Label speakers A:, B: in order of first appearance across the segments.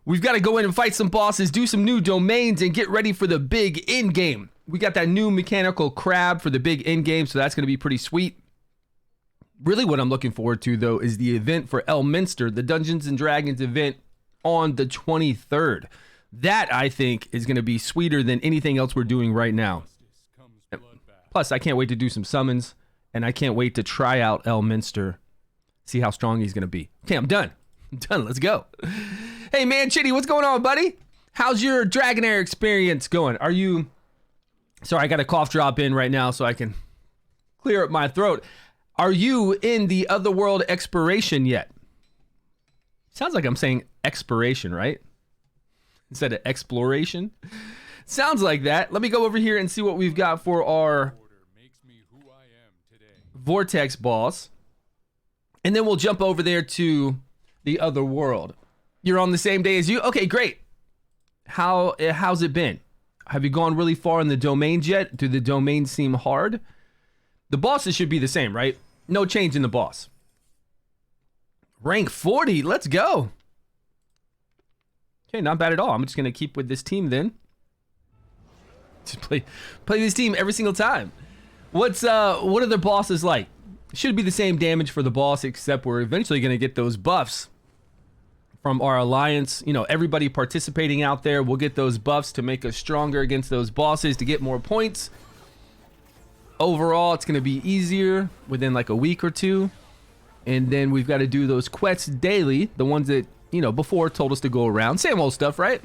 A: We've got to go in and fight some bosses, do some new domains, and get ready for the big end game. We got that new mechanical crab for the big end game, so that's going to be pretty sweet. Really what I'm looking forward to, though, is the event for Elminster, the Dungeons & Dragons event on the 23rd. That, I think, is going to be sweeter than anything else we're doing right now. Plus, I can't wait to do some summons, and I can't wait to try out Elminster, see how strong he's going to be. Okay, I'm done. Let's go. Hey, man, Chitty, what's going on, buddy? How's your Dragonheir experience going? Are you... Sorry, I got a cough drop in right now so I can clear up my throat. Are you in the Otherworld exploration yet? Sounds like I'm saying expiration, right? Instead of exploration. Sounds like that. Let me go over here and see what we've got for our Vortex boss. And then we'll jump over there to the Otherworld. You're on the same day as you? Okay, great. How's it been? Have you gone really far in the domains yet? Do the domains seem hard? The bosses should be the same, right? No change in the boss. Rank 40, let's go. Okay, not bad at all. I'm just gonna keep with this team then. Just play this team every single time. What are the bosses like? Should be the same damage for the boss, except we're eventually gonna get those buffs from our alliance. You know, everybody participating out there will get those buffs to make us stronger against those bosses, to get more points. Overall, it's going to be easier within like a week or two. And then we've got to do those quests daily, the ones that, you know, before told us to go around. Same old stuff, right?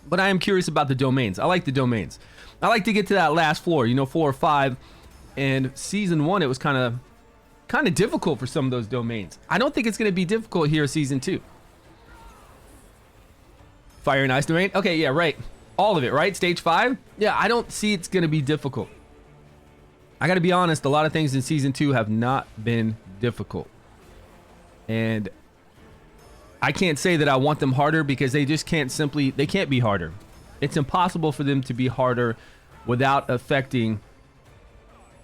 A: But I am curious about the domains. I like the domains. I like to get to that last floor, you know, 4 or 5. And season 1, it was kind of difficult for some of those domains. I don't think it's going to be difficult here season 2. Fire and Ice domain? Okay, yeah, right. All of it, right? Stage 5? Yeah, I don't see it's going to be difficult. I got to be honest, a lot of things in season 2 have not been difficult. And I can't say that I want them harder because they just can't be harder. It's impossible for them to be harder without affecting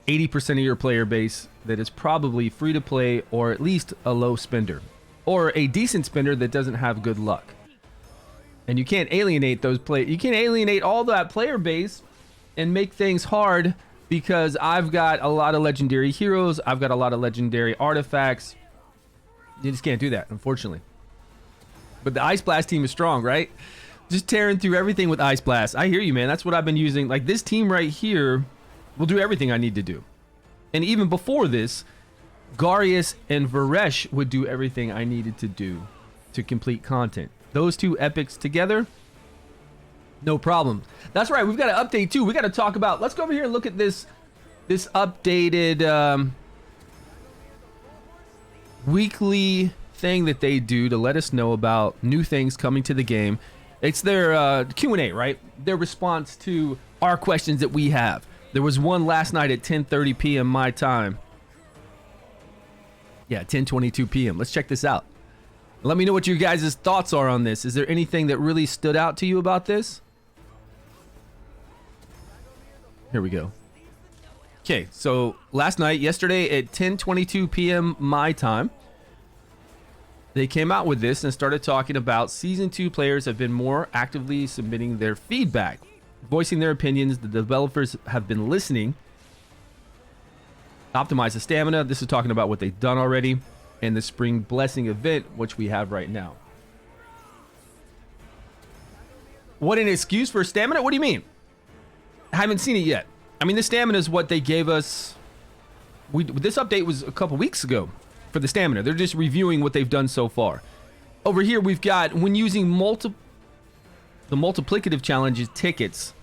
A: 80% of your player base that is probably free to play or at least a low spender or a decent spender that doesn't have good luck. And you can't alienate those you can't alienate all that player base and make things hard because I've got a lot of legendary heroes. I've got a lot of legendary artifacts. You just can't do that, unfortunately. But the Ice Blast team is strong, right? Just tearing through everything with Ice Blast. I hear you, man. That's what I've been using. Like this team right here will do everything I need to do. And even before this, Garius and Varesh would do everything I needed to do to complete content. Those two epics together, no problem. That's right. We've got an update too. We got to talk about. Let's go over here and look at this updated weekly thing that they do to let us know about new things coming to the game. It's their Q&A, right? Their response to our questions that we have. There was one last night at 10:30 p.m. my time. Yeah, 10:22 p.m. Let's check this out. Let me know what your guys' thoughts are on this. Is there anything that really stood out to you about this? Here we go. Okay, so yesterday at 10:22 p.m. my time, they came out with this and started talking about Season 2 players have been more actively submitting their feedback, voicing their opinions. The developers have been listening. Optimize the stamina. This is talking about what they've done already. And the Spring Blessing event, which we have right now. What an excuse for stamina? What do you mean? I haven't seen it yet. I mean, the stamina is what they gave us. This update was a couple weeks ago for the stamina. They're just reviewing what they've done so far. Over here, we've got when using the multiplicative challenges tickets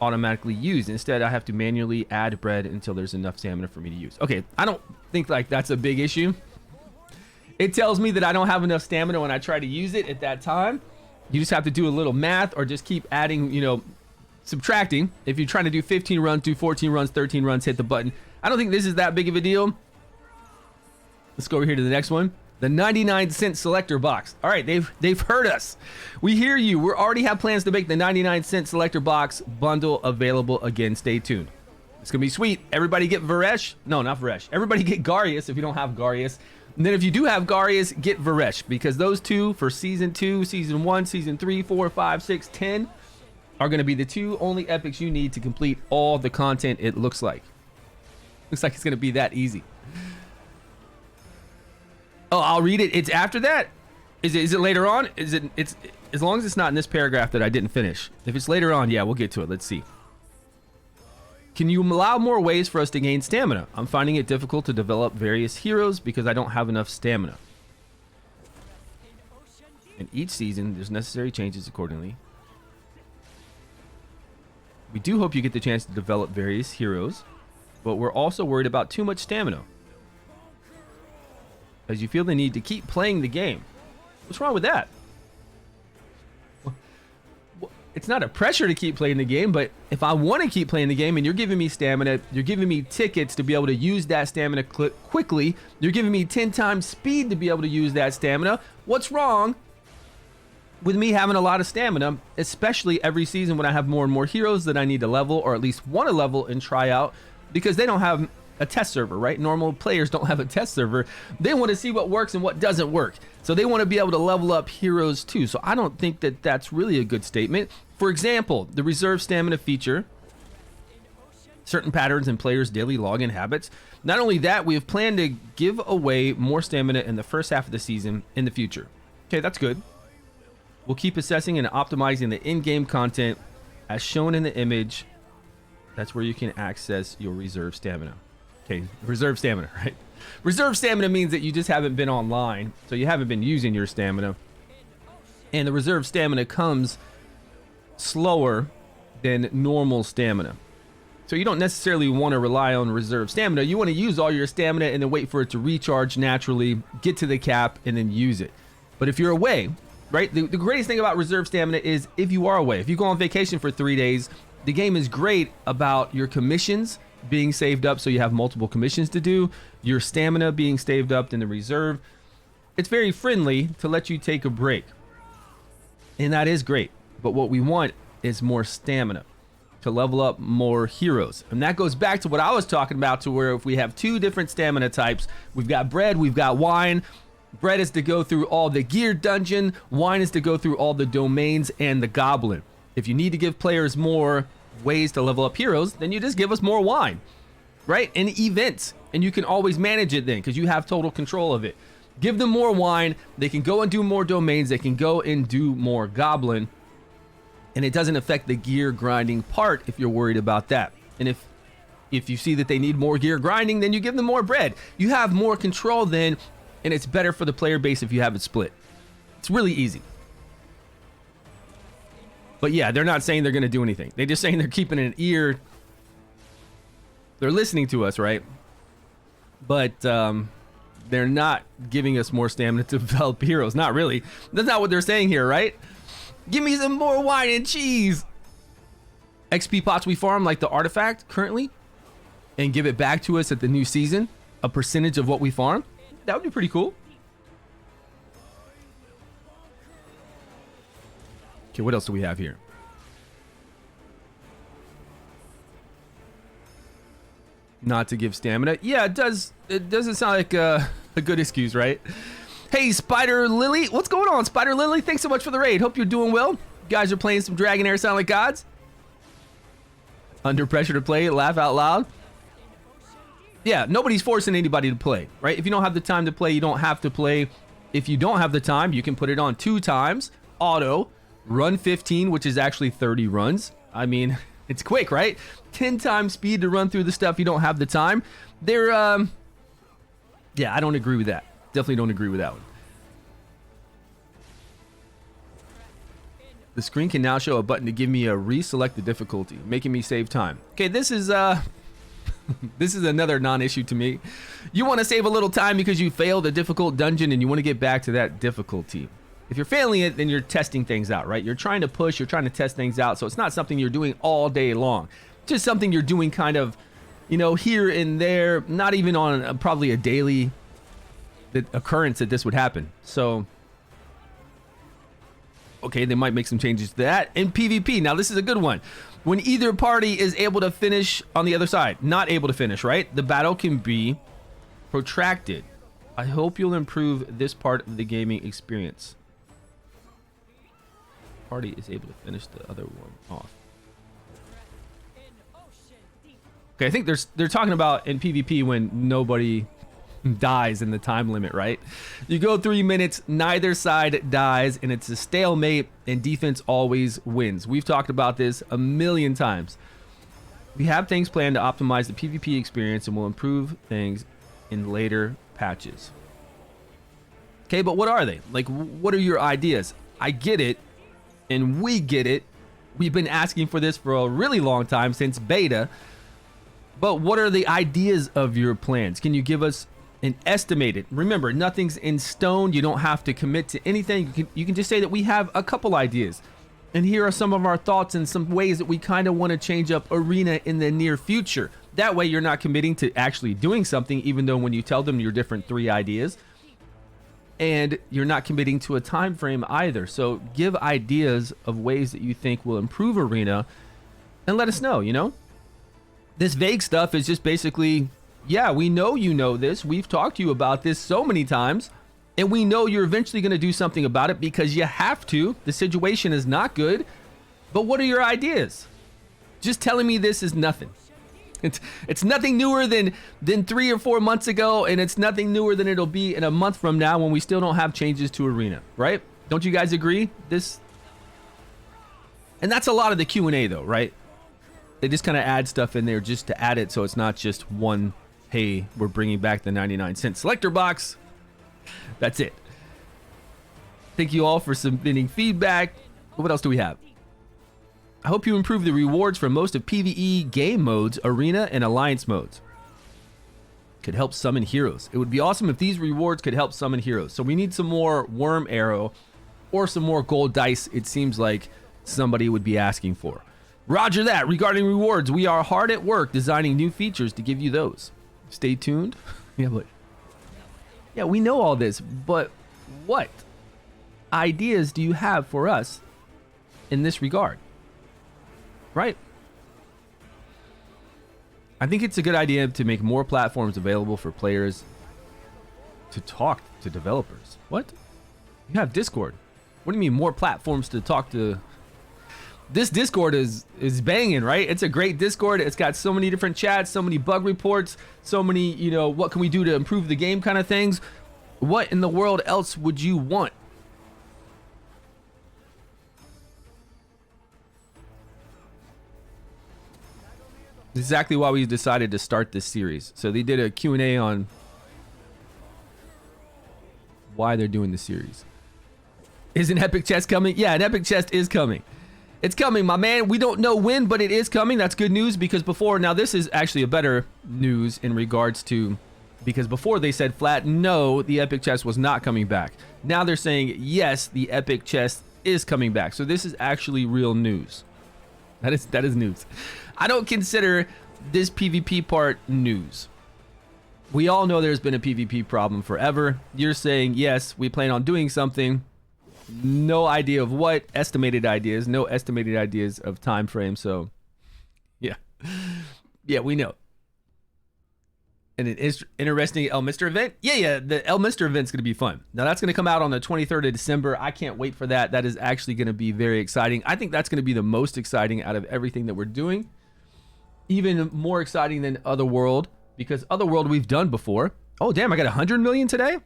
A: automatically used. Instead, I have to manually add bread until there's enough stamina for me to use. Okay, I don't think like that's a big issue. It tells me that I don't have enough stamina when I try to use it at that time. You just have to do a little math or just keep adding, you know, subtracting. If you're trying to do 15 runs, do 14 runs, 13 runs, hit the button. I don't think this is that big of a deal. Let's go over here to the next one. The 99-cent selector box. All right, they've heard us. We hear you. We already have plans to make the 99-cent selector box bundle available again. Stay tuned. It's going to be sweet. Everybody get Varesh. No, not Varesh. Everybody get Garius if you don't have Garius. And then if you do have Garius, get Varesh, because those two for season 2, season 1, season 3, 4, 5, 6, 10 are going to be the 2 only epics you need to complete all the content. It looks like it's going to be that easy. Oh, I'll read it. It's after that. Is it later on? It's as long as it's not in this paragraph that I didn't finish. If it's later on, yeah, we'll get to it. Let's see. Can you allow more ways for us to gain stamina? I'm finding it difficult to develop various heroes because I don't have enough stamina. In each season, there's necessary changes accordingly. We do hope you get the chance to develop various heroes, but we're also worried about too much stamina, as you feel the need to keep playing the game. What's wrong with that? It's not a pressure to keep playing the game, but if I want to keep playing the game and you're giving me stamina, you're giving me tickets to be able to use that stamina quickly, you're giving me 10 times speed to be able to use that stamina, what's wrong with me having a lot of stamina, especially every season when I have more and more heroes that I need to level, or at least want to level and try out, because they don't have a test server, right? Normal players don't have a test server. They want to see what works and what doesn't work. So they want to be able to level up heroes too. So I don't think that that's really a good statement. For example, the reserve stamina feature, certain patterns in players' daily login habits. Not only that, we have planned to give away more stamina in the first half of the season in the future. Okay, that's good. We'll keep assessing and optimizing the in-game content as shown in the image. That's where you can access your reserve stamina. Okay, reserve stamina, right? Reserve stamina means that you just haven't been online, so you haven't been using your stamina. And the reserve stamina comes slower than normal stamina. So you don't necessarily want to rely on reserve stamina. You want to use all your stamina and then wait for it to recharge naturally, get to the cap, and then use it. But if you're away, right? The greatest thing about reserve stamina is if you are away. If you go on vacation for 3 days, the game is great about your commissions being saved up, so you have multiple commissions to do, your stamina being saved up in the reserve. It's very friendly to let you take a break, and that is great. But what we want is more stamina to level up more heroes, and that goes back to what I was talking about, to where if we have 2 different stamina types, we've got bread, we've got wine. Bread is to go through all the gear dungeon, wine is to go through all the domains and the goblin. If you need to give players more ways to level up heroes, then you just give us more wine, right? And events, and you can always manage it then because you have total control of it. Give them more wine, they can go and do more domains, they can go and do more goblin, and it doesn't affect the gear grinding part if you're worried about that. And if you see that they need more gear grinding, then you give them more bread. You have more control then, and it's better for the player base if you have it split. It's really easy. But yeah, they're not saying they're going to do anything. They're just saying they're keeping an ear. They're listening to us, right? But they're not giving us more stamina to develop heroes. Not really. That's not what they're saying here, right? Give me some more wine and cheese. XP pots we farm, like the artifact currently, and give it back to us at the new season. A percentage of what we farm. That would be pretty cool. Okay, what else do we have here? Not to give stamina. Yeah, it does. It doesn't sound like a good excuse, right? Hey, Spider Lily. What's going on, Spider Lily? Thanks so much for the raid. Hope you're doing well. You guys are playing some Dragonheir Sound Like Gods. Under pressure to play, laugh out loud. Yeah, nobody's forcing anybody to play, right? If you don't have the time to play, you don't have to play. If you don't have the time, you can put it on 2 times, auto, run 15, which is actually 30 runs. I mean, it's quick, right? 10 times speed to run through the stuff you don't have the time. They're, yeah, I don't agree with that. Definitely don't agree with that one. The screen can now show a button to give me a reselect the difficulty, making me save time. Okay, this is this is another non-issue to me. You want to save a little time because you failed a difficult dungeon and you want to get back to that difficulty. If you're failing it, then you're testing things out, right? You're trying to push, you're trying to test things out. So it's not something you're doing all day long. It's just something you're doing kind of, you know, here and there, not even on probably a daily occurrence that this would happen. So, okay, they might make some changes to that. In PvP, now this is a good one. When either party is able to finish on the other side, not able to finish, right? The battle can be protracted. I hope you'll improve this part of the gaming experience. Party is able to finish the other one off. Okay, I think they're talking about in PvP when nobody dies in the time limit, right? You go 3 minutes, neither side dies, and it's a stalemate, and defense always wins. We've talked about this a million times. We have things planned to optimize the PvP experience and will improve things in later patches. Okay, but what are they? Like, what are your ideas? I get it, and we get it. We've been asking for this for a really long time, since beta. But what are the ideas of your plans? Can you give us an estimated? Remember, nothing's in stone. You don't have to commit to anything. You can just say that we have a couple ideas. And here are some of our thoughts and some ways that we kind of want to change up Arena in the near future. That way you're not committing to actually doing something, even though when you tell them your different 3 ideas. And you're not committing to a time frame either. So give ideas of ways that you think will improve Arena and let us know, you know? This vague stuff is just basically, yeah, we know you know this. We've talked to you about this so many times. And we know you're eventually going to do something about it because you have to. The situation is not good. But what are your ideas? Just telling me this is nothing. It's nothing newer than 3 or 4 months ago, and it's nothing newer than it'll be in a month from now when we still don't have changes to Arena, right? Don't you guys agree? And that's a lot of the Q&A though, right? They just kind of add stuff in there just to add it, so it's not just one, hey, we're bringing back the 99-cent selector box. That's it. Thank you all for submitting feedback. What else do we have? I hope you improve the rewards for most of PvE game modes, Arena, and Alliance modes. Could help summon heroes. It would be awesome if these rewards could help summon heroes. So we need some more worm arrow or some more gold dice, it seems like somebody would be asking for. Roger that. Regarding rewards, we are hard at work designing new features to give you those. Stay tuned. Yeah, we know all this, but what ideas do you have for us in this regard? Right? I think it's a good idea to make more platforms available for players to talk to developers. What? You have Discord. What do you mean more platforms to talk to? This Discord is banging, right? It's a great Discord. It's got so many different chats, so many bug reports, so many, you know, what can we do to improve the game kind of things. What in the world else would you want? Exactly why we decided to start this series. So they did a Q&A on why they're doing the series. Is an epic chest coming? Yeah, an epic chest is coming. It's coming, my man. We don't know when, but it is coming. That's good news because before, now this is actually a better news in regards to, because before they said flat, no, the epic chest was not coming back. Now they're saying, yes, the epic chest is coming back. So this is actually real news. That is news. I don't consider this PvP part news. We all know there's been a PvP problem forever. You're saying, yes, we plan on doing something. No idea of what, estimated ideas, no estimated ideas of time frame. So yeah, we know. And it is interesting Elminster event. Yeah, the Elminster event's gonna be fun. Now that's gonna come out on the 23rd of December. I can't wait for that. That is actually gonna be very exciting. I think that's gonna be the most exciting out of everything that we're doing. Even more exciting than Otherworld, because Otherworld we've done before. Oh damn, I got 100 million today.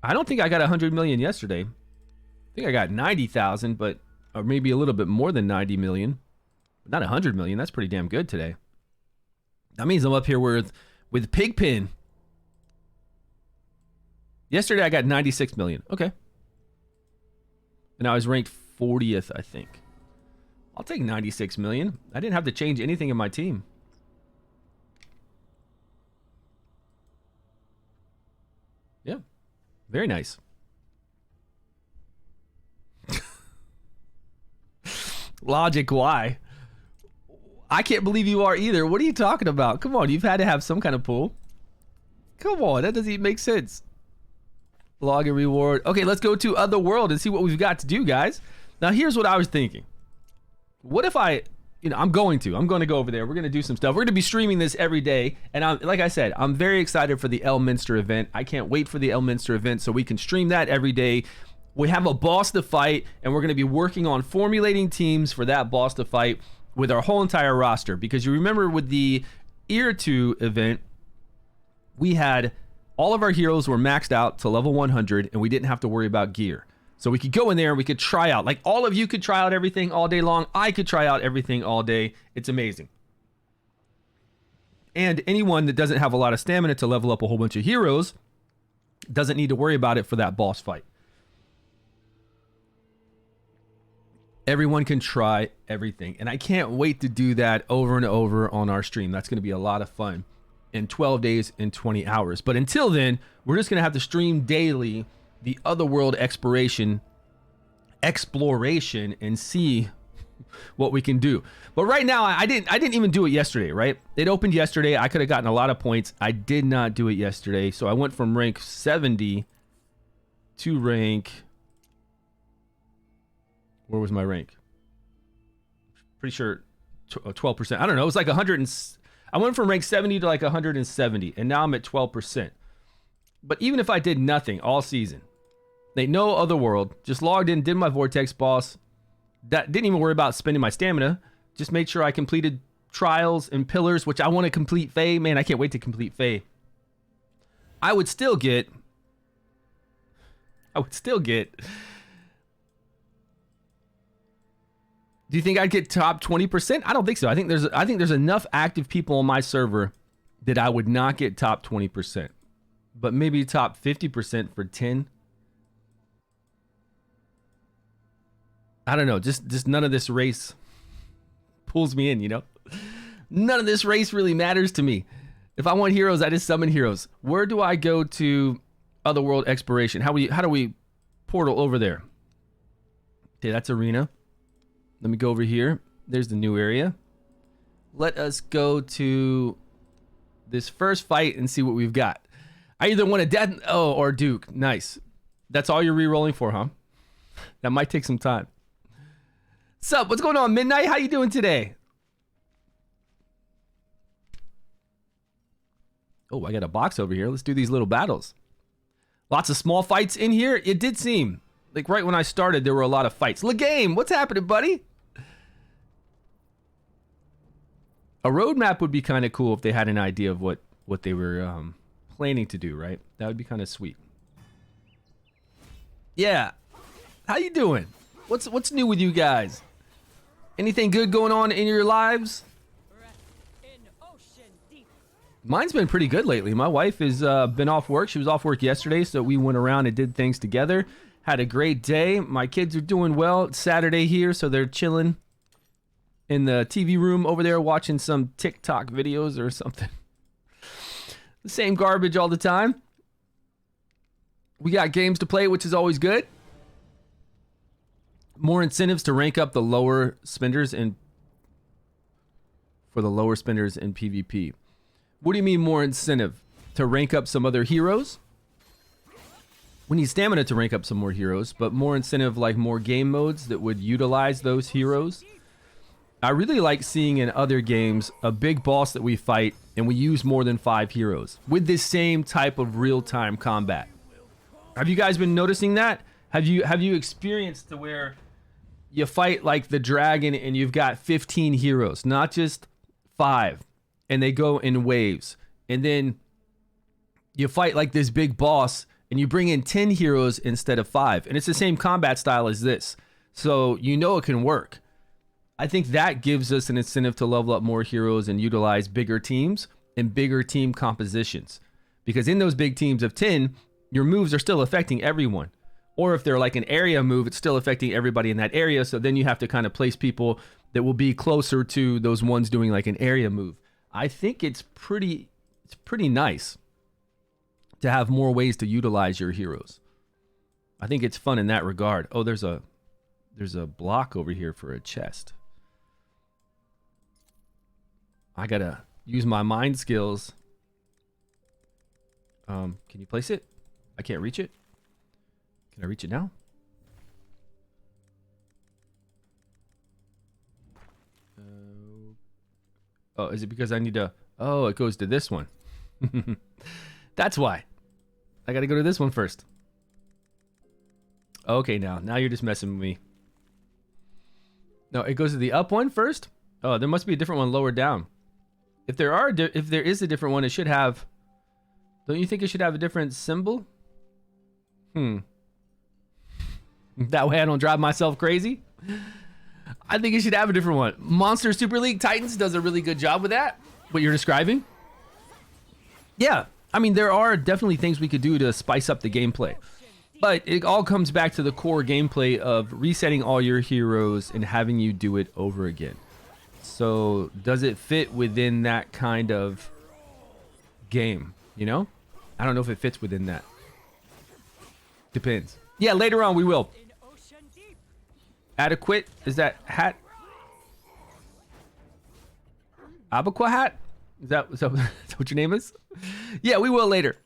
A: I don't think I got 100 million yesterday. I think I got 90,000, but or maybe a little bit more than 90 million. Not 100 million. That's pretty damn good today. That means I'm up here with Pigpen. Yesterday I got 96 million. Okay. And I was ranked 40th, I think. I'll take 96 million. I didn't have to change anything in my team. Yeah. Very nice. Logic, why? I can't believe you are either. What are you talking about? Come on, you've had to have some kind of pool. Come on, that doesn't even make sense. Login reward. Okay, let's go to Otherworld and see what we've got to do, guys. Now, here's what I was thinking. What if I I'm going to go over there. We're going to do some stuff. We're going to be streaming this every day. And like I said, I'm very excited for the Elminster event. I can't wait for the Elminster event so we can stream that every day. We have a boss to fight, and we're going to be working on formulating teams for that boss to fight with our whole entire roster. Because you remember with the Ear 2 event, we had all of our heroes were maxed out to level 100, and we didn't have to worry about gear. So we could go in there and we could try out. Like, all of you could try out everything all day long. I could try out everything all day. It's amazing. And anyone that doesn't have a lot of stamina to level up a whole bunch of heroes doesn't need to worry about it for that boss fight. Everyone can try everything. And I can't wait to do that over and over on our stream. That's going to be a lot of fun in 12 days and 20 hours. But until then, we're just going to have to stream daily the Otherworld exploration and see what we can do. But right now, I didn't even do it yesterday, right? It opened yesterday. I could have gotten a lot of points. I did not do it yesterday. So I went from rank 70 to rank... Where was my rank? Pretty sure 12%. I don't know. It was like 100 and... I went from rank 70 to like 170, and now I'm at 12%. But even if I did nothing all season, like no Otherworld, just logged in, did my Vortex boss, that didn't even worry about spending my stamina, just made sure I completed trials and pillars, which I want to complete Fae. Man, I can't wait to complete Fae. I would still get... Do you think I'd get top 20%? I don't think so. I think there's enough active people on my server that I would not get top 20. But maybe top 50% for 10. I don't know. Just none of this race pulls me in, you know? None of this race really matters to me. If I want heroes, I just summon heroes. Where do I go to Otherworld exploration? How do we portal over there? Okay, that's arena. Let me go over here. There's the new area. Let us go to this first fight and see what we've got. I either want a death or Duke. Nice. That's all you're re-rolling for, huh? That might take some time. Sup? What's going on, Midnight? How you doing today? Oh, I got a box over here. Let's do these little battles. Lots of small fights in here. It did seem like right when I started, there were a lot of fights. Legame, what's happening, buddy? A roadmap would be kind of cool if they had an idea of what they were planning to do, right? That would be kind of sweet. Yeah. How you doing? What's new with you guys? Anything good going on in your lives? Mine's been pretty good lately. My wife has been off work. She was off work yesterday, so we went around and did things together. Had a great day. My kids are doing well. It's Saturday here, so they're chilling in the TV room over there watching some TikTok videos or something. The same garbage all the time. We got games to play, which is always good. More incentives to rank up the lower spenders for the lower spenders in PvP. What do you mean more incentive? To rank up some other heroes? We need stamina to rank up some more heroes, but more incentive, like more game modes that would utilize those heroes. I really like seeing in other games a big boss that we fight and we use more than 5 heroes with this same type of real-time combat. Have you guys been noticing that? Have you experienced to where you fight like the dragon and you've got 15 heroes, not just 5, and they go in waves, and then you fight like this big boss and you bring in 10 heroes instead of 5, and it's the same combat style as this, so you know it can work. I think that gives us an incentive to level up more heroes and utilize bigger teams and bigger team compositions, because in those big teams of 10, your moves are still affecting everyone. Or if they're like an area move, it's still affecting everybody in that area, so then you have to kind of place people that will be closer to those ones doing like an area move. I think it's pretty nice to have more ways to utilize your heroes. I think it's fun in that regard. Oh, there's a block over here for a chest. I gotta use my mind skills. Can you place it? I can't reach it. Can I reach it now? Oh, is it because I need to... Oh, it goes to this one. That's why. I gotta go to this one first. Okay, now you're just messing with me. No, it goes to the up one first? Oh, there must be a different one lower down. If there is a different one, it should have... Don't you think it should have a different symbol? That way I don't drive myself crazy. I think it should have a different one. Monster Super League Titans does a really good job with that. What you're describing. Yeah, I mean, there are definitely things we could do to spice up the gameplay. But it all comes back to the core gameplay of resetting all your heroes and having you do it over again. So does it fit within that kind of game, you know? I don't know if it fits within that. Depends. Yeah, later on we will. Adequate, is that hat? Abaqua hat? Is that what your name is? Yeah, we will later.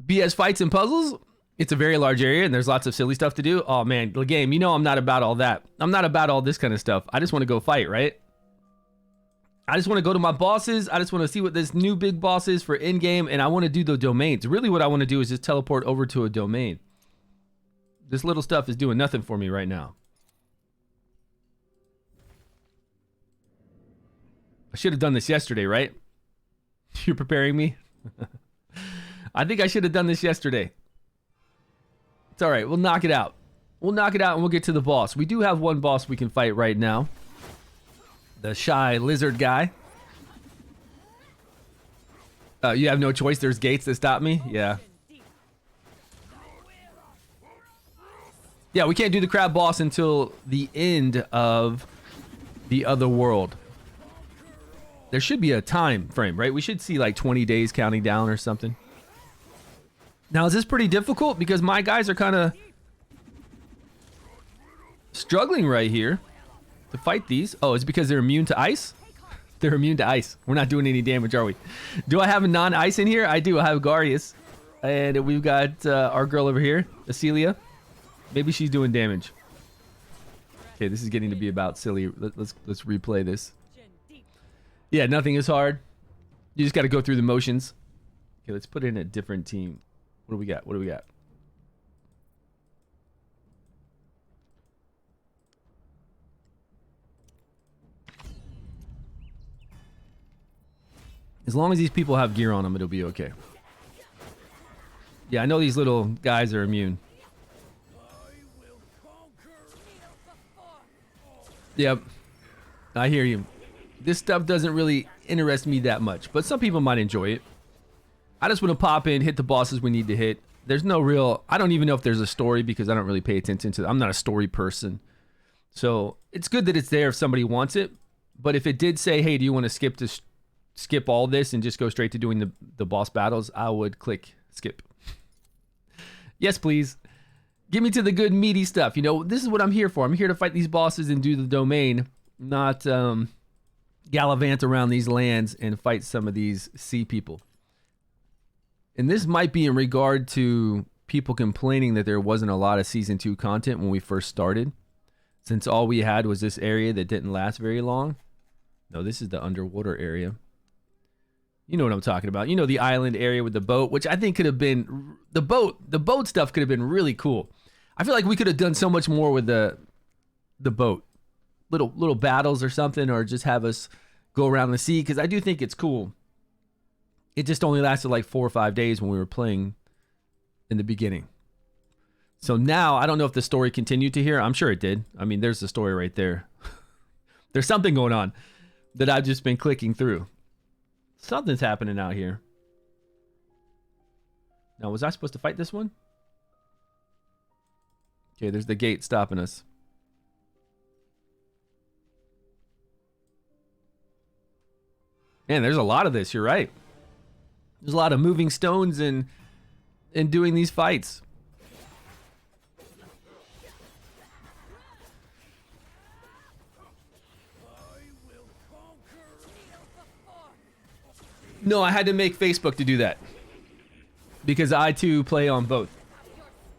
A: BS fights and puzzles. It's a very large area and there's lots of silly stuff to do. Oh man, the game, you know I'm not about all that. I'm not about all this kind of stuff. I just want to go fight, right? I just want to go to my bosses. I just want to see what this new big boss is for in-game, and I want to do the domains. Really what I want to do is just teleport over to a domain. This little stuff is doing nothing for me right now. I should have done this yesterday, right? You're preparing me? I think I should have done this yesterday. It's all right. We'll knock it out. We'll knock it out and we'll get to the boss. We do have one boss we can fight right now. The shy lizard guy. You have no choice. There's gates that stop me. Yeah. Yeah, we can't do the crab boss until the end of the Otherworld. There should be a time frame, right? We should see like 20 days counting down or something. Now, is this pretty difficult? Because my guys are kind of struggling right here to fight these. Oh, it's because they're immune to ice? They're immune to ice. We're not doing any damage, are we? Do I have a non-ice in here? I do. I have Garius. And we've got our girl over here, Acelia. Maybe she's doing damage. Okay, this is getting to be about silly. Let's replay this. Yeah, nothing is hard. You just got to go through the motions. Okay, let's put in a different team. What do we got? What do we got? As long as these people have gear on them, it'll be okay. Yeah, I know these little guys are immune. Yep, I hear you. This stuff doesn't really interest me that much, but some people might enjoy it. I just want to pop in, hit the bosses we need to hit. There's no real... I don't even know if there's a story because I don't really pay attention to it. I'm not a story person. So it's good that it's there if somebody wants it. But if it did say, hey, do you want to skip all this and just go straight to doing the boss battles, I would click skip. Yes, please. Give me to the good meaty stuff. You know, this is what I'm here for. I'm here to fight these bosses and do the domain, not gallivant around these lands and fight some of these sea people. And this might be in regard to people complaining that there wasn't a lot of Season 2 content when we first started, since all we had was this area that didn't last very long. No, this is the underwater area. You know what I'm talking about. You know, the island area with the boat, which I think could have been... The boat stuff could have been really cool. I feel like we could have done so much more with the boat. Little battles or something, or just have us go around the sea, because I do think it's cool. It just only lasted like 4 or 5 days when we were playing in the beginning. So now, I don't know if the story continued to here. I'm sure it did. I mean, there's the story right there. There's something going on that I've just been clicking through. Something's happening out here. Now, was I supposed to fight this one? Okay, there's the gate stopping us. Man, there's a lot of this. You're right. There's a lot of moving stones and doing these fights. No, I had to make Facebook to do that. Because I too play on both.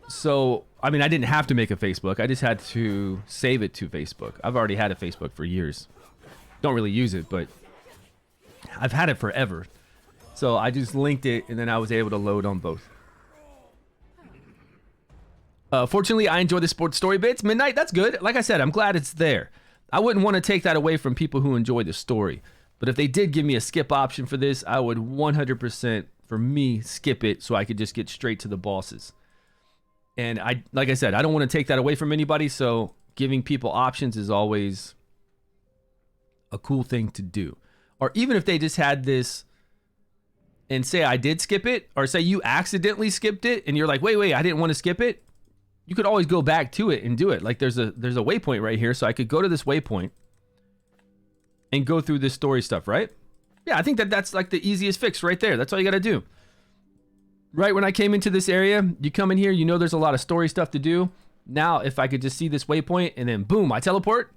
A: So, I mean, I didn't have to make a Facebook. I just had to save it to Facebook. I've already had a Facebook for years. Don't really use it, but I've had it forever. So I just linked it, and then I was able to load on both. Fortunately, I enjoy the sports story bits. Midnight, that's good. Like I said, I'm glad it's there. I wouldn't want to take that away from people who enjoy the story. But if they did give me a skip option for this, I would 100%, for me, skip it so I could just get straight to the bosses. And like I said, I don't want to take that away from anybody, so giving people options is always a cool thing to do. Or even if they just had this and say I did skip it, or say you accidentally skipped it and you're like, wait, I didn't want to skip it. You could always go back to it and do it. Like there's a waypoint right here, so I could go to this waypoint and go through this story stuff, right? Yeah, I think that's like the easiest fix right there. That's all you got to do. Right when I came into this area, you come in here, you know there's a lot of story stuff to do. Now, if I could just see this waypoint and then boom, I teleport.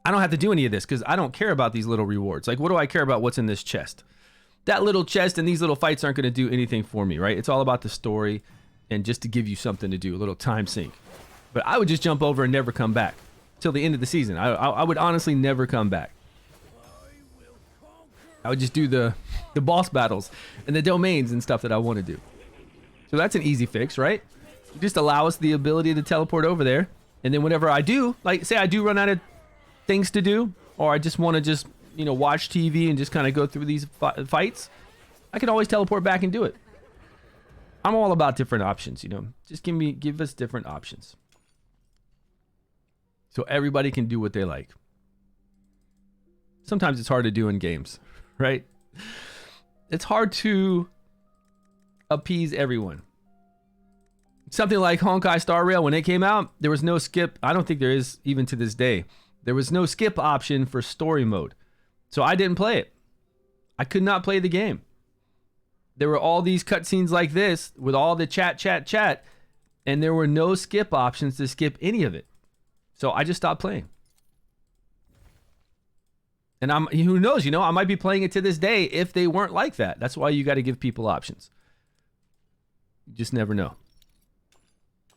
A: I don't have to do any of this because I don't care about these little rewards. Like, what do I care about what's in this chest? That little chest and these little fights aren't going to do anything for me, right? It's all about the story and just to give you something to do, a little time sink. But I would just jump over and never come back till the end of the season. I would honestly never come back. I would just do the boss battles and the domains and stuff that I want to do. So that's an easy fix, right? Just allow us the ability to teleport over there. And then whenever I do, like say I do run out of things to do, or I just want to just, you know, watch TV and just kind of go through these fights, I can always teleport back and do it. I'm all about different options, you know. Just give us different options. So everybody can do what they like. Sometimes it's hard to do in games, right? It's hard to appease everyone. Something like Honkai Star Rail, when it came out, there was no skip. I don't think there is even to this day. There was no skip option for story mode. So I didn't play it. I could not play the game. There were all these cutscenes like this with all the chat, and there were no skip options to skip any of it. So I just stopped playing. And who knows, you know, I might be playing it to this day if they weren't like that. That's why you got to give people options. You just never know.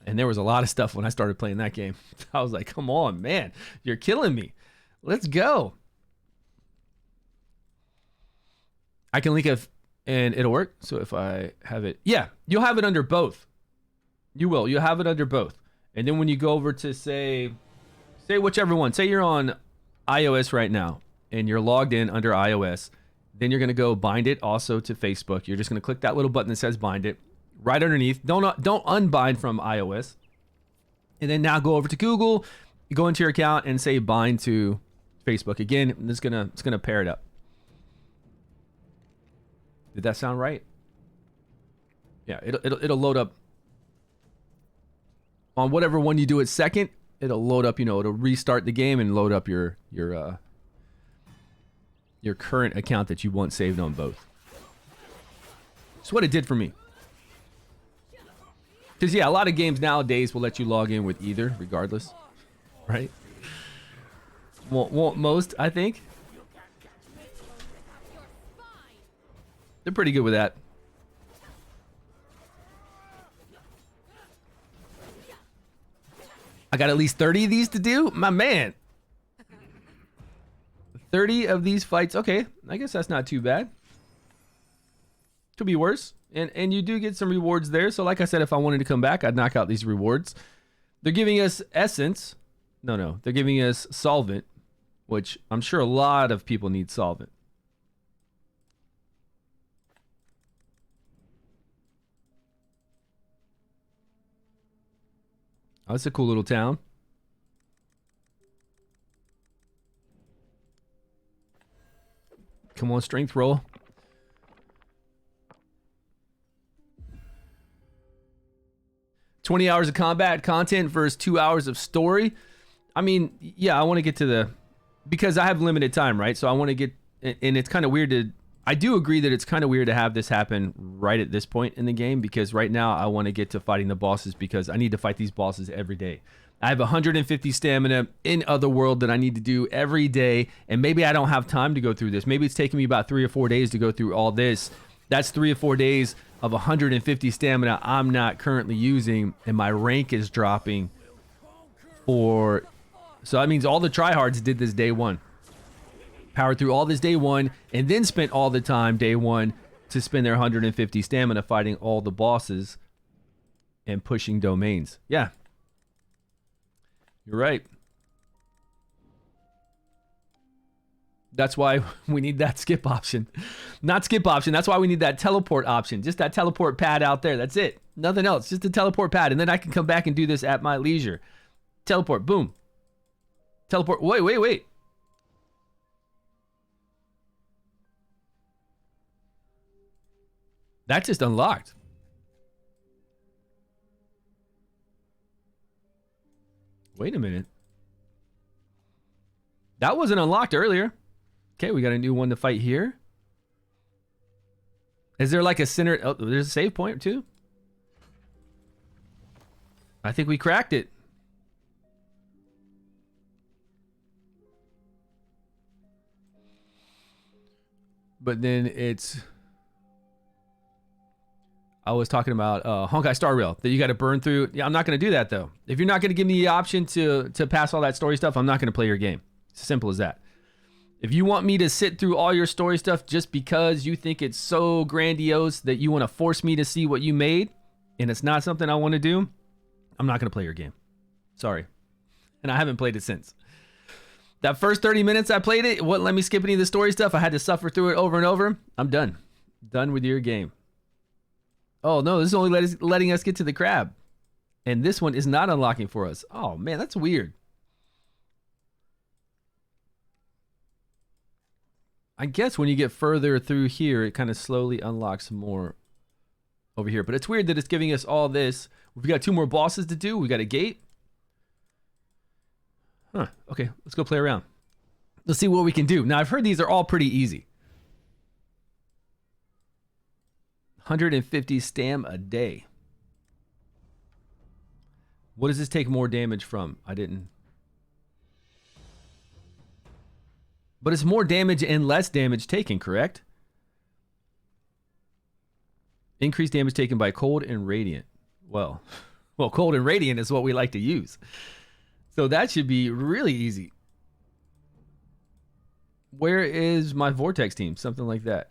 A: And there was a lot of stuff when I started playing that game. I was like, come on, man, you're killing me. Let's go. I can link it and it'll work. So if I have it, yeah, you'll have it under both. You will. You'll have it under both. And then when you go over to say whichever one, say you're on iOS right now and you're logged in under iOS, then you're going to go bind it also to Facebook. You're just going to click that little button that says bind it right underneath. Don't unbind from iOS. And then now go over to Google, you go into your account and say bind to Facebook. Again, it's going to pair it up. Did that sound right? Yeah, it'll load up on whatever one you do it second. It'll load up, you know, it'll restart the game and load up your current account that you want saved on both. That's what it did for me. Because yeah, a lot of games nowadays will let you log in with either, regardless, right? Won't most, I think. They're pretty good with that. I got at least 30 of these to do? My man. 30 of these fights. Okay, I guess that's not too bad. Could be worse. And you do get some rewards there. So like I said, if I wanted to come back, I'd knock out these rewards. They're giving us essence. No. They're giving us solvent, which I'm sure a lot of people need solvent. Oh, it's a cool little town. Come on, strength roll. $20 hours of combat content versus 2 hours of story. I mean, yeah, I want to get to because I have limited time, right? So I want to get, and it's kind of weird I do agree that it's kind of weird to have this happen right at this point in the game, because right now I want to get to fighting the bosses because I need to fight these bosses every day. I have 150 stamina in Otherworld that I need to do every day, and maybe I don't have time to go through this. Maybe it's taking me about 3 or 4 days to go through all this. That's 3 or 4 days of 150 stamina I'm not currently using, and my rank is dropping. So that means all the tryhards did this day one. powered through all this day one, and then spent all the time day one to spend their 150 stamina fighting all the bosses and pushing domains. Yeah. You're right. That's why we need that skip option. Not skip option. That's why we need that teleport option. Just that teleport pad out there. That's it. Nothing else. Just a teleport pad. And then I can come back and do this at my leisure. Teleport. Boom. Teleport. Wait. That just unlocked. Wait a minute. That wasn't unlocked earlier. Okay, we got a new one to fight here. Is there like a center? Oh, there's a save point too. I think we cracked it. But then it's... I was talking about Honkai Star Rail that you got to burn through. Yeah, I'm not going to do that though. If you're not going to give me the option to pass all that story stuff, I'm not going to play your game. It's as simple as that. If you want me to sit through all your story stuff just because you think it's so grandiose that you want to force me to see what you made, and it's not something I want to do, I'm not going to play your game. Sorry. And I haven't played it since. That first 30 minutes I played it wouldn't let me skip any of the story stuff. I had to suffer through it over and over. I'm done. Done with your game. Oh no, this is only letting us get to the crab. And this one is not unlocking for us. Oh man, that's weird. I guess when you get further through here, it kind of slowly unlocks more over here. But it's weird that it's giving us all this. We've got 2 more bosses to do. We got a gate. Huh, okay, let's go play around. Let's see what we can do. Now, I've heard these are all pretty easy. 150 stam a day. What does this take more damage from? I didn't. But it's more damage and less damage taken, correct? Increased damage taken by cold and radiant. Well, cold and radiant is what we like to use. So that should be really easy. Where is my vortex team? Something like that.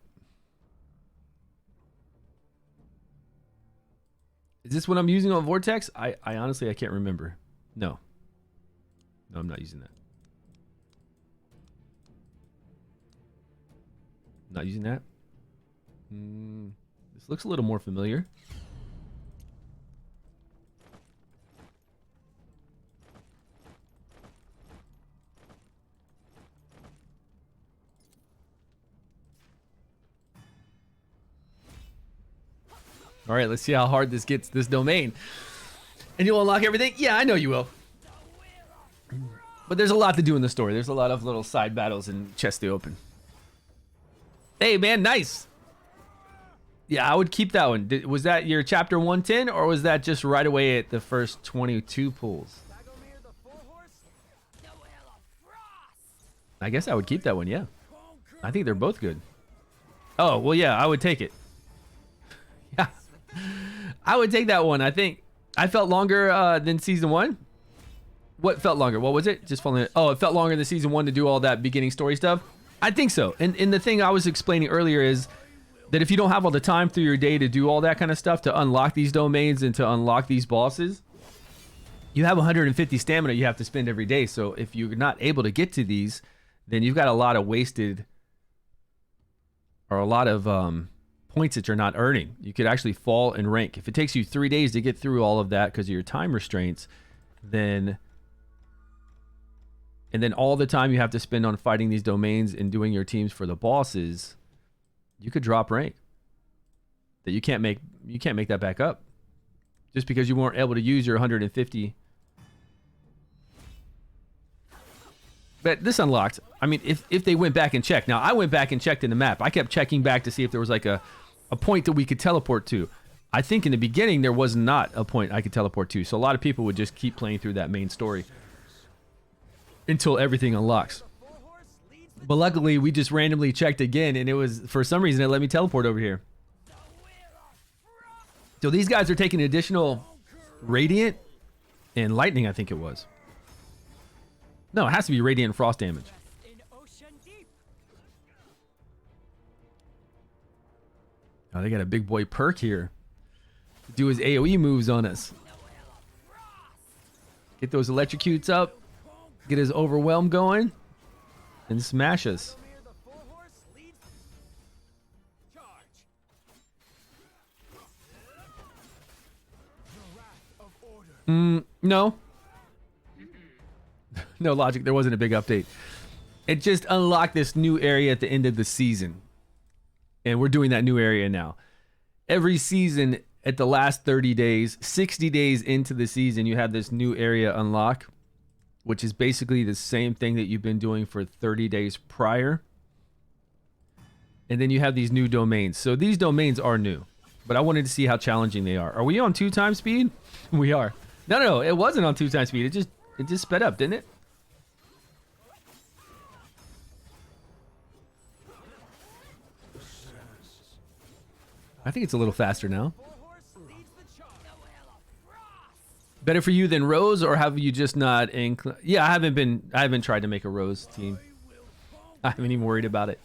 A: Is this what I'm using on vortex? I honestly, I can't remember. No, I'm not using that. Not using that. This looks a little more familiar. All right, let's see how hard this gets, this domain. And you'll unlock everything? Yeah, I know you will. But there's a lot to do in the story. There's a lot of little side battles and chests to open. Hey, man, nice. Yeah, I would keep that one. Was that your chapter 110, or was that just right away at the first 22 pulls? I guess I would keep that one, yeah. I think they're both good. Oh, well, yeah, I would take it. Yeah, I would take that one. I think I felt longer than season 1. What felt longer? What was it? Just following it. Oh, it felt longer than season 1 to do all that beginning story stuff. I think so. And the thing I was explaining earlier is that if you don't have all the time through your day to do all that kind of stuff, to unlock these domains and to unlock these bosses, you have 150 stamina you have to spend every day. So if you're not able to get to these, then you've got a lot of wasted, or a lot of points that you're not earning. You could actually fall in rank. If it takes you 3 days to get through all of that because of your time restraints, then... And then all the time you have to spend on fighting these domains and doing your teams for the bosses, you could drop rank. That you can't make that back up. Just because you weren't able to use your 150. But this unlocked. I mean, if they went back and checked. Now, I went back and checked in the map. I kept checking back to see if there was like a point that we could teleport to. I think in the beginning there was not a point I could teleport to. So a lot of people would just keep playing through that main story until everything unlocks. But luckily we just randomly checked again, and it was, for some reason, it let me teleport over here. So these guys are taking additional radiant and lightning, I think it was. No, it has to be radiant and frost damage. Oh, they got a big boy perk here. Do his AoE moves on us. Get those electrocutes up. Get his overwhelm going. And smash us. No. No logic. There wasn't a big update. It just unlocked this new area at the end of the season. And we're doing that new area now. Every season at the last 30 days, 60 days into the season, you have this new area unlock, which is basically the same thing that you've been doing for 30 days prior. And then you have these new domains. So these domains are new, but I wanted to see how challenging they are. Are we on 2x speed? We are. No, it wasn't on 2x speed. It just sped up, didn't it? I think it's a little faster now. Better for you than Rose, or have you just not yeah, I haven't tried to make a Rose team. I haven't even worried about it.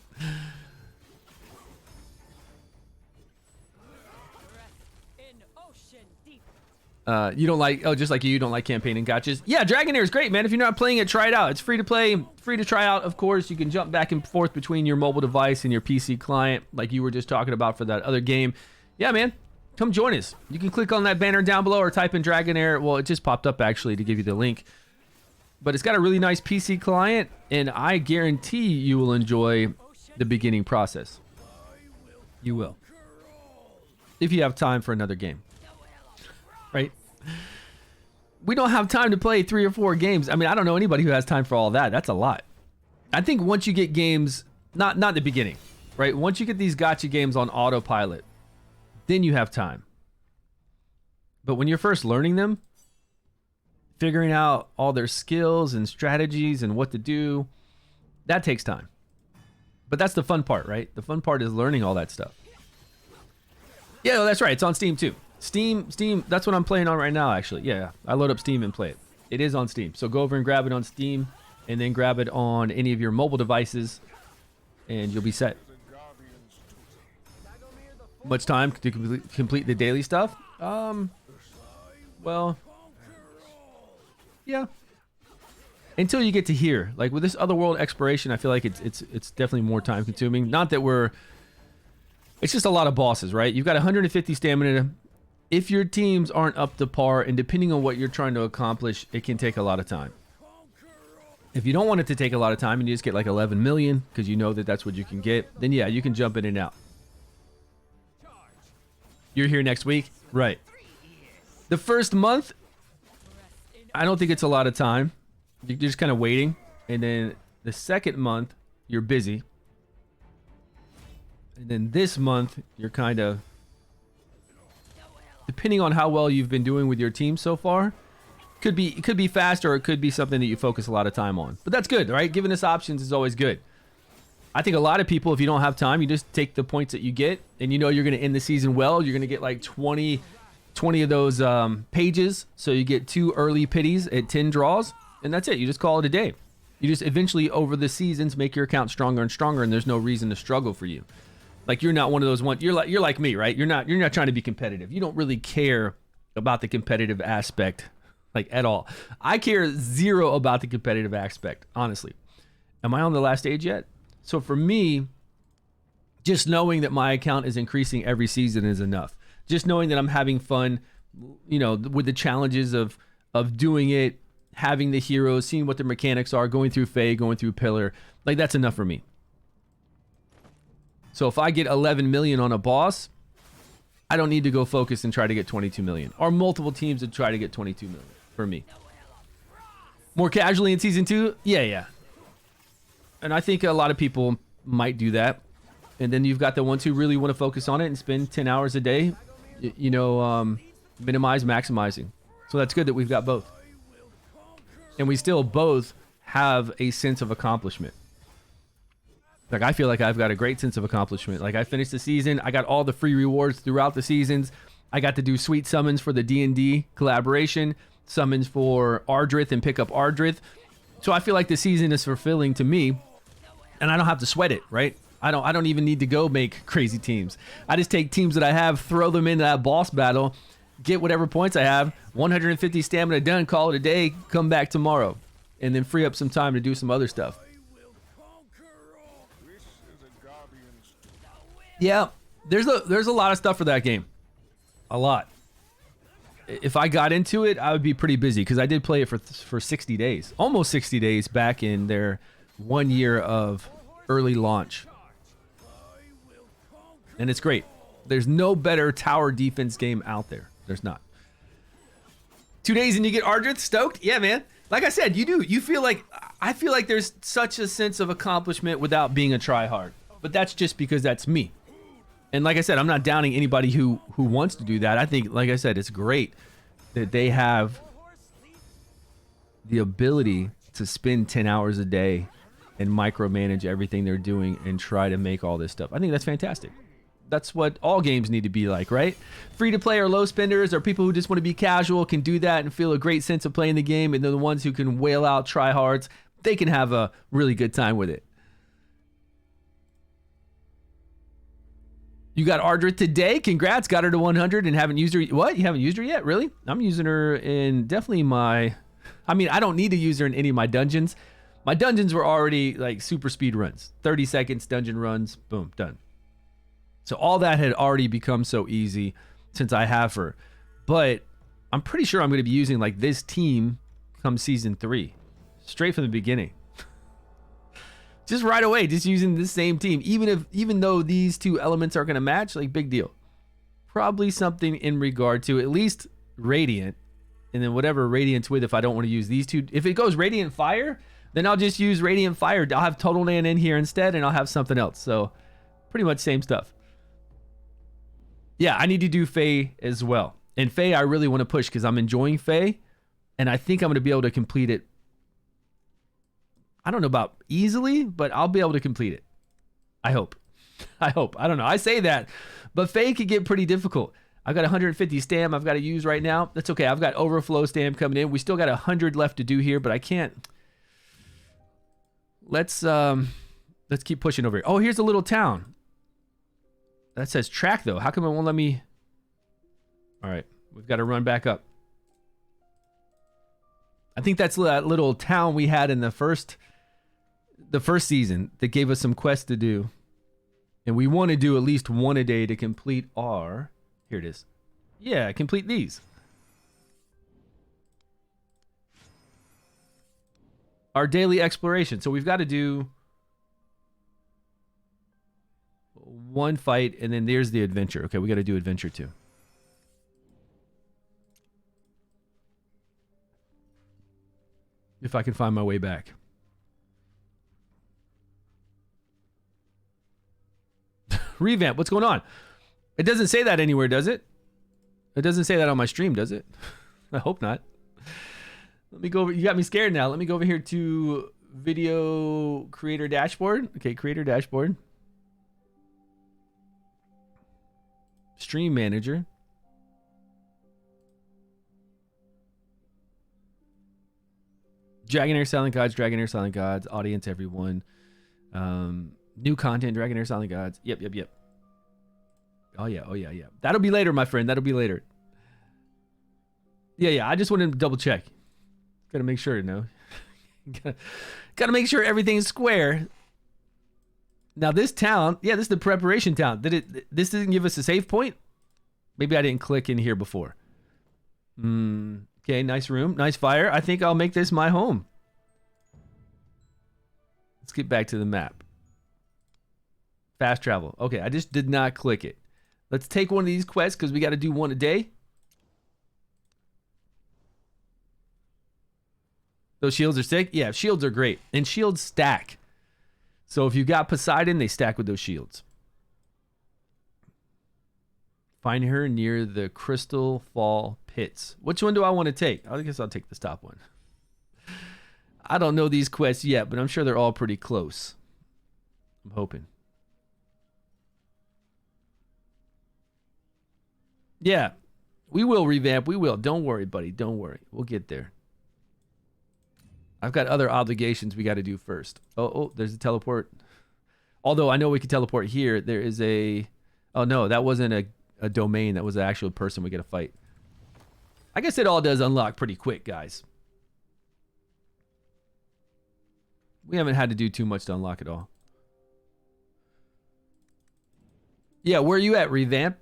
A: You don't like, just like you don't like campaigning gotchas. Yeah, Dragonheir is great, man. If you're not playing it, try it out. It's free to play, free to try out, of course. You can jump back and forth between your mobile device and your PC client, like you were just talking about for that other game. Yeah, man, come join us. You can click on that banner down below or type in Dragonheir. Well, it just popped up actually to give you the link. But it's got a really nice PC client, and I guarantee you will enjoy the beginning process. You will. If you have time for another game. Right? We don't have time to play 3 or 4 games. I mean, I don't know anybody who has time for all that. That's a lot. I think once you get games, not the beginning, right? Once you get these gacha games on autopilot, then you have time. But when you're first learning them, figuring out all their skills and strategies and what to do, that takes time. But that's the fun part, right? The fun part is learning all that stuff. Yeah, well, that's right. It's on Steam too. Steam, that's what I'm playing on right now, actually. Yeah, I load up Steam and play it. It is on Steam. So go over and grab it on Steam, and then grab it on any of your mobile devices, and you'll be set. Much time to complete the daily stuff? Well, yeah. Until you get to here. Like with this Otherworld exploration, I feel like it's definitely more time consuming. Not that it's just a lot of bosses, right? You've got 150 stamina. If your teams aren't up to par, and depending on what you're trying to accomplish, it can take a lot of time. If you don't want it to take a lot of time and you just get like 11 million, because you know that that's what you can get, then yeah, you can jump in and out. You're here next week? Right. The first month, I don't think it's a lot of time. You're just kind of waiting. And then the second month, you're busy. And then this month, you're kind of... depending on how well you've been doing with your team so far, it could be fast, or it could be something that you focus a lot of time on. But that's good, right? Giving us options is always good. I think a lot of people, if you don't have time, you just take the points that you get, and you know you're going to end the season well. You're going to get like 20 of those pages, so you get 2 early pities at 10 draws, and that's it. You just call it a day. You just eventually, over the seasons, make your account stronger and stronger, and there's no reason to struggle for you. Like, you're not one of those ones. You're like me, right? You're not trying to be competitive. You don't really care about the competitive aspect, like, at all. I care zero about the competitive aspect, honestly. Am I on the last stage yet? So for me, just knowing that my account is increasing every season is enough. Just knowing that I'm having fun, you know, with the challenges of doing it, having the heroes, seeing what their mechanics are, going through Fae, going through Pillar, like, that's enough for me. So if I get 11 million on a boss, I don't need to go focus and try to get 22 million. Or multiple teams to try to get 22 million for me. More casually in Season 2? Yeah. And I think a lot of people might do that. And then you've got the ones who really want to focus on it and spend 10 hours a day, you know, minimize, maximizing. So that's good that we've got both. And we still both have a sense of accomplishment. Like, I feel like I've got a great sense of accomplishment. Like, I finished the season. I got all the free rewards throughout the seasons. I got to do sweet summons for the D&D collaboration, summons for Ardrith and pick up Ardrith. So I feel like the season is fulfilling to me, and I don't have to sweat it, right? I don't even need to go make crazy teams. I just take teams that I have, throw them into that boss battle, get whatever points I have, 150 stamina done, call it a day, come back tomorrow, and then free up some time to do some other stuff. Yeah, there's a lot of stuff for that game. A lot. If I got into it, I would be pretty busy because I did play it for 60 days. Almost 60 days back in their 1 year of early launch. And it's great. There's no better tower defense game out there. There's not. 2 days and you get Ardrith stoked? Yeah, man. Like I said, you do. You feel like, I feel like there's such a sense of accomplishment without being a tryhard. But that's just because that's me. And like I said, I'm not downing anybody who wants to do that. I think, like I said, it's great that they have the ability to spend 10 hours a day and micromanage everything they're doing and try to make all this stuff. I think that's fantastic. That's what all games need to be like, right? Free to play or low spenders or people who just want to be casual can do that and feel a great sense of playing the game. And they're the ones who can wail out tryhards. They can have a really good time with it. You got Ardrith today. Congrats. Got her to 100 and haven't used her. What? You haven't used her yet? Really? I'm using her in definitely my... I mean, I don't need to use her in any of my dungeons. My dungeons were already like super speed runs. 30 seconds, dungeon runs, boom, done. So all that had already become so easy since I have her. But I'm pretty sure I'm going to be using like this team come season 3. Straight from the beginning. Just right away, just using the same team. Even though these two elements are going to match, like big deal. Probably something in regard to at least Radiant. And then whatever Radiant's with if I don't want to use these two. If it goes Radiant Fire, then I'll just use Radiant Fire. I'll have Total Nan in here instead and I'll have something else. So pretty much same stuff. Yeah, I need to do Faye as well. And Faye I really want to push because I'm enjoying Faye. And I think I'm going to be able to complete it. I don't know about easily, but I'll be able to complete it. I hope. I hope. I don't know. I say that, but Faye could get pretty difficult. I've got 150 stam I've got to use right now. That's okay. I've got overflow stam coming in. We still got 100 left to do here, but I can't. Let's keep pushing over here. Oh, here's a little town. That says track though. How come it won't let me? All right, we've got to run back up. I think that's that little town we had in the first season that gave us some quests to do. And we want to do at least one a day to complete our... Here it is. Yeah, complete these. Our daily exploration. So we've got to do one fight, and then there's the adventure. Okay, we got to do adventure too. If I can find my way back. Revamp, what's going on? It doesn't say that anywhere, does it? It doesn't say that on my stream, does it? I hope not. Let me go over. You got me scared now. Let me go over here to video creator dashboard. Okay, creator dashboard. Stream manager. Dragonheir Silent Gods, Dragonheir Silent Gods, audience, everyone. New content, Dragonheir Silent Gods. Yep. Oh yeah. That'll be later, my friend. That'll be later. Yeah. I just wanted to double check. Gotta make sure, Gotta make sure everything's square. Now this town, yeah, this is the preparation town. This didn't give us a save point? Maybe I didn't click in here before. Okay, nice room, nice fire. I think I'll make this my home. Let's get back to the map. Fast travel. Okay, I just did not click it. Let's take one of these quests because we got to do one a day. Those shields are sick? Yeah, shields are great. And shields stack. So if you got Poseidon, they stack with those shields. Find her near the Crystal Fall Pits. Which one do I want to take? I guess I'll take this top one. I don't know these quests yet, but I'm sure they're all pretty close. I'm hoping. Yeah, we will revamp. We will. Don't worry, buddy. Don't worry. We'll get there. I've got other obligations we got to do first. Oh, there's a teleport. Although I know we can teleport here. There is a... Oh, no, that wasn't a domain. That was an actual person we got to fight. I guess it all does unlock pretty quick, guys. We haven't had to do too much to unlock it all. Yeah, where are you at, Revamp?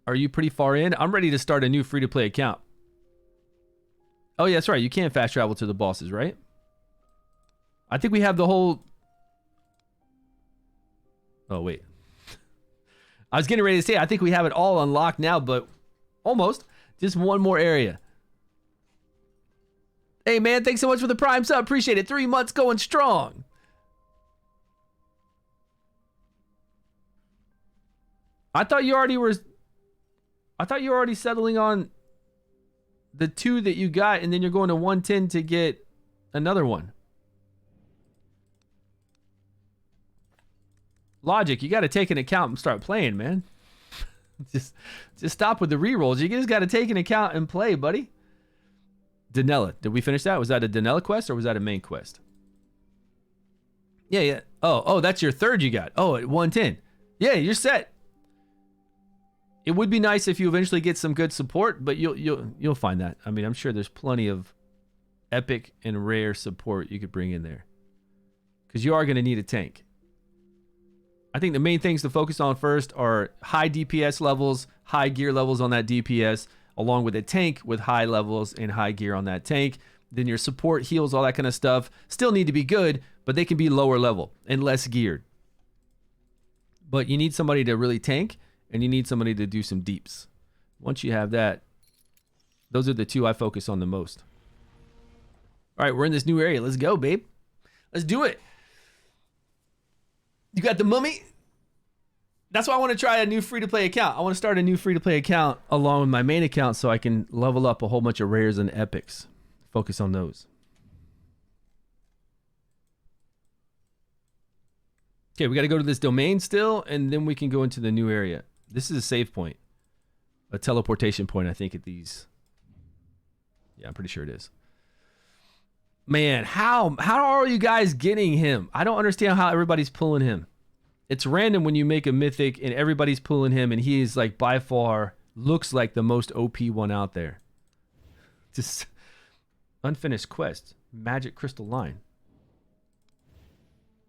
A: Are you pretty far in? I'm ready to start a new free-to-play account. Oh, yeah, that's right. You can fast travel to the bosses, right? I think we have the whole... Oh, wait. I was getting ready to say, I think we have it all unlocked now, but almost. Just one more area. Hey, man, thanks so much for the Prime sub. Appreciate it. 3 months going strong. I thought you already were... I thought you were already settling on the 2 that you got, and then you're going to 110 to get another one. Logic, you got to take an account and start playing, man. just stop with the rerolls. You just got to take an account and play, buddy. Danella, did we finish that? Was that a Danella quest or was that a main quest? Yeah. Oh, that's your 3rd you got. Oh, at 110. Yeah, you're set. It would be nice if you eventually get some good support, but you'll find that. I mean, I'm sure there's plenty of epic and rare support you could bring in there, because you are going to need a tank. I think the main things to focus on first are high DPS levels, high gear levels on that DPS, along with a tank with high levels and high gear on that tank. Then your support, heals, all that kind of stuff still need to be good, but they can be lower level and less geared. But you need somebody to really tank, and you need somebody to do some deeps. Once you have that, those are the 2 I focus on the most. All right, we're in this new area. Let's go, babe. Let's do it. You got the mummy? That's why I want to try a new free-to-play account. I want to start a new free-to-play account along with my main account so I can level up a whole bunch of rares and epics. Focus on those. Okay, we got to go to this domain still, and then we can go into the new area. This is a save point. A teleportation point, I think, at these. Yeah, I'm pretty sure it is. Man, how are you guys getting him? I don't understand how everybody's pulling him. It's random when you make a mythic and everybody's pulling him, and he is like by far looks like the most OP one out there. Just unfinished quest, magic crystal line.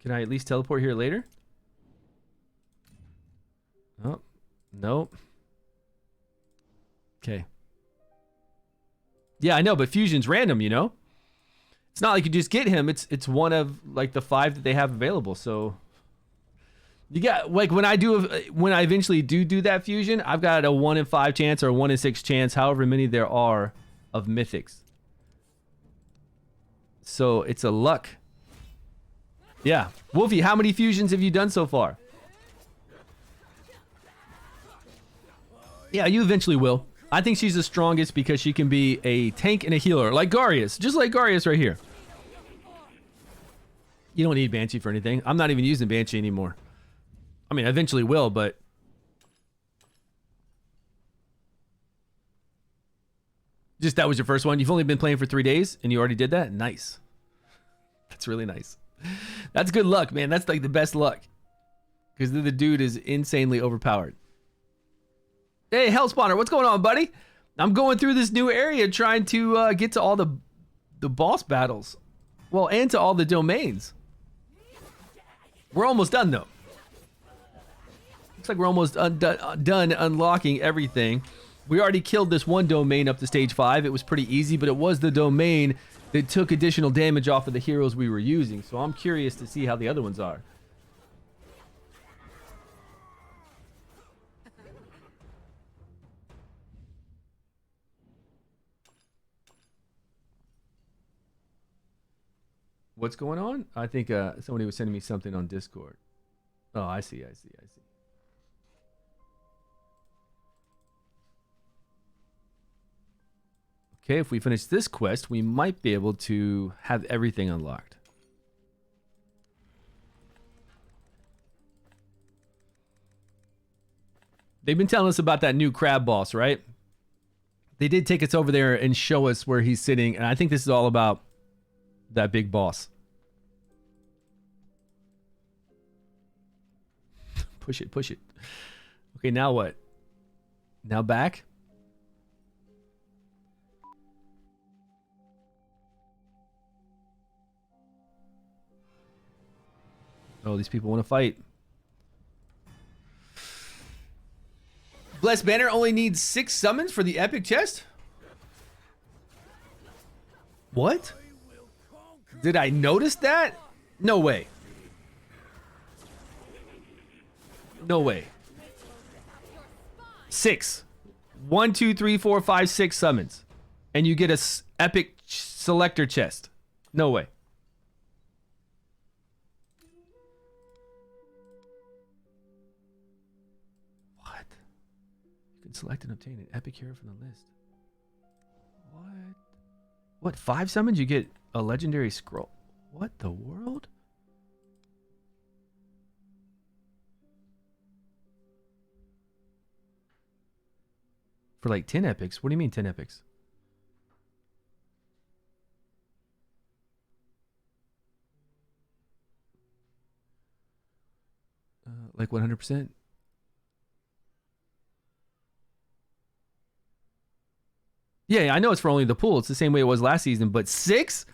A: Can I at least teleport here later? Oh, nope. Okay. Yeah, I know, but fusion's random, you know? It's not like you just get him. It's one of like the 5 that they have available. So you got like when I eventually do that fusion, I've got a 1 in 5 chance or a 1 in 6 chance, however many there are of mythics. So it's a luck. Yeah, Wolfie, how many fusions have you done so far? Yeah, you eventually will. I think she's the strongest because she can be a tank and a healer, like Garius, just like Garius right here. You don't need Banshee for anything. I'm not even using Banshee anymore. I mean, I eventually will, but... Just that was your first one. You've only been playing for 3 days, and you already did that? Nice. That's really nice. That's good luck, man. That's like the best luck. Because the dude is insanely overpowered. Hey, Hellspawner, what's going on, buddy? I'm going through this new area trying to get to all the boss battles. Well, and to all the domains. We're almost done, though. Looks like we're almost done unlocking everything. We already killed this one domain up to stage 5. It was pretty easy, but it was the domain that took additional damage off of the heroes we were using. So I'm curious to see how the other ones are. What's going on? I think somebody was sending me something on Discord. Oh, I see. Okay, if we finish this quest, we might be able to have everything unlocked. They've been telling us about that new crab boss, right? They did take us over there and show us where he's sitting, and I think this is all about that big boss. Push it, push it. Okay, now what? Now back? Oh, these people want to fight. Blessed Banner only needs 6 summons for the epic chest? What? Did I notice that? No way. No way. 6. 1, 2, 3, 4, 5, 6 summons. And you get a epic selector chest. No way. What? You can select and obtain an epic hero from the list. What? What? 5 summons? You get a legendary scroll. What the world? For like 10 epics? What do you mean 10 epics? Like 100%? Yeah, I know it's for only the pool. It's the same way it was last season, but 6?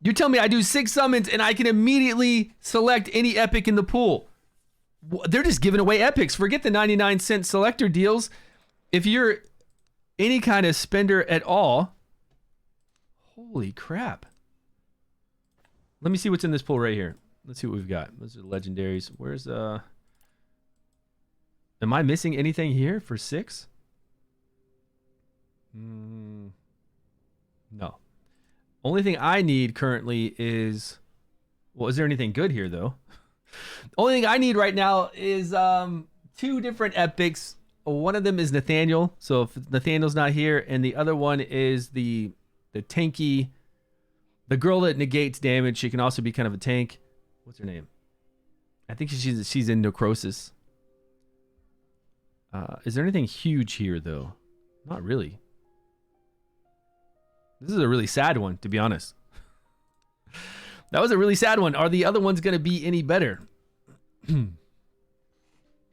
A: You tell me I do 6 summons and I can immediately select any epic in the pool. They're just giving away epics. Forget the 99-cent selector deals. If you're any kind of spender at all, holy crap. Let me see what's in this pool right here. Let's see what we've got. Those are legendaries. Where's am I missing anything here for 6? No. Only thing I need currently is, well, is there anything good here though? Only thing I need right now is 2 different epics. One of them is Nathaniel, so if Nathaniel's not here, and the other one is the tanky, the girl that negates damage. She can also be kind of a tank. What's her name? I think she's in Necrosis. Is there anything huge here though? Not really. This is a really sad one, to be honest. That was a really sad one. Are the other ones going to be any better?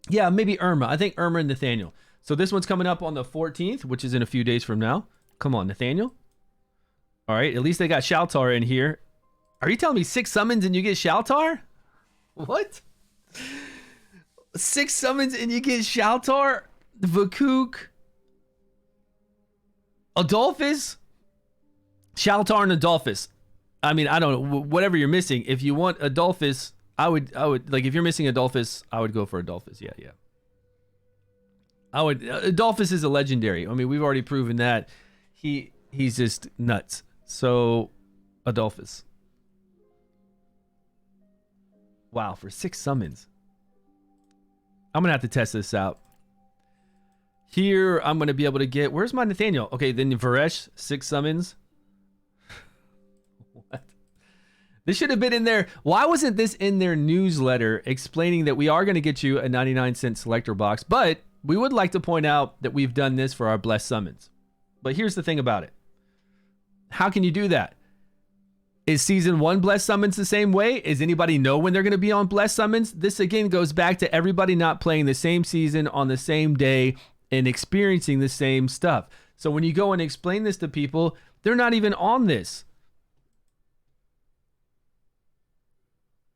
A: Yeah, maybe Irma. I think Irma and Nathaniel. So this one's coming up on the 14th, which is in a few days from now. Come on, Nathaniel. All right, at least they got Shaltar in here. Are you telling me 6 summons and you get Shaltar? What? 6 summons and you get Shaltar, Vakuk, Adolphus, Shaltar and Adolphus. I mean, I don't know, whatever you're missing. If you want Adolphus, I would like, if you're missing Adolphus, I would go for Adolphus. Yeah. Adolphus is a legendary. I mean, we've already proven that he's just nuts. So Adolphus. Wow, for 6 summons. I'm gonna have to test this out. Here, I'm gonna be able to get, where's my Nathaniel? Okay, then Varesh, 6 summons. What? This should have been in there. Why wasn't this in their newsletter explaining that we are going to get you a 99-cent selector box? But we would like to point out that we've done this for our blessed summons. But here's the thing about it. How can you do that? Is season 1 blessed summons the same way? Does anybody know when they're going to be on blessed summons? This again goes back to everybody not playing the same season on the same day and experiencing the same stuff. So when you go and explain this to people, they're not even on this.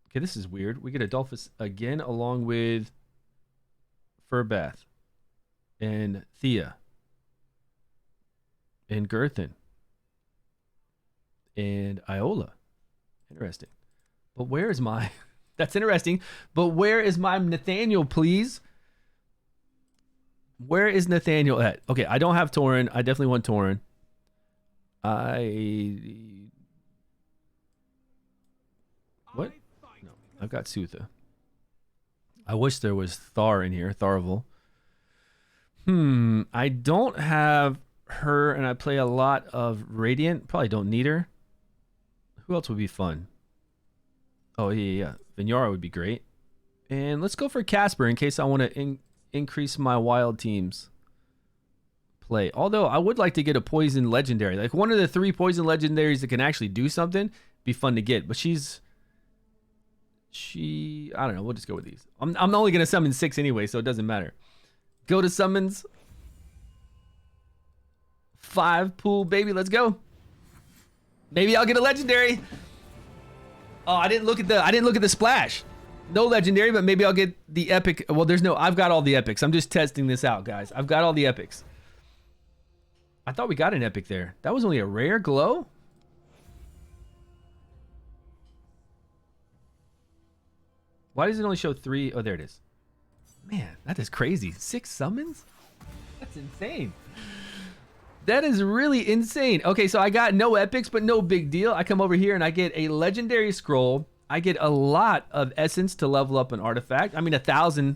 A: Okay, this is weird. We get Adolphus again along with Furbath and Thea and Girthin and Iola. Interesting. But where is my... That's interesting. But where is my Nathaniel, please? Where is Nathaniel at? Okay, I don't have Tauren. I definitely want Tauren. What? No, I've got Sutha. I wish there was Thar in here. Tharvel. I don't have her, and I play a lot of Radiant. Probably don't need her. Who else would be fun? Oh, yeah. Vinyara would be great. And let's go for Casper in case I want to increase my wild team's play. Although, I would like to get a poison legendary. Like, one of the 3 poison legendaries that can actually do something. Be fun to get. But she's I don't know. We'll just go with these. I'm only going to summon 6 anyway, so it doesn't matter. Go to summons. 5 pool, baby. Let's go. Maybe I'll get a legendary. Oh, I didn't look at the splash. No legendary, but maybe I'll get the epic. Well, I've got all the epics. I'm just testing this out, guys. I've got all the epics. I thought we got an epic there. That was only a rare glow? Why does it only show 3? Oh, there it is. Man, that is crazy. 6 summons? That's insane. That is really insane. Okay, so I got no epics, but no big deal. I come over here and I get a legendary scroll. I get a lot of essence to level up an artifact. I mean, 1,000.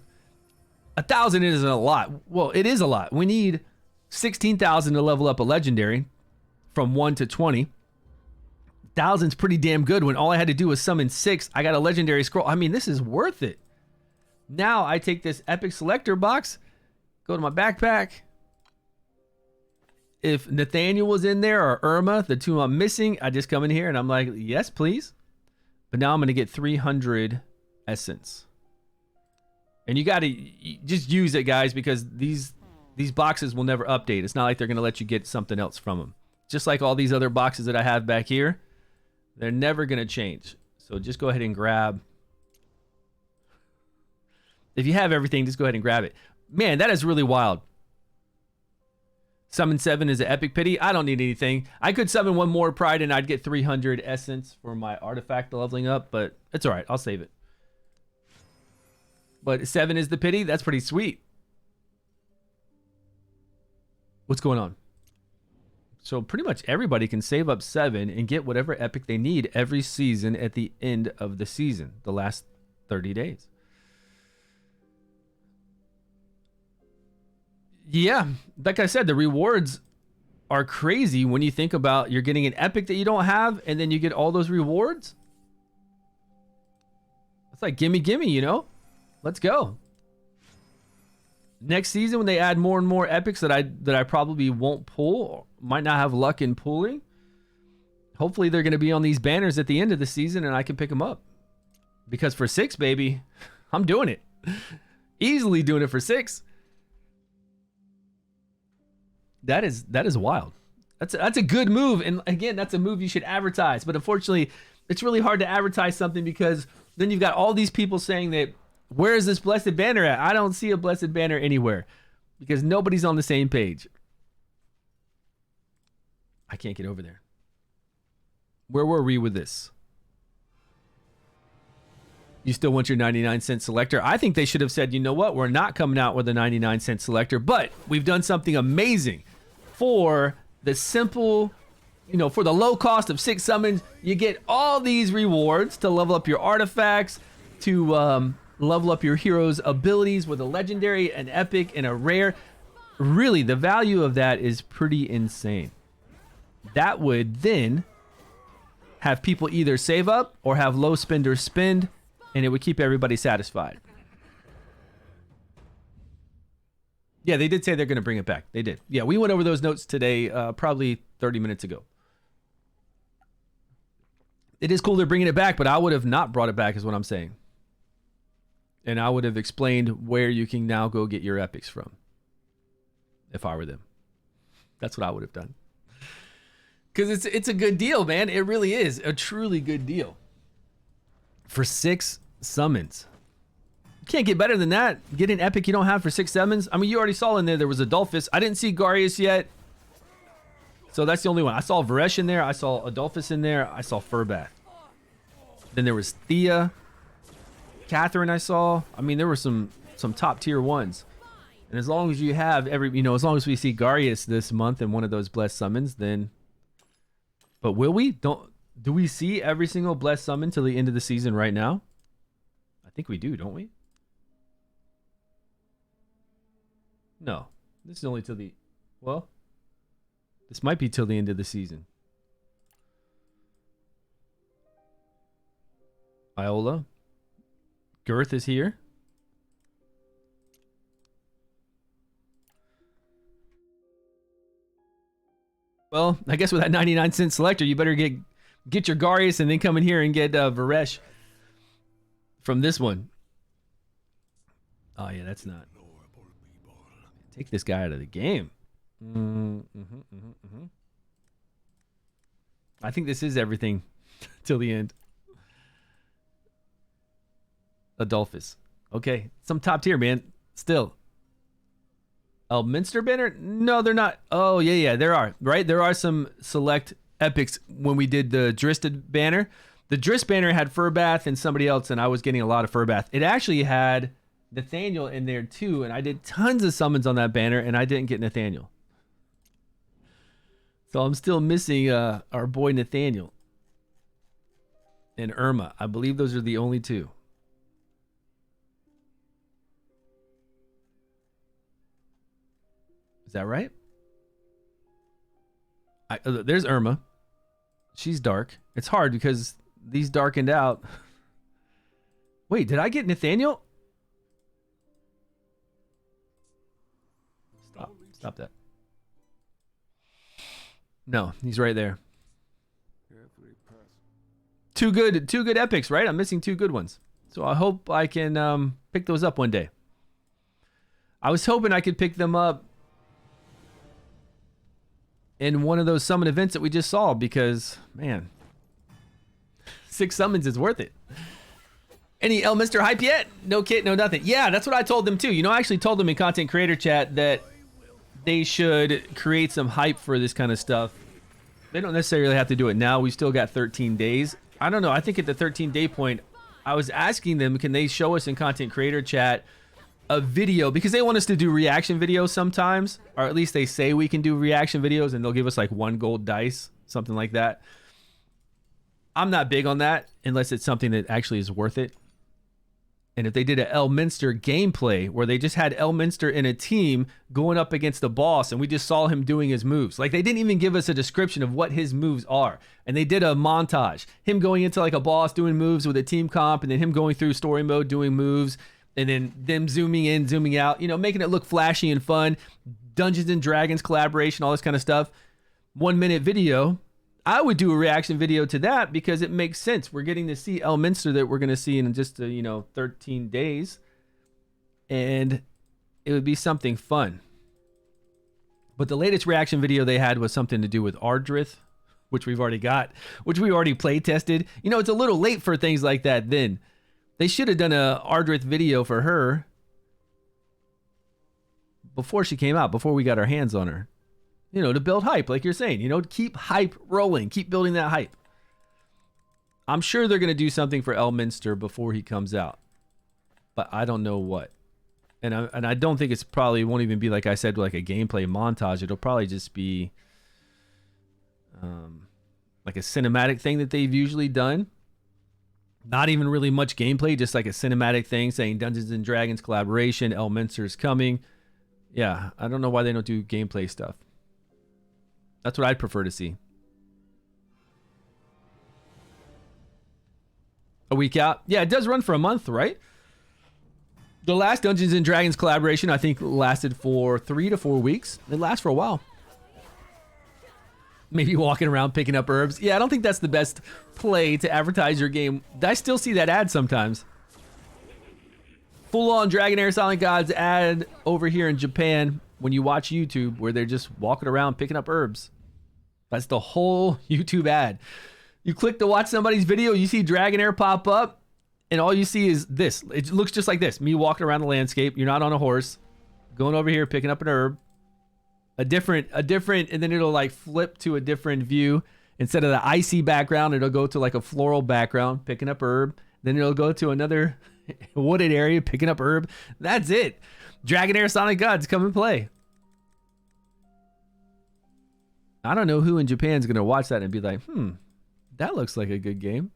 A: 1,000 isn't a lot. Well, it is a lot. We need 16,000 to level up a legendary from 1 to 20. 1,000's pretty damn good when all I had to do was summon 6. I got a legendary scroll. I mean, this is worth it. Now I take this epic selector box, go to my backpack. If Nathaniel was in there or Irma, the 2 I'm missing, I just come in here and I'm like, yes, please. But now I'm going to get 300 essence. And you got to just use it, guys, because these boxes will never update. It's not like they're going to let you get something else from them. Just like all these other boxes that I have back here, they're never going to change. So just go ahead and grab. If you have everything, just go ahead and grab it. Man, that is really wild. Summon 7 is an epic pity. I don't need anything. I could summon 1 more pride and I'd get 300 essence for my artifact leveling up, but it's all right. I'll save it. But 7 is the pity. That's pretty sweet. What's going on? So pretty much everybody can save up 7 and get whatever epic they need every season at the end of the season, the last 30 days. Yeah, like I said, the rewards are crazy when you think about you're getting an epic that you don't have and then you get all those rewards. It's like gimme, you know? Let's go. Next season when they add more and more epics that I probably won't pull, or might not have luck in pulling. Hopefully they're going to be on these banners at the end of the season and I can pick them up. Because for 6, baby, I'm doing it. Easily doing it for 6. That is wild. That's a good move, and again, that's a move you should advertise. But unfortunately, it's really hard to advertise something because then you've got all these people saying that, where is this blessed banner at? I don't see a blessed banner anywhere because nobody's on the same page. I can't get over there. Where were we with this? You still want your 99-cent selector? I think they should have said, you know what? We're not coming out with a 99-cent selector, but we've done something amazing for the simple, for the low cost of 6 summons. You get all these rewards to level up your artifacts, to level up your hero's abilities with a legendary, an epic, and a rare. Really, the value of that is pretty insane. That would then have people either save up or have low spenders spend, and it would keep everybody satisfied. Yeah, they did say they're going to bring it back. They did. Yeah, we went over those notes today, probably 30 minutes ago. It is cool they're bringing it back, but I would have not brought it back is what I'm saying. And I would have explained where you can now go get your epics from. If I were them. That's what I would have done. Because it's a good deal, man. It really is a truly good deal. For 6 summons. You can't get better than that. Get an epic you don't have for 6 summons. I mean, you already saw in there was Adolphus. I didn't see Garius yet. So that's the only one. I saw Varesh in there. I saw Adolphus in there. I saw Furbath. Then there was Thea. Catherine I saw. I mean, there were some top tier ones. And as long as you have as long as we see Garius this month in one of those blessed summons, then... But will we? Do we see every single blessed summon till the end of the season right now? I think we do, don't we? No. This is only till the... Well, this might be till the end of the season. Iola. Girth is here. Well, I guess with that 99-cent selector, you better get your Garius and then come in here and get Varesh. from this one. Oh yeah, that's not. Take this guy out of the game. I think this is everything till the end. Adolphus. Okay, some top tier, man. Still. Elminster banner? No, they're not. Oh, yeah, there are. Right? There are some select epics when we did the Dristed banner. The Drist banner had Furbath and somebody else, and I was getting a lot of Furbath. It actually had Nathaniel in there too, and I did tons of summons on that banner, and I didn't get Nathaniel. So I'm still missing our boy Nathaniel and Irma. I believe those are the only two. Is that right? There's Irma. She's dark. It's hard because these darkened out. Wait, did I get Nathaniel? Stop that. No, he's right there. Two good epics, right? I'm missing two good ones. So I hope I can pick those up one day. I was hoping I could pick them up in one of those summon events that we just saw because, man, 6 summons is worth it. Any Elminster hype yet? No kit, no nothing. Yeah, that's what I told them too. You know, I actually told them in content creator chat that they should create some hype for this kind of stuff. They don't necessarily have to do it now. We still got 13 days. I don't know. I think at the 13-day point, I was asking them, can they show us in content creator chat a video, because they want us to do reaction videos sometimes, or at least they say we can do reaction videos, and they'll give us like 1 gold dice, something like that. I'm not big on that unless it's something that actually is worth it. And if they did an Elminster gameplay where they just had Elminster in a team going up against the boss and we just saw him doing his moves, like they didn't even give us a description of what his moves are, and they did a montage, him going into like a boss doing moves with a team comp, and then him going through story mode doing moves, and then them zooming in, zooming out, you know, making it look flashy and fun, Dungeons and Dragons collaboration, all this kind of stuff. 1 minute video. I would do a reaction video to that because it makes sense. We're getting to see Elminster that we're going to see in just, 13 days. And it would be something fun. But the latest reaction video they had was something to do with Ardrith, which we've already got, which we already play tested. You know, it's a little late for things like that then. They should have done a Ardrith video for her before she came out, before we got our hands on her. You know, to build hype, like you're saying. You know, keep hype rolling. Keep building that hype. I'm sure they're going to do something for Elminster before he comes out. But I don't know what. And I don't think it's probably won't even be, like I said, like a gameplay montage. It'll probably just be like a cinematic thing that they've usually done. Not even really much gameplay, just like a cinematic thing saying Dungeons and Dragons collaboration, Elminster's coming. Yeah, I don't know why they don't do gameplay stuff. That's what I'd prefer to see. A week out? Yeah, it does run for a month, right? The last Dungeons and Dragons collaboration, I think, lasted for 3 to 4 weeks. It lasts for a while. Maybe walking around picking up herbs. Yeah, I don't think that's the best play to advertise your game. I still see that ad sometimes. Full-on Dragonheir Silent Gods ad over here in Japan when you watch YouTube, where they're just walking around picking up herbs. That's the whole YouTube ad. You click to watch somebody's video, you see Dragonheir pop up, and all you see is this. It looks just like this. Me walking around the landscape. You're not on a horse. Going over here, picking up an herb. A different, and then it'll like flip to a different view. Instead of the icy background, it'll go to like a floral background, picking up herb. Then it'll go to another wooded area, picking up herb. That's it. Dragonheir Sonic Gods, come and play. I don't know who in Japan's going to watch that and be like, that looks like a good game.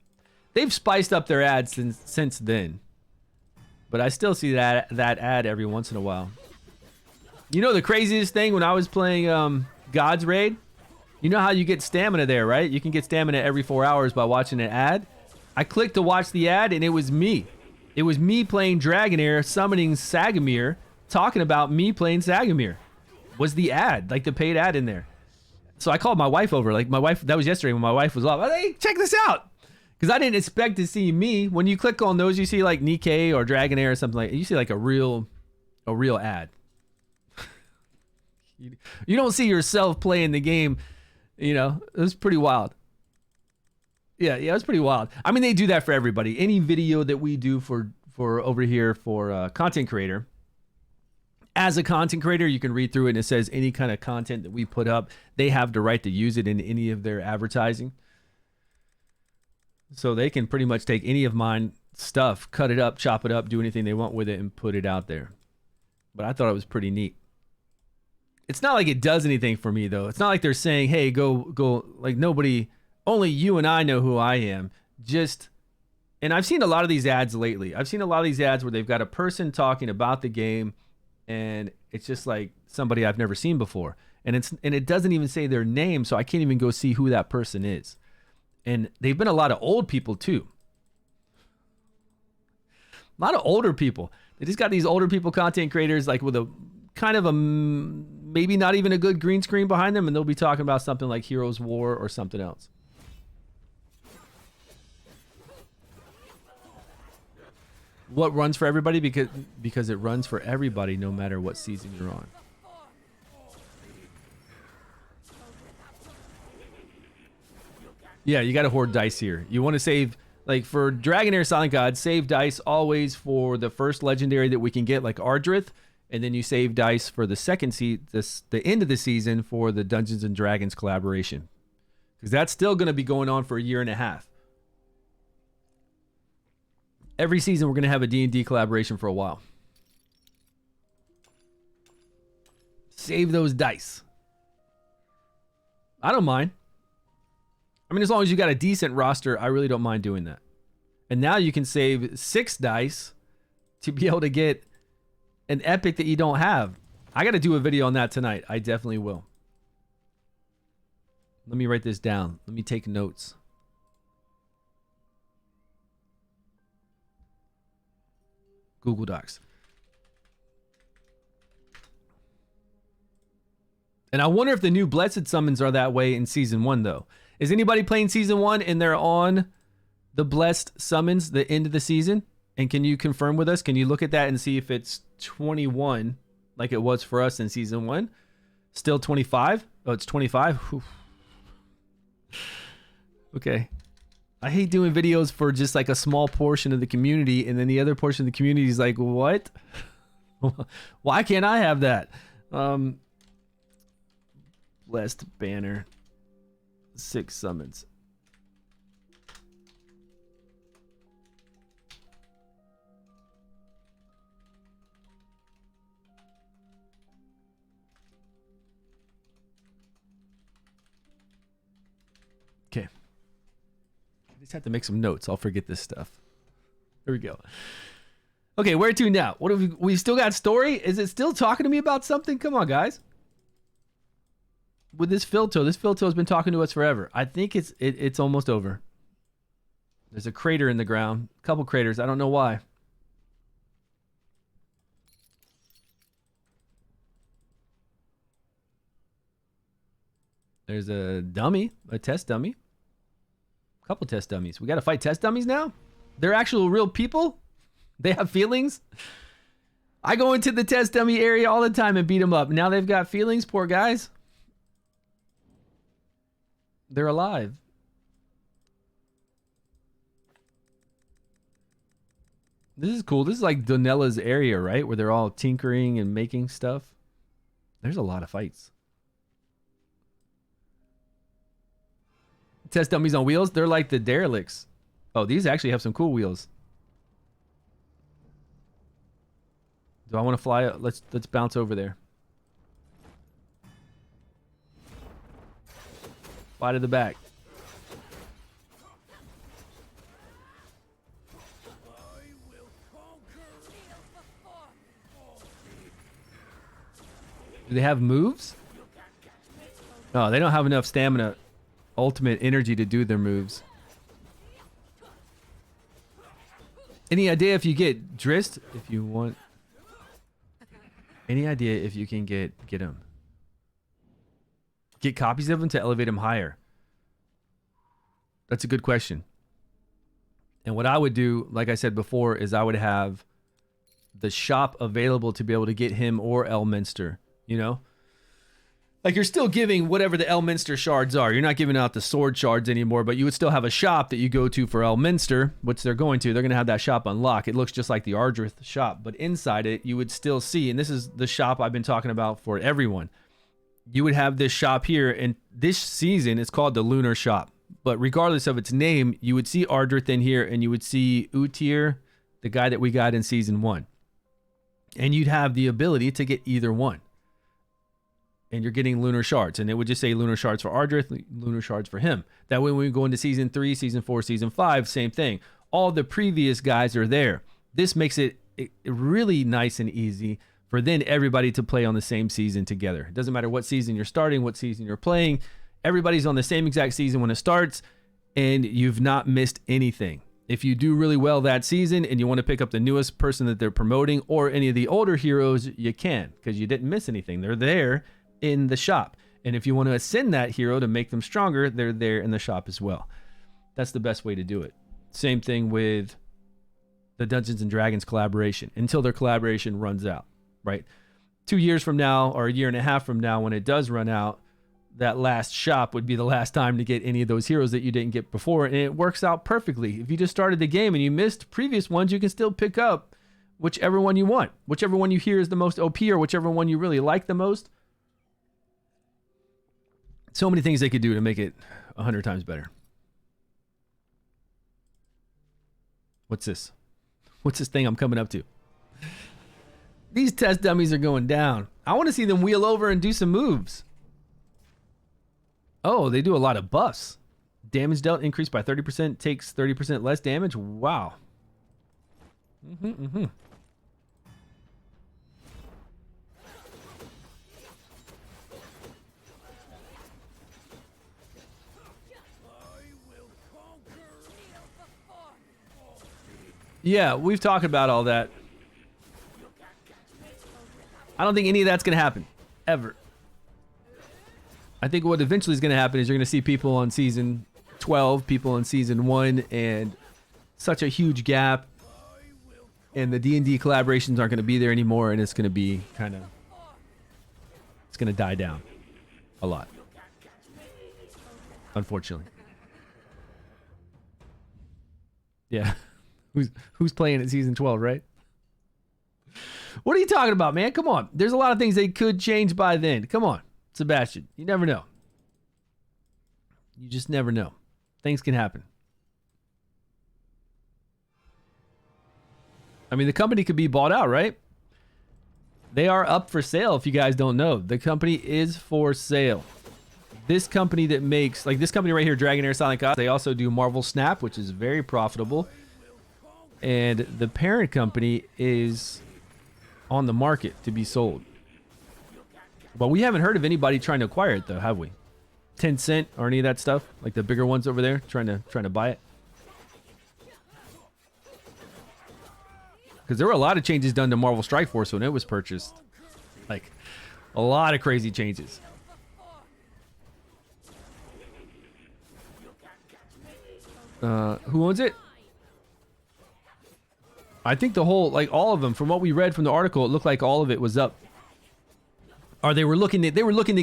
A: They've spiced up their ads since then. But I still see that ad every once in a while. You know the craziest thing when I was playing God's Raid? You know how you get stamina there, right? You can get stamina every 4 hours by watching an ad. I clicked to watch the ad, and it was me. It was me playing Dragonheir, summoning Sagamir, talking about me playing Sagamir. Was the ad, like the paid ad in there. So I called my wife over. Like my wife, that was yesterday when my wife was off. Hey, check this out. Because I didn't expect to see me. When you click on those, you see like Nikkei or Dragonheir or something like that. You see like a real ad. You don't see yourself playing the game. You know, it was pretty wild. Yeah, it was pretty wild. I mean, they do that for everybody. Any video that we do for over here for content creator, as a content creator, you can read through it and it says any kind of content that we put up, they have the right to use it in any of their advertising. So they can pretty much take any of mine stuff, cut it up, chop it up, do anything they want with it and put it out there. But I thought it was pretty neat. It's not like it does anything for me though. It's not like they're saying, hey, go, like nobody, only you and I know who I am. And I've seen a lot of these ads lately. I've seen a lot of these ads where they've got a person talking about the game and it's just like somebody I've never seen before. And it doesn't even say their name, so I can't even go see who that person is. And they've been a lot of old people too. A lot of older people. They just got these older people content creators like with a kind of a maybe not even a good green screen behind them, and they'll be talking about something like Heroes War or something else. What runs for everybody? Because it runs for everybody no matter what season you're on. Yeah, you got to hoard dice here. You want to save, like for Dragonheir Silent God, save dice always for the first legendary that we can get, like Ardrith, and then you save dice for the second the end of the season for the Dungeons and Dragons collaboration, because that's still going to be going on for a year and a half. Every season we're going to have a D&D collaboration for a while. Save those dice. I don't mind. I mean, as long as you got a decent roster, I really don't mind doing that. And now you can save 6 dice to be able to get an epic that you don't have. I got to do a video on that tonight. I definitely will. Let me write this down. Let me take notes. Google Docs. And I wonder if the new Blessed Summons are that way in Season 1, though. Is anybody playing Season 1 and they're on the Blessed Summons, the end of the season? And can you confirm with us? Can you look at that and see if it's 21 like it was for us in Season 1? Still 25? Oh, it's 25? Whew. Okay. I hate doing videos for just like a small portion of the community, and then the other portion of the community is like, what? Why can't I have that? Blessed banner. 6 summons. Okay. I just have to make some notes. I'll forget this stuff. Here we go. Okay, where to now? What have we still got story? Is it still talking to me about something? Come on, guys. With this Filto has been talking to us forever. I think it's almost over. There's a crater in the ground. A couple craters. I don't know why. There's a dummy, a test dummy. A couple test dummies. We got to fight test dummies now? They're actual real people? They have feelings? I go into the test dummy area all the time and beat them up. Now they've got feelings, poor guys. They're alive. This is cool. This is like Donella's area, right? Where they're all tinkering and making stuff. There's a lot of fights. Test dummies on wheels. They're like the derelicts. Oh, these actually have some cool wheels. Do I want to fly? Let's bounce over there. Fly to the back. Do they have moves? Oh, they don't have enough stamina, ultimate energy to do their moves. Any idea if you get Drist? If you want. Any idea if you can get him? Get copies of them to elevate them higher. That's a good question. And what I would do, like I said before, is I would have the shop available to be able to get him or Elminster, you know? Like, you're still giving whatever the Elminster shards are. You're not giving out the sword shards anymore, but you would still have a shop that you go to for Elminster, which they're going to. They're going to have that shop unlocked. It looks just like the Ardrith shop, but inside it, you would still see, and this is the shop I've been talking about for everyone. You would have this shop here, and this season, it's called the Lunar Shop. But regardless of its name, you would see Ardrith in here, and you would see Utir, the guy that we got in Season 1. And you'd have the ability to get either one. And you're getting lunar shards, and it would just say lunar shards for Ardrith, lunar shards for him. That way, when we go into Season 3, Season 4, Season 5, same thing. All the previous guys are there. This makes it really nice and easy for then everybody to play on the same season together. It doesn't matter what season you're starting, what season you're playing. Everybody's on the same exact season when it starts, and you've not missed anything. If you do really well that season and you want to pick up the newest person that they're promoting or any of the older heroes, you can, because you didn't miss anything. They're there in the shop. And if you want to ascend that hero to make them stronger, they're there in the shop as well. That's the best way to do it. Same thing with the Dungeons and Dragons collaboration until their collaboration runs out, right? 2 years from now or a year and a half from now, when it does run out, that last shop would be the last time to get any of those heroes that you didn't get before. And it works out perfectly. If you just started the game and you missed previous ones, you can still pick up whichever one you want, whichever one you hear is the most OP or whichever one you really like the most. So many things they could do to make it 100 times better. What's this? What's this thing I'm coming up to? These test dummies are going down. I want to see them wheel over and do some moves. Oh, they do a lot of buffs. Damage dealt increased by 30%, takes 30% less damage. Wow. Yeah, we've talked about all that. I don't think any of that's going to happen. Ever. I think what eventually is going to happen is you're going to see people on Season 12, people on Season 1, and such a huge gap. And the D&D collaborations aren't going to be there anymore, and it's going to be kind of... It's going to die down. A lot. Unfortunately. Yeah. Who's playing at Season 12, right? What are you talking about, man? Come on. There's a lot of things they could change by then. Come on, Sebastian. You never know. You just never know. Things can happen. I mean, the company could be bought out, right? They are up for sale, if you guys don't know. The company is for sale. This company that makes... Like, this company right here, Dragonheir Silent Gods, they also do Marvel Snap, which is very profitable. And the parent company is on the market to be sold. But we haven't heard of anybody trying to acquire it, though, have we? Tencent or any of that stuff? Like the bigger ones over there trying to buy it? Because there were a lot of changes done to Marvel Strike Force when it was purchased. Like, a lot of crazy changes. Who owns it? I think the whole, like all of them, from what we read from the article, it looked like all of it was up. Or they were looking to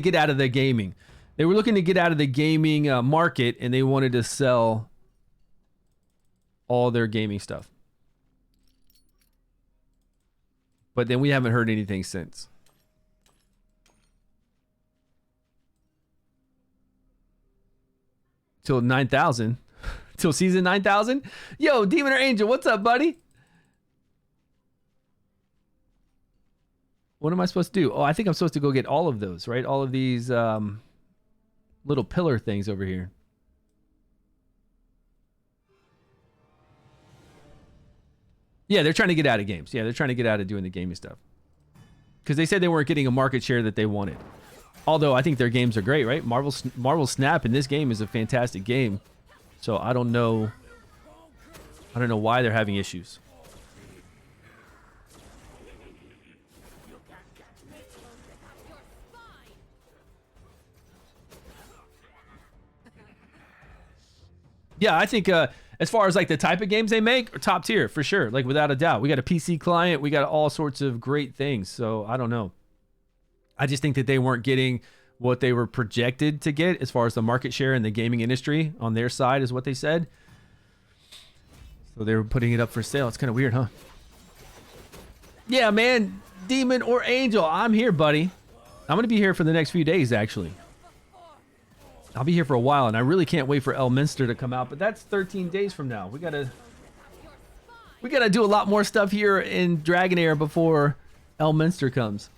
A: get out of the gaming. They were looking to get out of the gaming market, and they wanted to sell all their gaming stuff. But then we haven't heard anything since. Till 9,000. Till season 9,000? Yo, Demon or Angel, what's up, buddy? What am I supposed to do? Oh, I think I'm supposed to go get all of those, right? All of these little pillar things over here. Yeah, they're trying to get out of games. Yeah, they're trying to get out of doing the gaming stuff. Because they said they weren't getting a market share that they wanted. Although I think their games are great, right? Marvel Snap in this game is a fantastic game. So I don't know why they're having issues. Yeah, I think as far as like the type of games they make, are top tier for sure, like without a doubt. We got a PC client, we got all sorts of great things. So I don't know. I just think that they weren't getting what they were projected to get as far as the market share in the gaming industry on their side, is what they said. So they were putting it up for sale. It's kind of weird, huh? Yeah, man. Demon or Angel, I'm here, buddy. I'm going to be here for the next few days, actually. I'll be here for a while, and I really can't wait for Elminster to come out, but that's 13 days from now. We gotta do a lot more stuff here in Dragonheir before Elminster comes.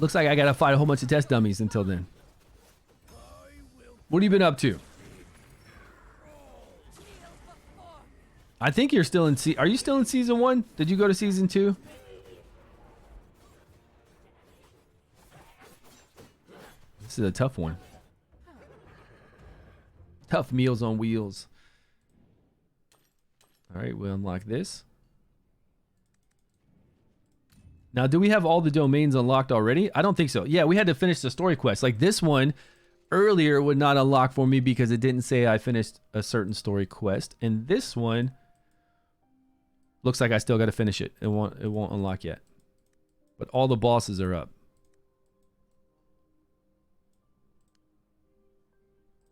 A: Looks like I gotta fight a whole bunch of test dummies until then. What have you been up to? I think you're still in are you still in season 1? Did you go to season 2? This is a tough one. Tough meals on wheels. All right, we'll unlock this. Now, do we have all the domains unlocked already? I don't think so. Yeah, we had to finish the story quest. Like this one earlier would not unlock for me because it didn't say I finished a certain story quest. And this one looks like I still got to finish it. It won't unlock yet. But all the bosses are up.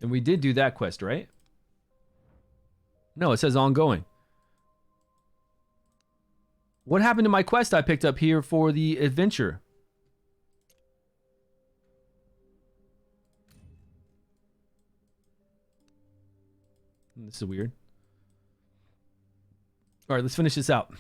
A: And we did do that quest, right? No, it says ongoing. What happened to my quest I picked up here for the adventure? This is weird. All right, let's finish this out.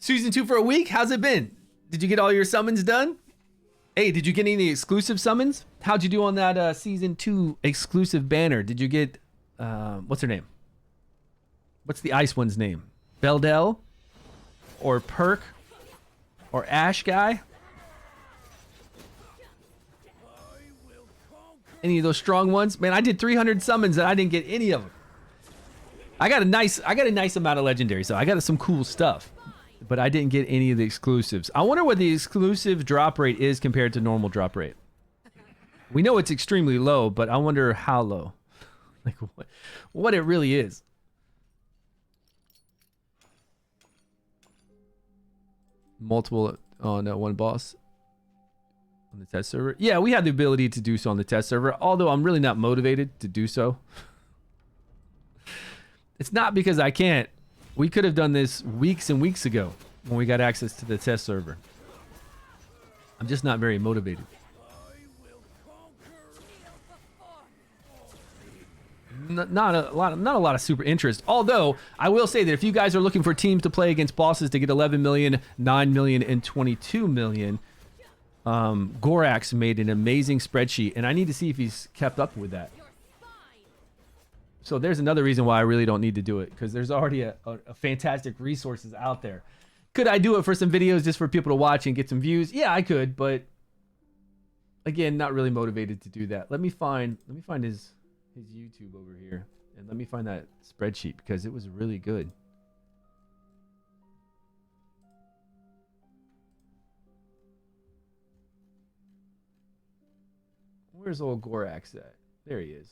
A: Season 2 for a week? How's it been? Did you get all your summons done? Hey, did you get any exclusive summons? How'd you do on that season 2 exclusive banner? Did you get, what's her name? What's the ice one's name? Beldel? Or Perk? Or Ash guy? Any of those strong ones? Man, I did 300 summons and I didn't get any of them. I got a nice amount of legendary, so I got some cool stuff. But I didn't get any of the exclusives. I wonder what the exclusive drop rate is compared to normal drop rate. We know it's extremely low, but I wonder how low. Like what it really is. Multiple on one boss on the test server. Yeah, we had the ability to do so on the test server, although I'm really not motivated to do so. It's not because I can't. We could have done this weeks and weeks ago when we got access to the test server. I'm just not very motivated. Not a lot of super interest. Although I will say that if you guys are looking for teams to play against bosses to get 11 million, 9 million, and 22 million, Gorax made an amazing spreadsheet, and I need to see if he's kept up with that. So there's another reason why I really don't need to do it, because there's already a fantastic resources out there. Could I do it for some videos just for people to watch and get some views? Yeah, I could, but again, not really motivated to do that. Let me find his YouTube over here, and let me find that spreadsheet because it was really good. Where's old Gorax at? There he is.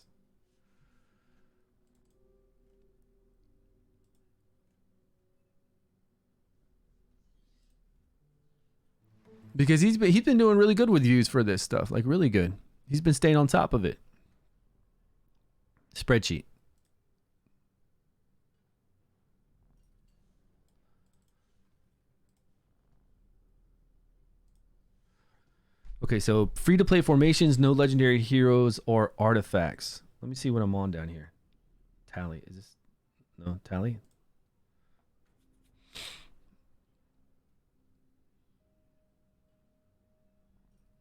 A: Because he's been doing really good with views for this stuff, like really good. He's been staying on top of it. Spreadsheet. Okay, so free to play formations, no legendary heroes or artifacts. Let me see what I'm on down here. Tally, is this no tally?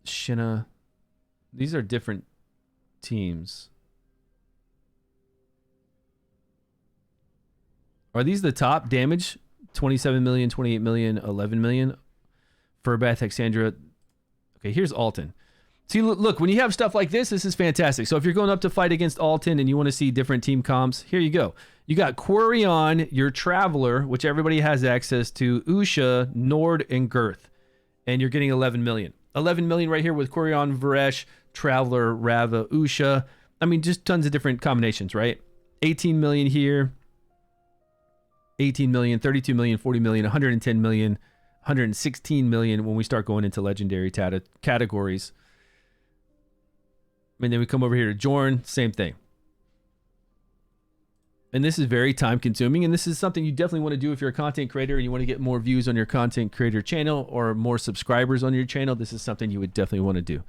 A: Shinna. These are different teams. Are these the top damage? 27 million, 28 million, 11 million. Furbath, Hexandra. Okay, here's Alton. See, look, when you have stuff like this is fantastic. So if you're going up to fight against Alton and you want to see different team comps, here you go. You got Quarion, your Traveler, which everybody has access to, Usha, Nord, and Girth. And you're getting 11 million. 11 million right here with Quarion, Varesh, Traveler, Rava, Usha. I mean, just tons of different combinations, right? 18 million here. 18 million, 32 million, 40 million, 110 million, 116 million when we start going into legendary categories. And then we come over here to Jorn, same thing. And this is very time consuming, and this is something you definitely want to do if you're a content creator and you want to get more views on your content creator channel or more subscribers on your channel. This is something you would definitely want to do.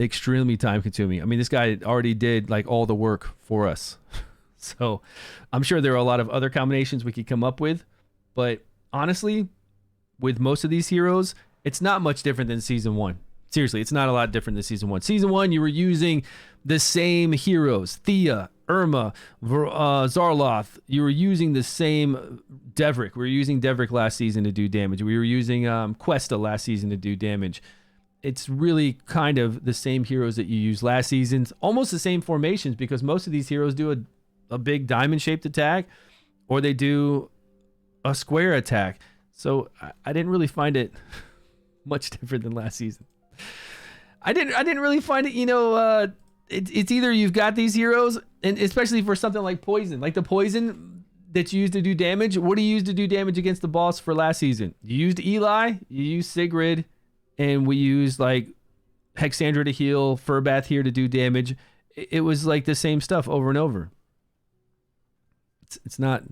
A: Extremely time consuming. I mean, this guy already did like all the work for us. So I'm sure there are a lot of other combinations we could come up with, but honestly, with most of these heroes, it's not much different than season 1. Seriously, it's not a lot different than season 1. Season 1, you were using the same heroes. Thea, Irma, Zarloth. You were using the same Devrick. We were using Devrick last season to do damage. We were using Questa last season to do damage. It's really kind of the same heroes that you used last season. Almost the same formations because most of these heroes do a big diamond-shaped attack or they do a square attack. So I didn't really find it much different than last season. I didn't really find it, you know, it's either you've got these heroes, and especially for something like poison, like the poison that you use to do damage. What do you use to do damage against the boss for last season? You used Eli, you used Sigrid, and we used like Hexandra to heal, Furbath here to do damage. It was like the same stuff over and over. It's not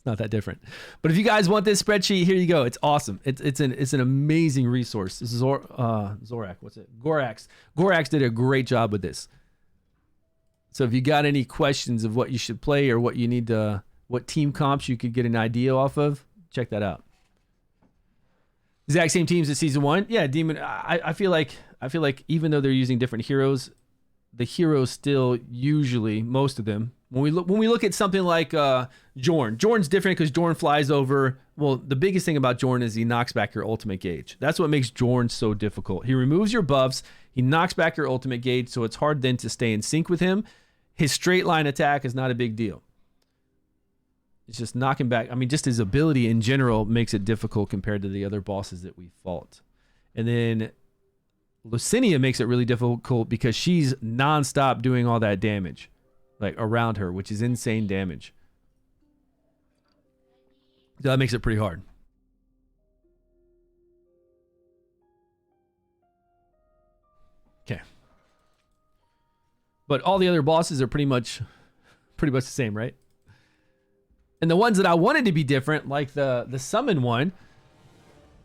A: that different. But if you guys want this spreadsheet, here you go. It's awesome. It's an amazing resource. This is Zorak. What's it? Gorax. Gorax did a great job with this. So if you got any questions of what you should play or what you need to, what team comps you could get an idea off of, check that out. Exact same teams as season 1. Yeah, Demon. I feel like even though they're using different heroes, the heroes still usually, most of them, when we look at something like Jorn's different because Jorn flies over. Well, the biggest thing about Jorn is he knocks back your ultimate gauge. That's what makes Jorn so difficult. He removes your buffs. He knocks back your ultimate gauge, so it's hard then to stay in sync with him. His straight line attack is not a big deal. It's just knocking back. I mean, just his ability in general makes it difficult compared to the other bosses that we fought. And then Lucinia makes it really difficult because she's nonstop doing all that damage, like around her, which is insane damage. So that makes it pretty hard. Okay. But all the other bosses are pretty much the same, right? And the ones that I wanted to be different, like the summon one,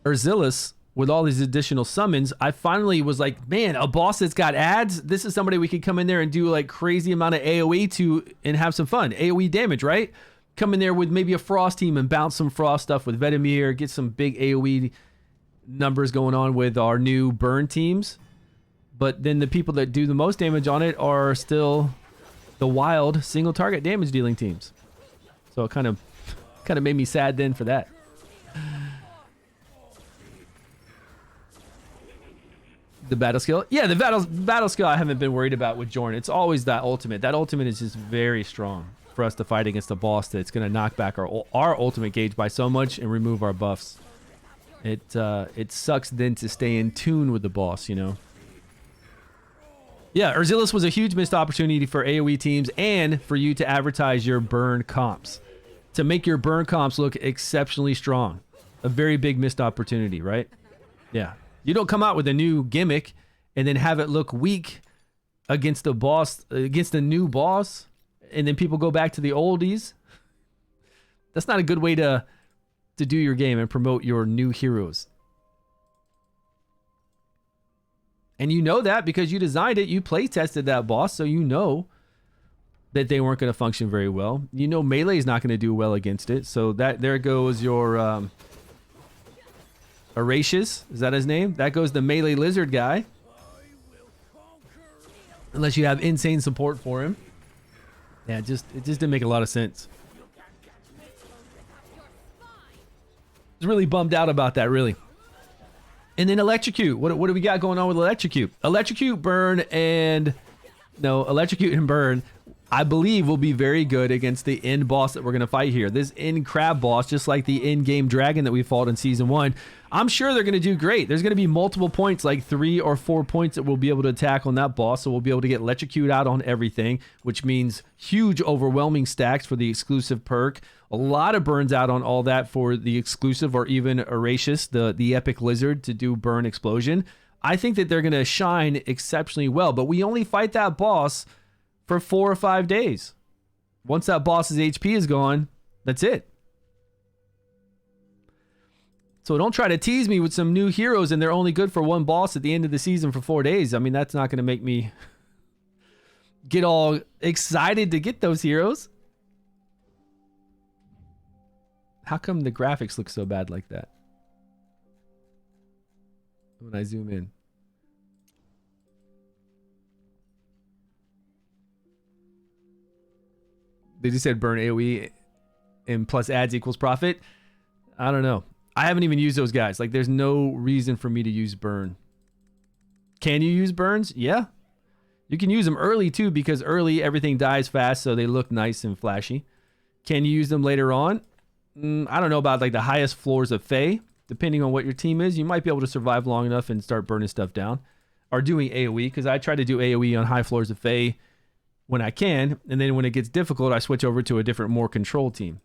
A: Urzilis, with all these additional summons, I finally was like, man, a boss that's got ads, this is somebody we could come in there and do like crazy amount of AoE to and have some fun. AoE damage, right? Come in there with maybe a Frost team and bounce some Frost stuff with Vetemir, get some big AoE numbers going on with our new burn teams. But then the people that do the most damage on it are still the wild single target damage dealing teams. So it kind of made me sad then for that. The battle skill? Yeah, the battle skill I haven't been worried about with Jorn. It's always that ultimate. That ultimate is just very strong for us to fight against a boss that's going to knock back our ultimate gauge by so much and remove our buffs. It sucks then to stay in tune with the boss, you know. Yeah, Urzilis was a huge missed opportunity for AoE teams and for you to advertise your burn comps. To make your burn comps look exceptionally strong. A very big missed opportunity, right? Yeah. You don't come out with a new gimmick and then have it look weak against the boss, against a new boss, and then people go back to the oldies. That's not a good way to do your game and promote your new heroes. And you know that because you designed it, you play tested that boss, so you know that they weren't going to function very well. You know melee is not going to do well against it, so that there goes your Horatius, is that his name? That goes the melee lizard guy. Unless you have insane support for him. Yeah, it just didn't make a lot of sense. I was really bummed out about that, really. And then electrocute. What do we got going on with electrocute? Electrocute, burn, and no, electrocute and burn, I believe will be very good against the end boss that we're going to fight here. This end crab boss, just like the in-game dragon that we fought in season 1, I'm sure they're going to do great. There's going to be multiple points, like 3 or 4 points that we'll be able to attack on that boss. So we'll be able to get electrocute out on everything, which means huge overwhelming stacks for the exclusive perk. A lot of burns out on all that for the exclusive, or even Eracius, the epic lizard, to do burn explosion. I think that they're going to shine exceptionally well, but we only fight that boss for 4 or 5 days. Once that boss's HP is gone, that's it. So don't try to tease me with some new heroes and they're only good for one boss at the end of the season for 4 days. I mean, that's not going to make me get all excited to get those heroes. How come the graphics look so bad like that when I zoom in? They just said burn AoE and plus ads equals profit. I don't know. I haven't even used those guys. Like, there's no reason for me to use burn. Can you use burns? Yeah. You can use them early too, because early everything dies fast, so they look nice and flashy. Can you use them later on? I don't know about like the highest floors of Fae. Depending on what your team is, you might be able to survive long enough and start burning stuff down. Or doing AoE, because I try to do AoE on high floors of Fae when I can, and then when it gets difficult, I switch over to a different, more control team.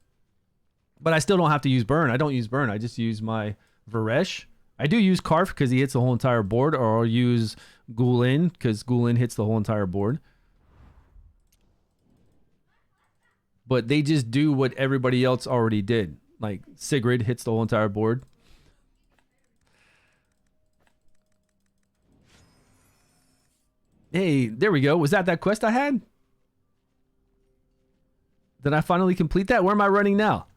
A: But I still don't have to use burn. I don't use burn. I just use my Varesh. I do use Karf because he hits the whole entire board, or I'll use Gulin because Gulin hits the whole entire board. But they just do what everybody else already did. Like Sigrid hits the whole entire board. Hey, there we go. Was that quest I had? Did I finally complete that? Where am I running now?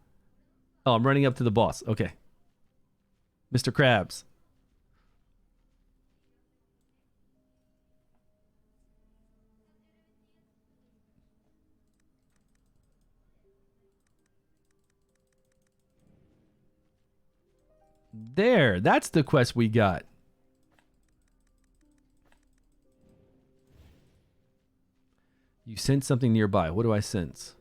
A: Oh, I'm running up to the boss. Okay. Mr. Krabs. There. That's the quest we got. You sense something nearby. What do I sense?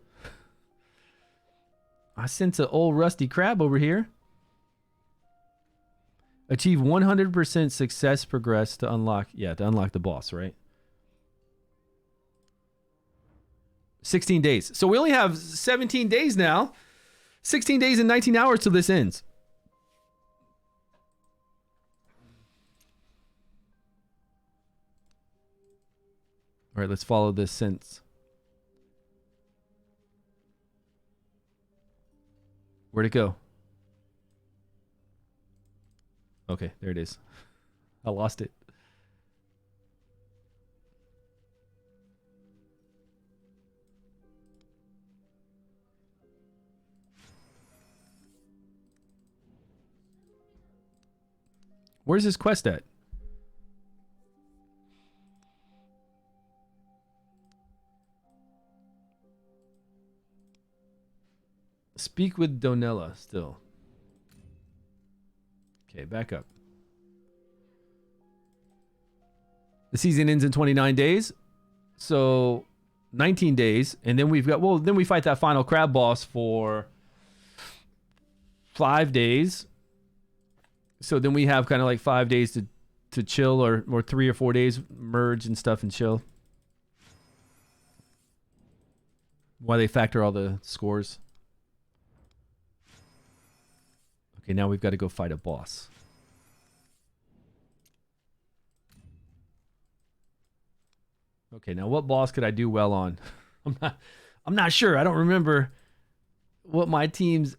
A: I sense an old rusty crab over here. Achieve 100% success progress to unlock. Yeah, to unlock the boss, right? 16 days. So we only have 17 days now. 16 days and 19 hours till this ends. All right, let's follow this sense. Where'd it go? Okay, there it is. I lost it. Where's this quest at? Speak with Donella still. Okay, back up. The season ends in 29 days. So 19 days. And then we've got, well, then we fight that final crab boss for 5 days. So then we have kind of like 5 days to chill, or 3 or 4 days merge and stuff and chill. Why they factor all the scores. Okay, now we've got to go fight a boss. Okay, now what boss could I do well on? I'm not sure. I don't remember what my teams,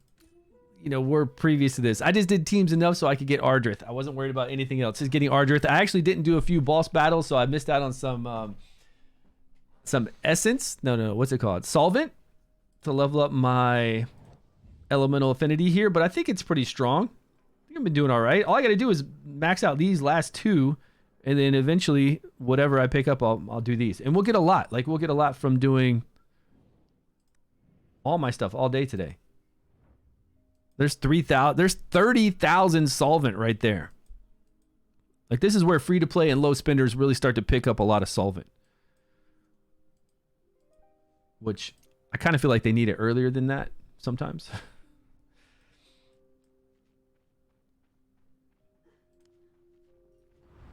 A: were previous to this. I just did teams enough so I could get Ardrith. I wasn't worried about anything else. Just getting Ardrith. I actually didn't do a few boss battles, so I missed out on some essence. No, what's it called? Solvent to level up my elemental affinity here, but I think it's pretty strong. I think I've been doing all right. All I got to do is max out these last 2, and then eventually whatever I pick up, I'll do these, and we'll get a lot. Like, we'll get a lot from doing all my stuff all day today. There's 30,000 solvent right there. Like, this is where free to play and low spenders really start to pick up a lot of solvent. Which I kind of feel like they need it earlier than that sometimes.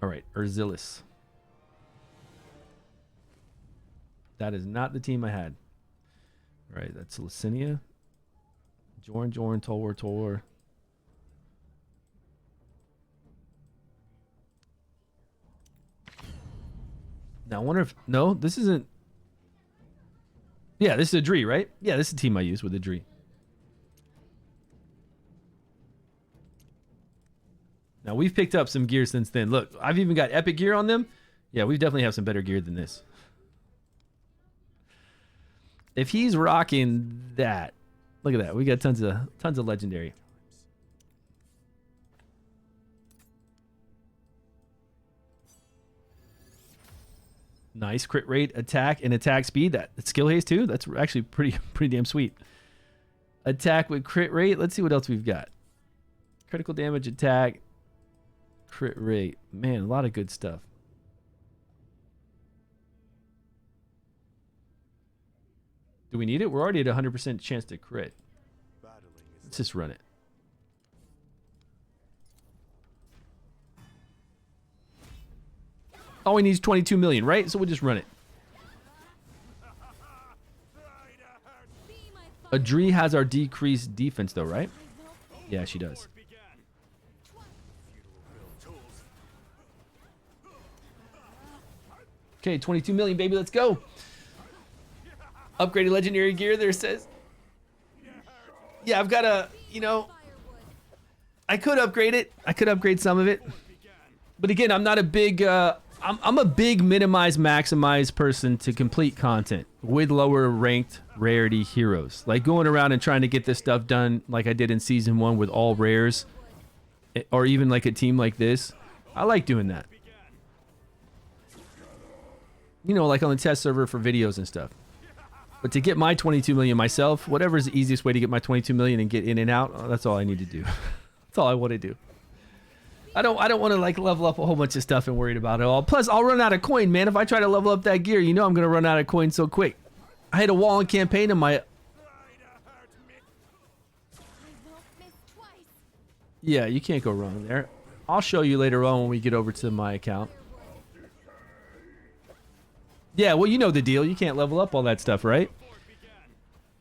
A: All right, Urzilis. That is not the team I had. All right, that's Licinia. Jorn, Tolwar. Now, I wonder if... No, this isn't... Yeah, this is a Dree, right? Yeah, this is the team I use with a Dree. Now, we've picked up some gear since then. Look, I've even got epic gear on them. Yeah, we definitely have some better gear than this. If he's rocking that... Look at that. We got tons of legendary. Nice crit rate, attack, and attack speed. That skill haste too. That's actually pretty damn sweet. Attack with crit rate. Let's see what else we've got. Critical damage, attack, crit rate. Man, a lot of good stuff. Do we need it? We're already at 100% chance to crit. Let's just run it. All we need is 22 million, right? So we'll just run it. Adri has our decreased defense though, right? Yeah, she does. Okay, 22 million, baby. Let's go. Upgraded legendary gear there says. Yeah, I've got a, you know, I could upgrade it. I could upgrade some of it. But again, I'm not a big, I'm a big minimize, maximize person to complete content with lower ranked rarity heroes. Like going around and trying to get this stuff done like I did in season 1 with all rares. Or even like a team like this. I like doing that. You know, like on the test server for videos and stuff. But to get my 22 million myself, whatever is the easiest way to get my 22 million and get in and out, that's all I need to do. That's all I want to do. I don't want to like level up a whole bunch of stuff and worried about it all. Plus, I'll run out of coin, man. If I try to level up that gear, you know I'm going to run out of coin so quick. I hit a wall in campaign and my... Yeah, you can't go wrong there. I'll show you later on when we get over to my account. Yeah, well, you know the deal. You can't level up all that stuff, right?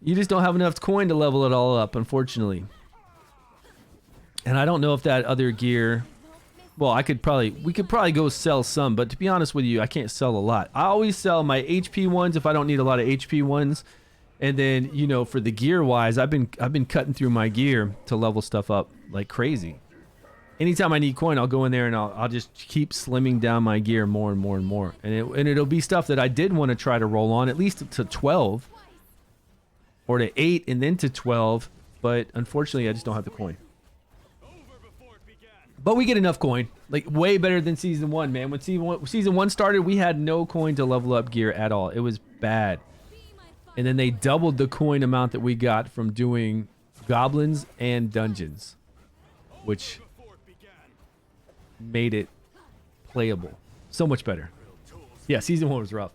A: You just don't have enough coin to level it all up, unfortunately. And I don't know if that other gear... Well, we could probably go sell some, but to be honest with you, I can't sell a lot. I always sell my HP ones if I don't need a lot of HP ones. And then, you know, for the gear-wise, I've been cutting through my gear to level stuff up like crazy. Anytime I need coin, I'll go in there and I'll just keep slimming down my gear more and more and more. And it'll be stuff that I did want to try to roll on, at least to 12. Or to 8 and then to 12. But unfortunately, I just don't have the coin. But we get enough coin. Like, way better than Season 1, man. When Season 1 started, we had no coin to level up gear at all. It was bad. And then they doubled the coin amount that we got from doing goblins and dungeons. Which... made it playable so much better. Yeah, season 1 was rough.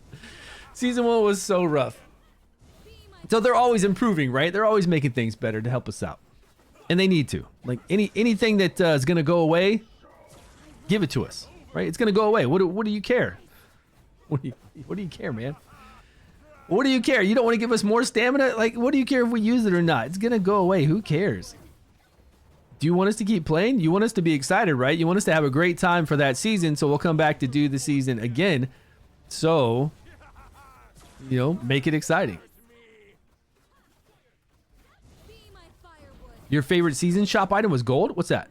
A: Season 1 was so rough. So they're always improving, right? They're always making things better to help us out, and they need to. Like anything that is gonna go away, give it to us, right? It's gonna go away. What do you care? What do you care, man? What do you care? You don't want to give us more stamina? Like, what do you care if we use it or not? It's gonna go away. Who cares? Do you want us to keep playing? You want us to be excited, right? You want us to have a great time for that season, so we'll come back to do the season again. So, you know, make it exciting. Your favorite season shop item was gold? What's that?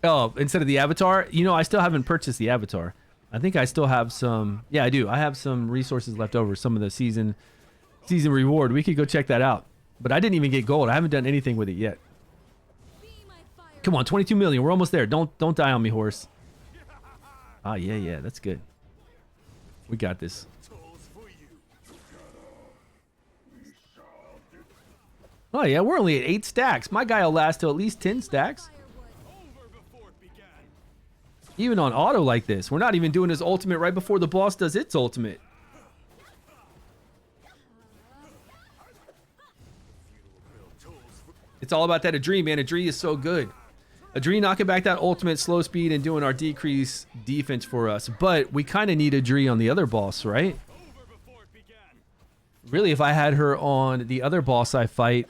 A: Oh, instead of the avatar? You know, I still haven't purchased the avatar. I think I still have some... Yeah, I do. I have some resources left over, some of the season reward. We could go check that out. But I didn't even get gold. I haven't done anything with it yet. Come on, 22 million. We're almost there. Don't die on me, horse. Ah, yeah, that's good. We got this. Oh yeah, we're only at 8 stacks. My guy will last till at least 10 stacks. Even on auto like this. We're not even doing his ultimate right before the boss does its ultimate. It's all about that Adree, man. Adree is so good. Adree knocking back that ultimate slow speed and doing our decrease defense for us. But we kind of need Adree on the other boss, right? Really, if I had her on the other boss I fight,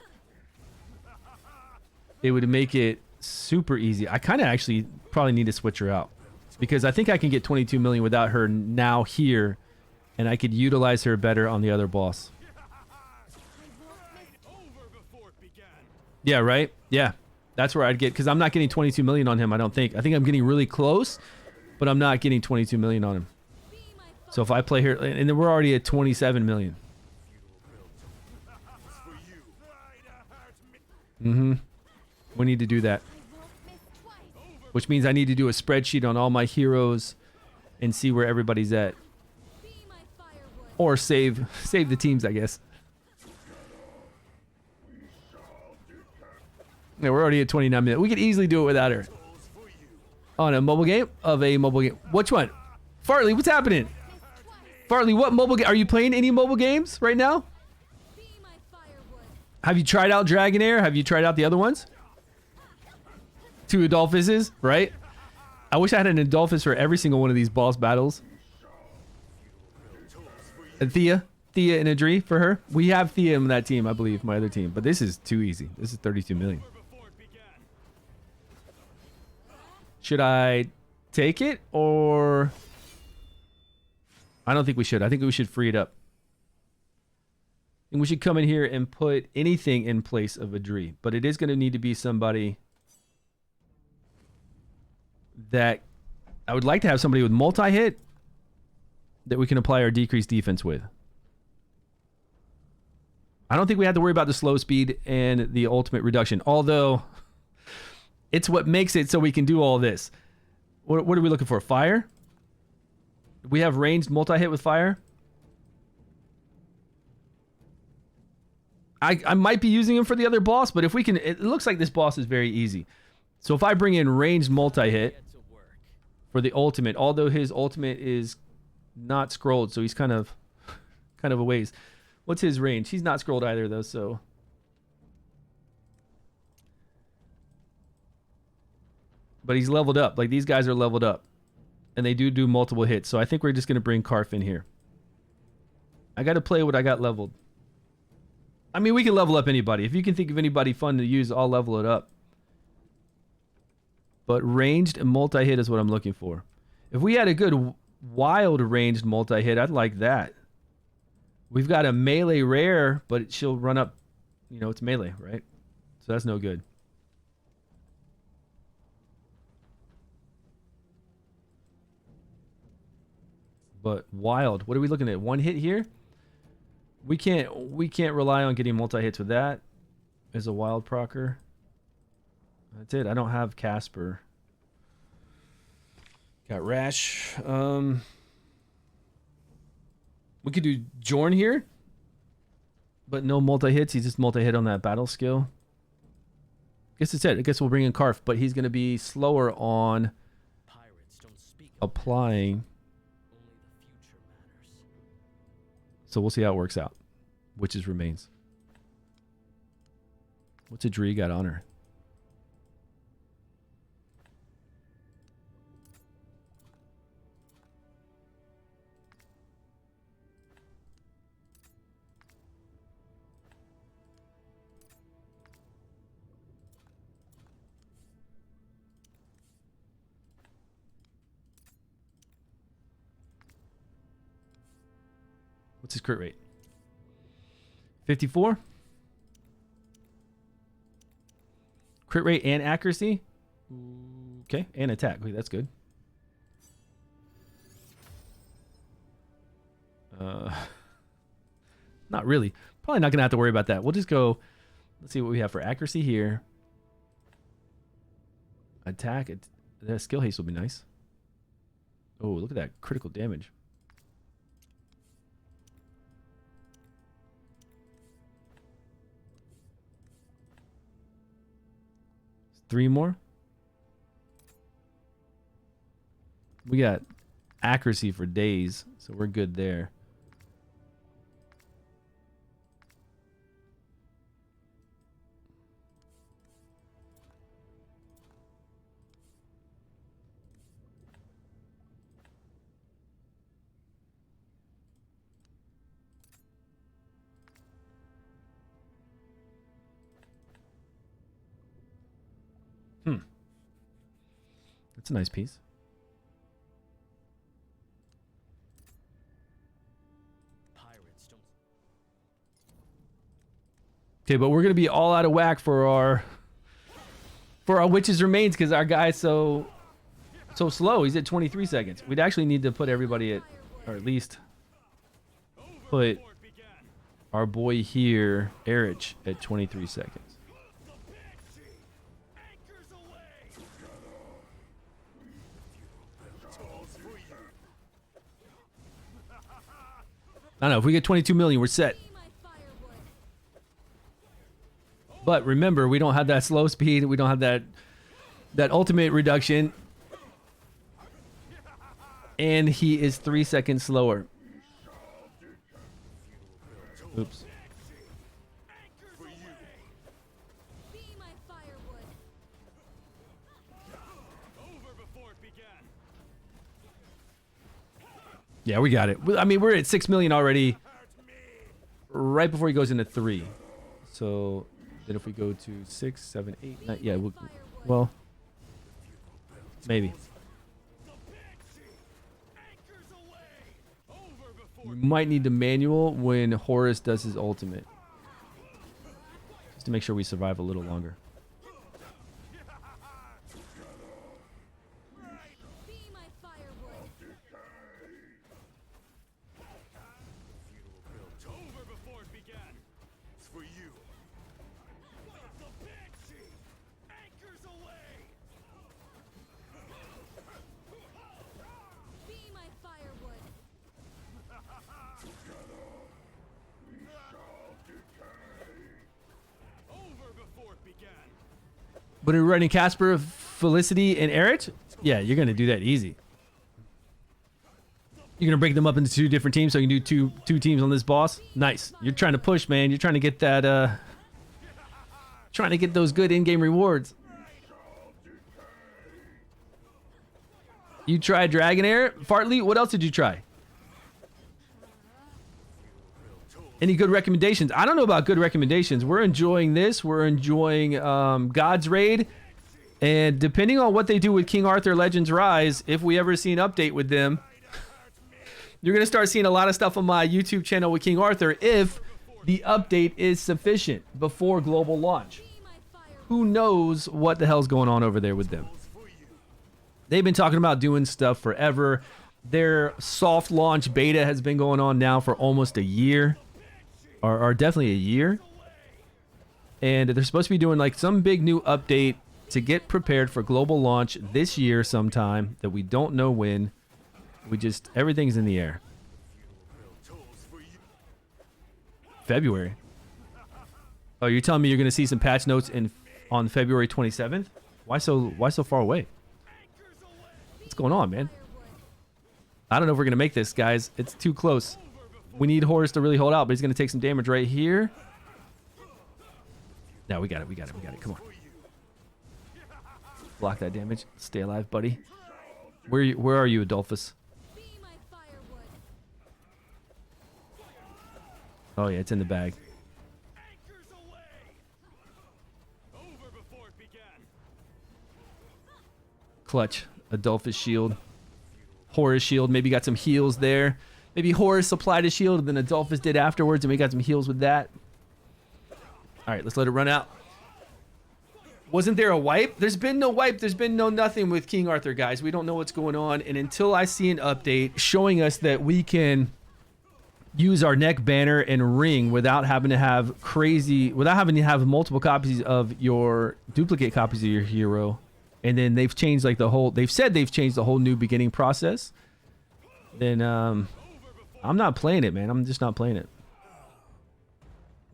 A: it would make it super easy. I kind of actually probably need to switch her out because I think I can get 22 million without her now here, and I could utilize her better on the other boss. Yeah, right? Yeah. That's where I'd get, because I'm not getting 22 million on him, I don't think. I think I'm getting really close, but I'm not getting 22 million on him. So if I play here, and then we're already at 27 million. We need to do that. Which means I need to do a spreadsheet on all my heroes and see where everybody's at. Or save the teams, I guess. Yeah, we're already at 29 minutes. We could easily do it without her. On a mobile game? Which one? Fartley, what's happening? Fartley, what mobile game? Are you playing any mobile games right now? Have you tried out Dragonheir? Have you tried out the other ones? 2 Adolphuses, right? I wish I had an Adolphus for every single one of these boss battles. And Thea and Adree for her. We have Thea in that team, I believe, my other team. But this is too easy. This is 32 million. Should I take it or... I don't think we should. I think we should free it up. And we should come in here and put anything in place of Adree. But it is going to need to be somebody that... I would like to have somebody with multi-hit that we can apply our decreased defense with. I don't think we have to worry about the slow speed and the ultimate reduction. Although, it's what makes it so we can do all this. What are we looking for? Fire? We have ranged multi-hit with fire? I might be using him for the other boss, but if we can... It looks like this boss is very easy. So if I bring in ranged multi-hit for the ultimate, although his ultimate is not scrolled, so he's kind of a ways. What's his range? He's not scrolled either, though, so... But he's leveled up. Like, these guys are leveled up. And they do multiple hits, so I think we're just going to bring Karf in here. I got to play what I got leveled. I mean, we can level up anybody. If you can think of anybody fun to use, I'll level it up. But ranged and multi-hit is what I'm looking for. If we had a good wild ranged multi-hit, I'd like that. We've got a melee rare, but she'll run up, you know, it's melee, right? So that's no good. But wild, what are we looking at? 1 hit here? We can't rely on getting multi-hits with that as a wild procer. That's it. I don't have Casper. Got Rash. We could do Jorn here, but no multi-hits. He's just multi-hit on that battle skill. Guess that's it. I guess we'll bring in Karf, but he's going to be slower on applying. So we'll see how it works out. Witches remains. What's Adree got on her? What's his crit rate? 54? Crit rate and accuracy? Okay, and attack. Okay, that's good. Not really. Probably not going to have to worry about that. We'll just go... Let's see what we have for accuracy here. Attack. The skill haste will be nice. Oh, look at that critical damage. Three more. We got accuracy for days, so we're good there. That's a nice piece. Okay, but we're gonna be all out of whack for our witches remains because our guy's so slow. He's at 23 seconds. We'd actually need to put everybody at, or at least put our boy here, Erich, at 23 seconds. I don't know, if we get 22 million, we're set. But remember, we don't have that slow speed. We don't have that ultimate reduction. And he is 3 seconds slower. Oops. Yeah, we got it. I mean, we're at 6 million already right before he goes into 3. So then if we go to 6, 7, 8, 9, yeah, well, maybe. We might need the manual when Horus does his ultimate. Just to make sure we survive a little longer. But are we running Casper, Felicity, and Erich? Yeah, you're going to do that easy. You're going to break them up into 2 different teams so you can do two teams on this boss? Nice. You're trying to push, man. You're trying to get that, trying to get those good in-game rewards. You tried Dragonheir? Fartley, what else did you try? Any good recommendations? I don't know about good recommendations. We're enjoying this. We're enjoying God's Raid. And depending on what they do with King Arthur Legends Rise, if we ever see an update with them, you're going to start seeing a lot of stuff on my YouTube channel with King Arthur if the update is sufficient before global launch. Who knows what the hell's going on over there with them? They've been talking about doing stuff forever. Their soft launch beta has been going on now for almost a year. Or definitely a year. And they're supposed to be doing like some big new update to get prepared for global launch this year sometime that we don't know when. Everything's in the air. February. Oh, you're telling me you're going to see some patch notes on February 27th? Why so far away? What's going on, man? I don't know if we're going to make this, guys. It's too close. We need Horus to really hold out, but he's going to take some damage right here. No, we got it. We got it. We got it. Come on. Block that damage. Stay alive, buddy. Where are you, Adolphus? Oh, yeah, it's in the bag. Clutch. Adolphus shield. Horus shield. Maybe got some heals there. Maybe Horus supplied a shield and then Adolphus did afterwards, and we got some heals with that. All right, let's let it run out. Wasn't there a wipe? There's been no wipe. There's been no nothing with King Arthur, guys. We don't know what's going on. And until I see an update showing us that we can use our neck banner and ring without having to have multiple copies of your duplicate copies of your hero, and then they've changed like they've said they've changed the whole new beginning process, then I'm not playing it, man. I'm just not playing it.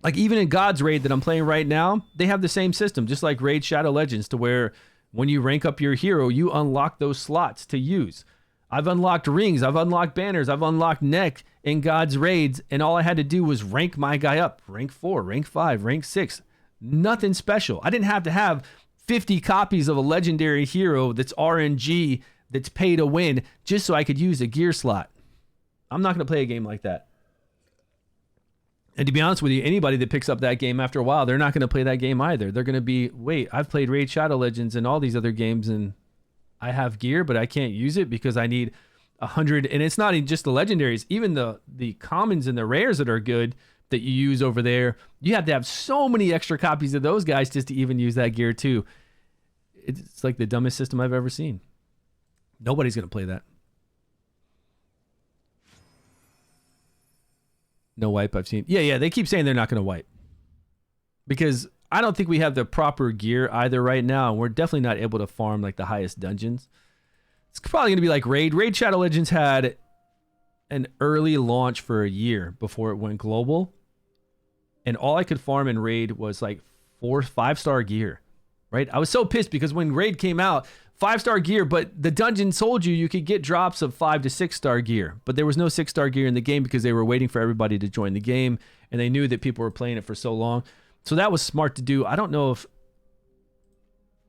A: Like even in God's Raid that I'm playing right now, they have the same system, just like Raid Shadow Legends, to where when you rank up your hero, you unlock those slots to use. I've unlocked rings, I've unlocked banners, I've unlocked neck in God's raids, and all I had to do was rank my guy up. Rank 4, rank 5, rank 6. Nothing special. I didn't have to have 50 copies of a legendary hero that's RNG, that's pay to win, just so I could use a gear slot. I'm not going to play a game like that. And to be honest with you, anybody that picks up that game after a while, they're not going to play that game either. They're going to be, wait, I've played Raid Shadow Legends and all these other games, and I have gear, but I can't use it because I need 100. And it's not even just the legendaries, even the commons and the rares that are good that you use over there. You have to have so many extra copies of those guys just to even use that gear too. It's like the dumbest system I've ever seen. Nobody's going to play that. No wipe I've seen. Yeah, they keep saying they're not going to wipe. Because I don't think we have the proper gear either right now, and we're definitely not able to farm like the highest dungeons. It's probably going to be like Raid. Raid Shadow Legends had an early launch for a year before it went global. And all I could farm in Raid was like 5-star gear, right? I was so pissed because when Raid came out, 5-star gear, but the dungeon told you could get drops of 5 to 6-star gear, but there was no 6-star gear in the game because they were waiting for everybody to join the game, and they knew that people were playing it for so long. So that was smart to do. I don't know if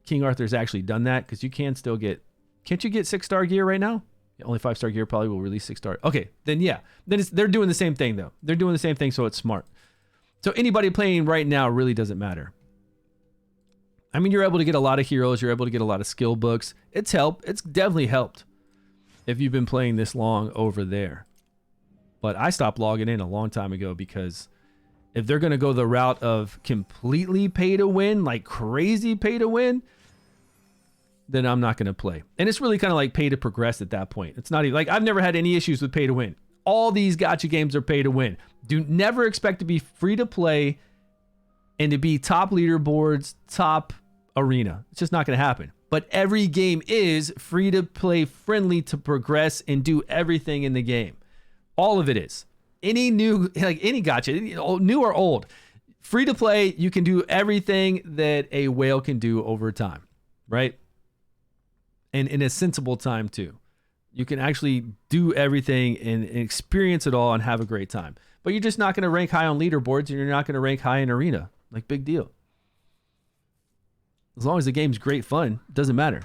A: King Arthur's actually done that, because you can still get, can't you get 6-star gear right now? Only 5-star gear probably will release 6-star. Okay, then yeah, then they're doing the same thing though. They're doing the same thing, so it's smart. So anybody playing right now really doesn't matter. I mean, you're able to get a lot of heroes. You're able to get a lot of skill books. It's helped. It's definitely helped if you've been playing this long over there. But I stopped logging in a long time ago, because if they're going to go the route of completely pay to win, like crazy pay to win, then I'm not going to play. And it's really kind of like pay to progress at that point. It's not even like, I've never had any issues with pay to win. All these gacha games are pay to win. Do never expect to be free to play and to be top leaderboards, top arena. It's just not going to happen. But every game is free to play, friendly to progress and do everything in the game. All of it is. Any new, like any gacha, new or old, free to play, you can do everything that a whale can do over time, right? And in a sensible time too. You can actually do everything and experience it all and have a great time. But you're just not going to rank high on leaderboards, and you're not going to rank high in arena. Like, big deal. As long as the game's great fun, it doesn't matter.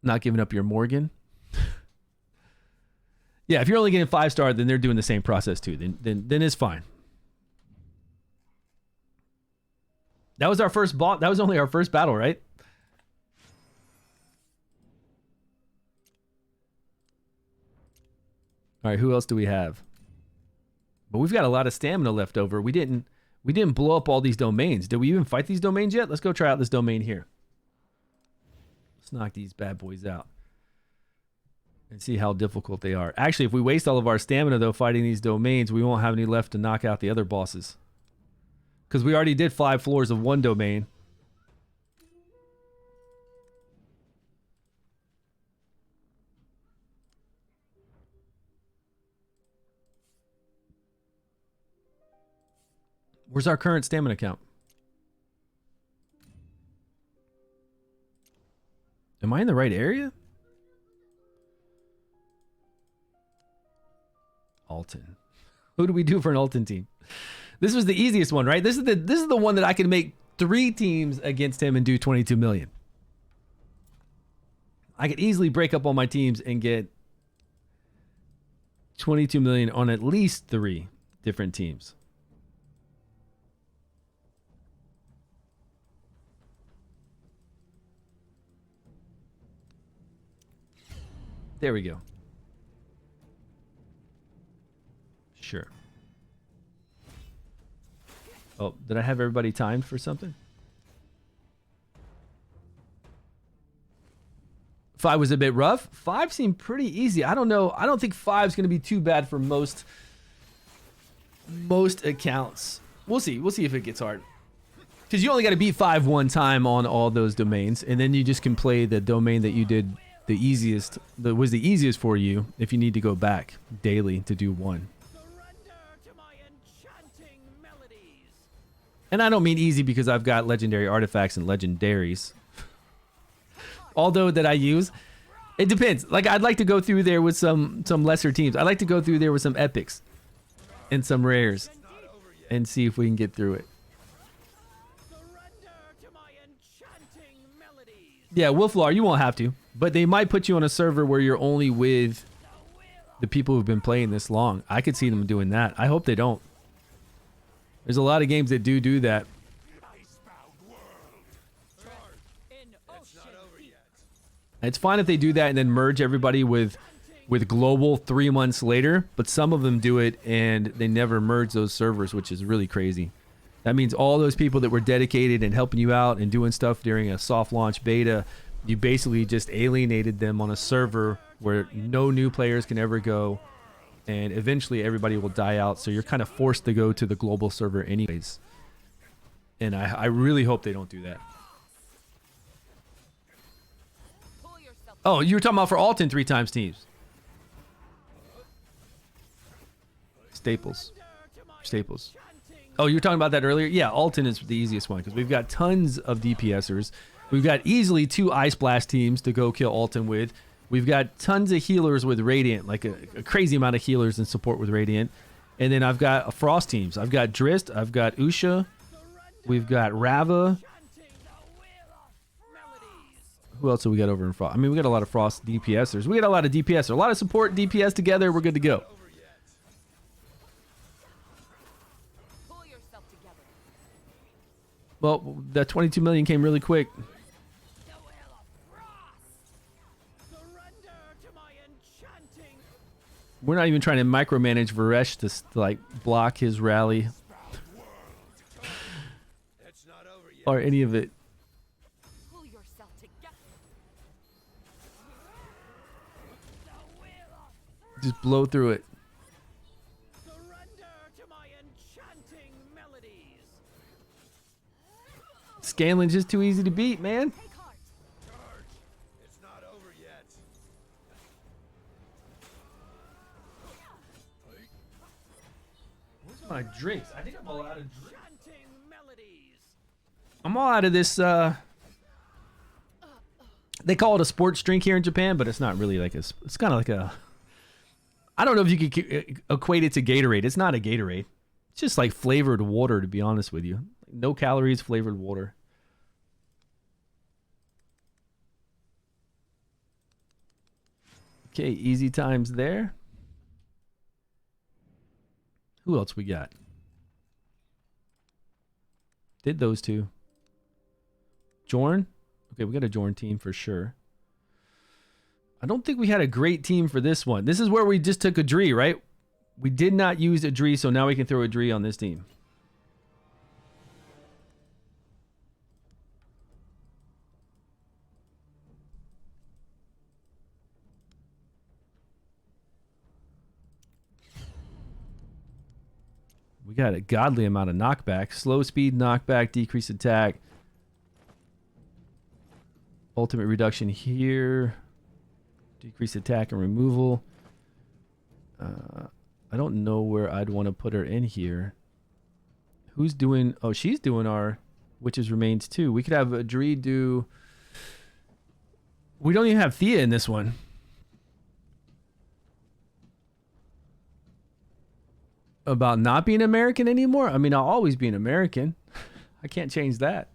A: Not giving up your Morgan. Yeah, if you're only getting 5-star, then they're doing the same process too. Then it's fine. That was our first bot. That was only our first battle, right? All right, who else do we have? But we've got a lot of stamina left over. We didn't blow up all these domains. Did we even fight these domains yet? Let's go try out this domain here. Let's knock these bad boys out and see how difficult they are. Actually, if we waste all of our stamina, though, fighting these domains, we won't have any left to knock out the other bosses. Because we already did 5 floors of one domain. Where's our current stamina count? Am I in the right area? Alton. Who do we do for an Alton team? This was the easiest one, right? This is the one that I can make 3 teams against him and do 22 million. I could easily break up all my teams and get 22 million on at least 3 different teams. There we go. Sure. Oh, did I have everybody timed for something? 5 was a bit rough. 5 seemed pretty easy. I don't know. I don't think 5 is going to be too bad for most accounts. We'll see. We'll see if it gets hard. Because you only got to beat 5 one time on all those domains, and then you just can play the domain that you did the easiest, that was the easiest for you if you need to go back daily to do 1. And I don't mean easy because I've got legendary artifacts and legendaries. although that I use. It depends. Like, I'd like to go through there with some lesser teams. I'd like to go through there with some epics and some rares and see if we can get through it. Yeah, Wolflar, you won't have to, but they might put you on a server where you're only with the people who've been playing this long. I could see them doing that. I hope they don't. There's a lot of games that do that. It's fine if they do that and then merge everybody with global 3 months later, but some of them do it and they never merge those servers, which is really crazy. That means all those people that were dedicated and helping you out and doing stuff during a soft launch beta, you basically just alienated them on a server where no new players can ever go, and eventually everybody will die out, so you're kind of forced to go to the global server anyways. And I really hope they don't do that. Oh, you were talking about for Alton 3 times teams. Staples. Oh, you were talking about that earlier? Yeah, Alton is the easiest one because we've got tons of DPSers. We've got easily 2 Ice Blast teams to go kill Alton with. We've got tons of healers with Radiant, like a crazy amount of healers and support with Radiant. And then I've got Frost teams. I've got Drist, I've got Usha, we've got Rava. Who else do we got over in Frost? I mean, we got a lot of Frost DPSers. We got a lot of DPSers. A lot of support DPS together. We're good to go. Well, that 22 million came really quick. We're not even trying to micromanage Varesh to like block his rally or any of it. Just blow through it. Scanlan's just too easy to beat, man. Where's my drinks? I think I'm all out of drinks. I'm all out of this. They call it a sports drink here in Japan, but it's not really like a. It's kind of like a. I don't know if you could equate it to Gatorade. It's not a Gatorade. It's just like flavored water, to be honest with you. No calories, flavored water. Okay, easy times there. Who else we got? Did those two. Jorn? Okay, we got a Jorn team for sure. I don't think we had a great team for this one. This is where we just took a Dree, right? We did not use a Dree, so now we can throw a Dree on this team. We got a godly amount of knockback. Slow speed, knockback, decrease attack. Ultimate reduction here. Decrease attack and removal. I don't know where I'd want to put her in here. Who's doing... Oh, she's doing our Witches Remains too. We could have a Dree do... We don't even have Thea in this one. About not being American anymore? I mean, I'll always be an American. I can't change that.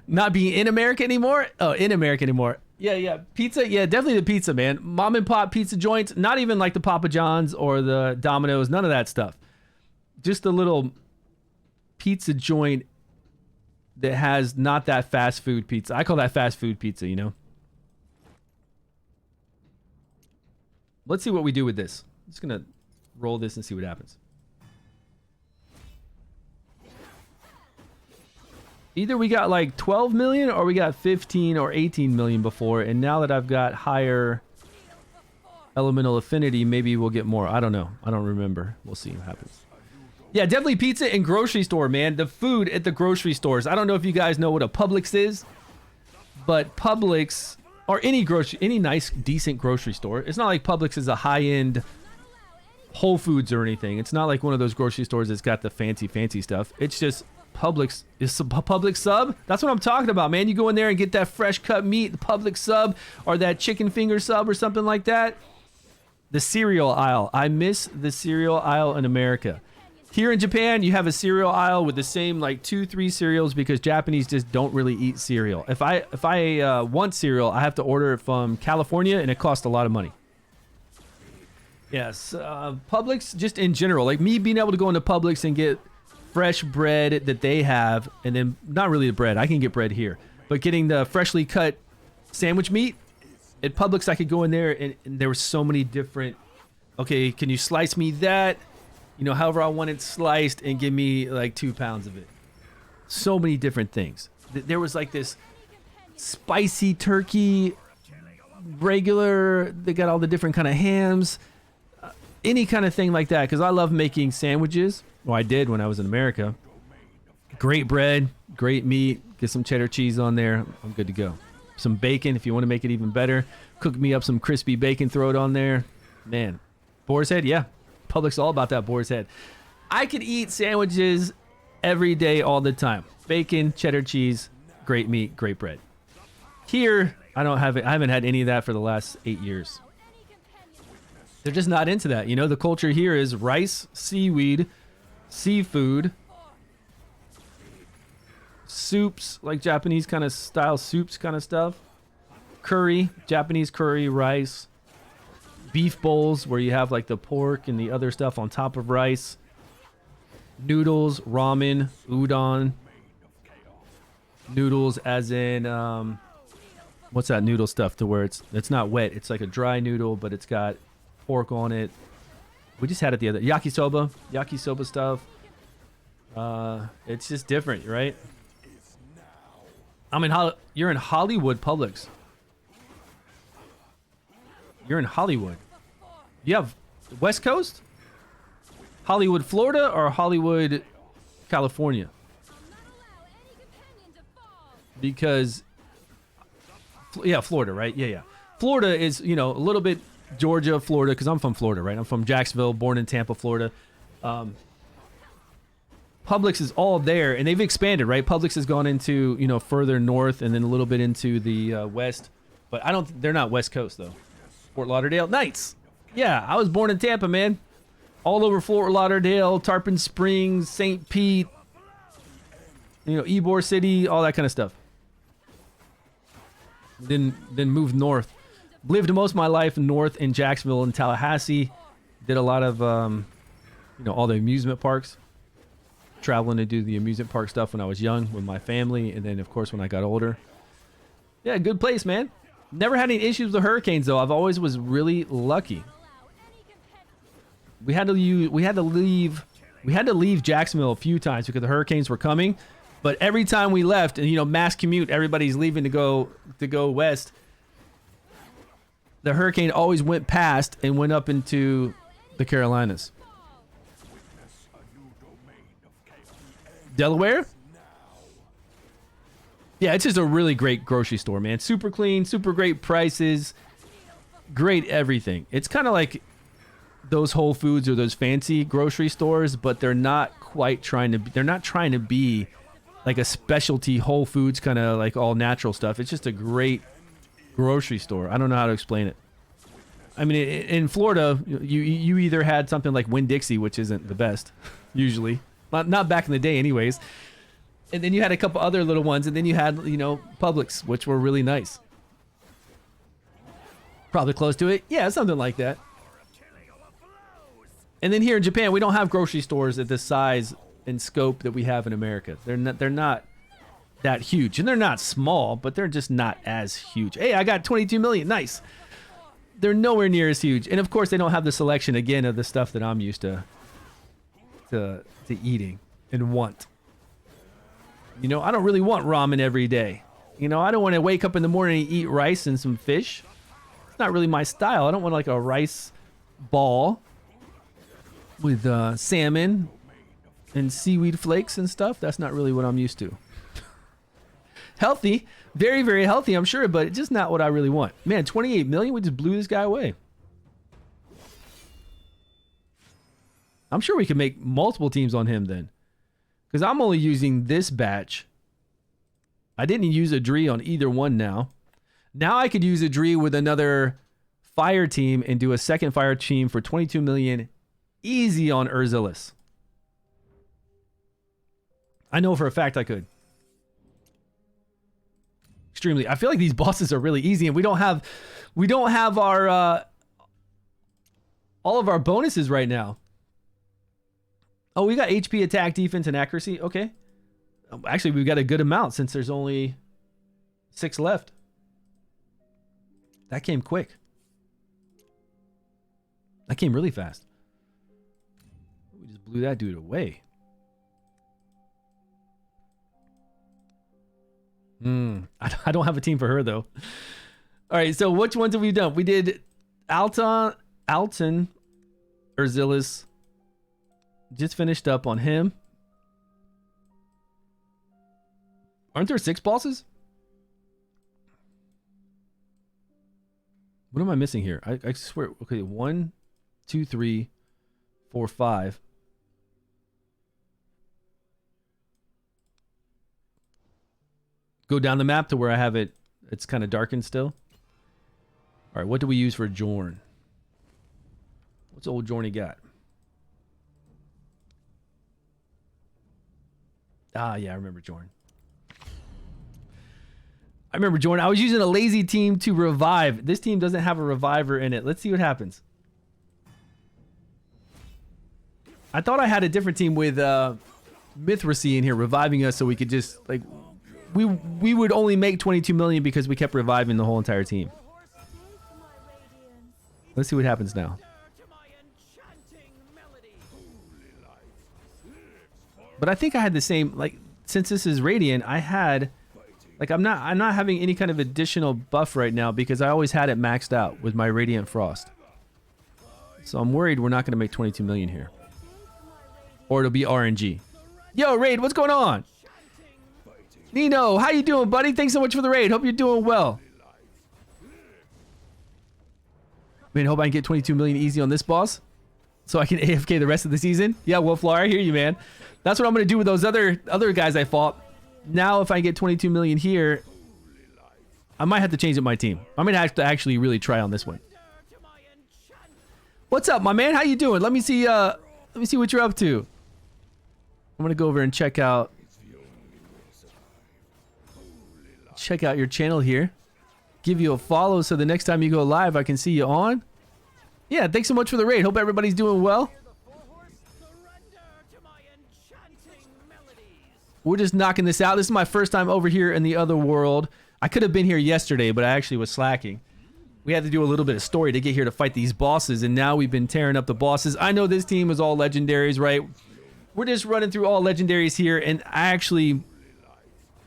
A: Not being in America anymore? Oh, in America anymore. Yeah. Pizza? Yeah, definitely the pizza, man. Mom and pop pizza joints. Not even like the Papa John's or the Domino's. None of that stuff. Just a little pizza joint that has not that fast food pizza. I call that fast food pizza, you know? Let's see what we do with this. I'm just going to roll this and see what happens. Either we got like 12 million or we got 15 or 18 million before, and now that I've got higher elemental affinity, maybe we'll get more. I don't know. I don't remember. We'll see what happens. Yeah, definitely pizza and grocery store, man. The food at the grocery stores. I don't know if you guys know what a Publix is, but Publix, or any nice, decent grocery store. It's not like Publix is a high-end Whole Foods or anything. It's not like one of those grocery stores that's got the fancy stuff. It's just Publix is a Publix sub. That's what I'm talking about, man. You go in there and get that fresh cut meat, the Publix sub, or that chicken finger sub or something like that. The cereal aisle. I miss the cereal aisle in America. Here in Japan, you have a cereal aisle with the same like 2-3 cereals because Japanese just don't really eat cereal. If I want cereal, I have to order it from California, and it costs a lot of money. Yes, Publix just in general, like me being able to go into Publix and get fresh bread that they have, and then not really the bread. I can get bread here, but getting the freshly cut sandwich meat at Publix, I could go in there and there were so many different. Okay, can you slice me that? You know, however I want it sliced, and give me like 2 pounds of it. So many different things. There was like this spicy turkey, regular. They got all the different kind of hams, any kind of thing like that. Because I love making sandwiches. Well, I did when I was in America. Great bread, great meat. Get some cheddar cheese on there. I'm good to go. Some bacon if you want to make it even better. Cook me up some crispy bacon. Throw it on there. Man, boar's head, yeah. Publix all about that boar's head. I could eat sandwiches every day, all the time. Bacon, cheddar cheese, great meat, great bread. Here, I haven't had any of that for the last 8 years. They're just not into that. You know, the culture here is rice, seaweed, seafood, soups, like Japanese kind of style soups kind of stuff. Curry, Japanese curry, rice. Beef bowls where you have like the pork and the other stuff on top of rice. Noodles, ramen, udon. Noodles as in, what's that noodle stuff to where it's not wet. It's like a dry noodle, but it's got pork on it. We just had it the other, yakisoba stuff. It's just different, right? You're in Hollywood, Publix. You're in Hollywood. You have West Coast? Hollywood, Florida, or Hollywood, California? Because, yeah, Florida, right? Yeah. Florida is, you know, a little bit Georgia, Florida, because I'm from Florida, right? I'm from Jacksonville, born in Tampa, Florida. Publix is all there, and they've expanded, right? Publix has gone into, you know, further north and then a little bit into the west. But they're not West Coast, though. Fort Lauderdale Knights. Yeah, I was born in Tampa, man. All over Fort Lauderdale, Tarpon Springs, St. Pete, you know, Ybor City, all that kind of stuff. Then moved north. Lived most of my life north in Jacksonville and Tallahassee. Did a lot of, you know, all the amusement parks. Traveling to do the amusement park stuff when I was young with my family. And then, of course, when I got older. Yeah, good place, man. Never had any issues with the hurricanes, though. I've always was really lucky. We had to leave Jacksonville a few times because the hurricanes were coming. But every time we left, and you know, mass commute, everybody's leaving to go west. The hurricane always went past and went up into the Carolinas. Delaware? Yeah, it's just a really great grocery store, man. Super clean, super great prices, great everything. It's kind of like those Whole Foods or those fancy grocery stores, but they're not trying to be like a specialty Whole Foods kind of like all natural stuff. It's just a great grocery store. I don't know how to explain it. I mean, in Florida, you either had something like Winn-Dixie, which isn't the best, usually. Not back in the day anyways. And then you had a couple other little ones, and then you had, you know, Publix, which were really nice. Probably close to it. Yeah, something like that. And then here in Japan, we don't have grocery stores at the size and scope that we have in America. They're not that huge. And they're not small, but they're just not as huge. Hey, I got 22 million. Nice. They're nowhere near as huge. And of course, they don't have the selection, again, of the stuff that I'm used to eating and want. You know, I don't really want ramen every day. You know, I don't want to wake up in the morning and eat rice and some fish. It's not really my style. I don't want like a rice ball with salmon and seaweed flakes and stuff. That's not really what I'm used to. Healthy, very, very healthy, I'm sure, but it's just not what I really want. Man, 28 million, we just blew this guy away. I'm sure we could make multiple teams on him then. Because I'm only using this batch. I didn't use a Dree on either one now. Now I could use a Dree with another fire team and do a second fire team for 22 million easy on Urzilis. I know for a fact I could. Extremely. I feel like these bosses are really easy, and we don't have our all of our bonuses right now. Oh, we got HP, attack, defense, and accuracy. Okay. Actually, we've got a good amount since there's only 6 left. That came quick. That came really fast. We just blew that dude away. I don't have a team for her, though. All right, so which ones have we done? We did Alton, Urzilis. Just finished up on him. Aren't there 6 bosses? What am I missing here? I swear. Okay, 1, 2, 3, 4, 5. Go down the map to where I have it. It's kind of darkened still. All right, what do we use for Jorn? What's old Jorny got? Ah, yeah, I remember Jorn. I was using a lazy team to revive. This team doesn't have a reviver in it. Let's see what happens. I thought I had a different team with Mithracy in here reviving us so we could just, like, we would only make 22 million because we kept reviving the whole entire team. Let's see what happens now. But I think I had the same, like, since this is Radiant, I had, like, I'm not having any kind of additional buff right now because I always had it maxed out with my Radiant Frost. So I'm worried we're not going to make 22 million here. Or it'll be RNG. Yo, Raid, what's going on? Nino, how you doing, buddy? Thanks so much for the raid. Hope you're doing well. Man, hope I can get 22 million easy on this boss so I can AFK the rest of the season. Yeah, Wolflar, I hear you, man. That's what I'm going to do with those other guys I fought. Now, if I get 22 million here, I might have to change up my team. I'm going to have to actually really try on this one. What's up, my man? How you doing? Let me see what you're up to. I'm going to go over and check out your channel here. Give you a follow so the next time you go live, I can see you on. Yeah, thanks so much for the raid. Hope everybody's doing well. We're just knocking this out. This is my first time over here in the other world. I could have been here yesterday, but I actually was slacking. We had to do a little bit of story to get here to fight these bosses, and now we've been tearing up the bosses. I know this team is all legendaries, right? We're just running through all legendaries here, and I actually...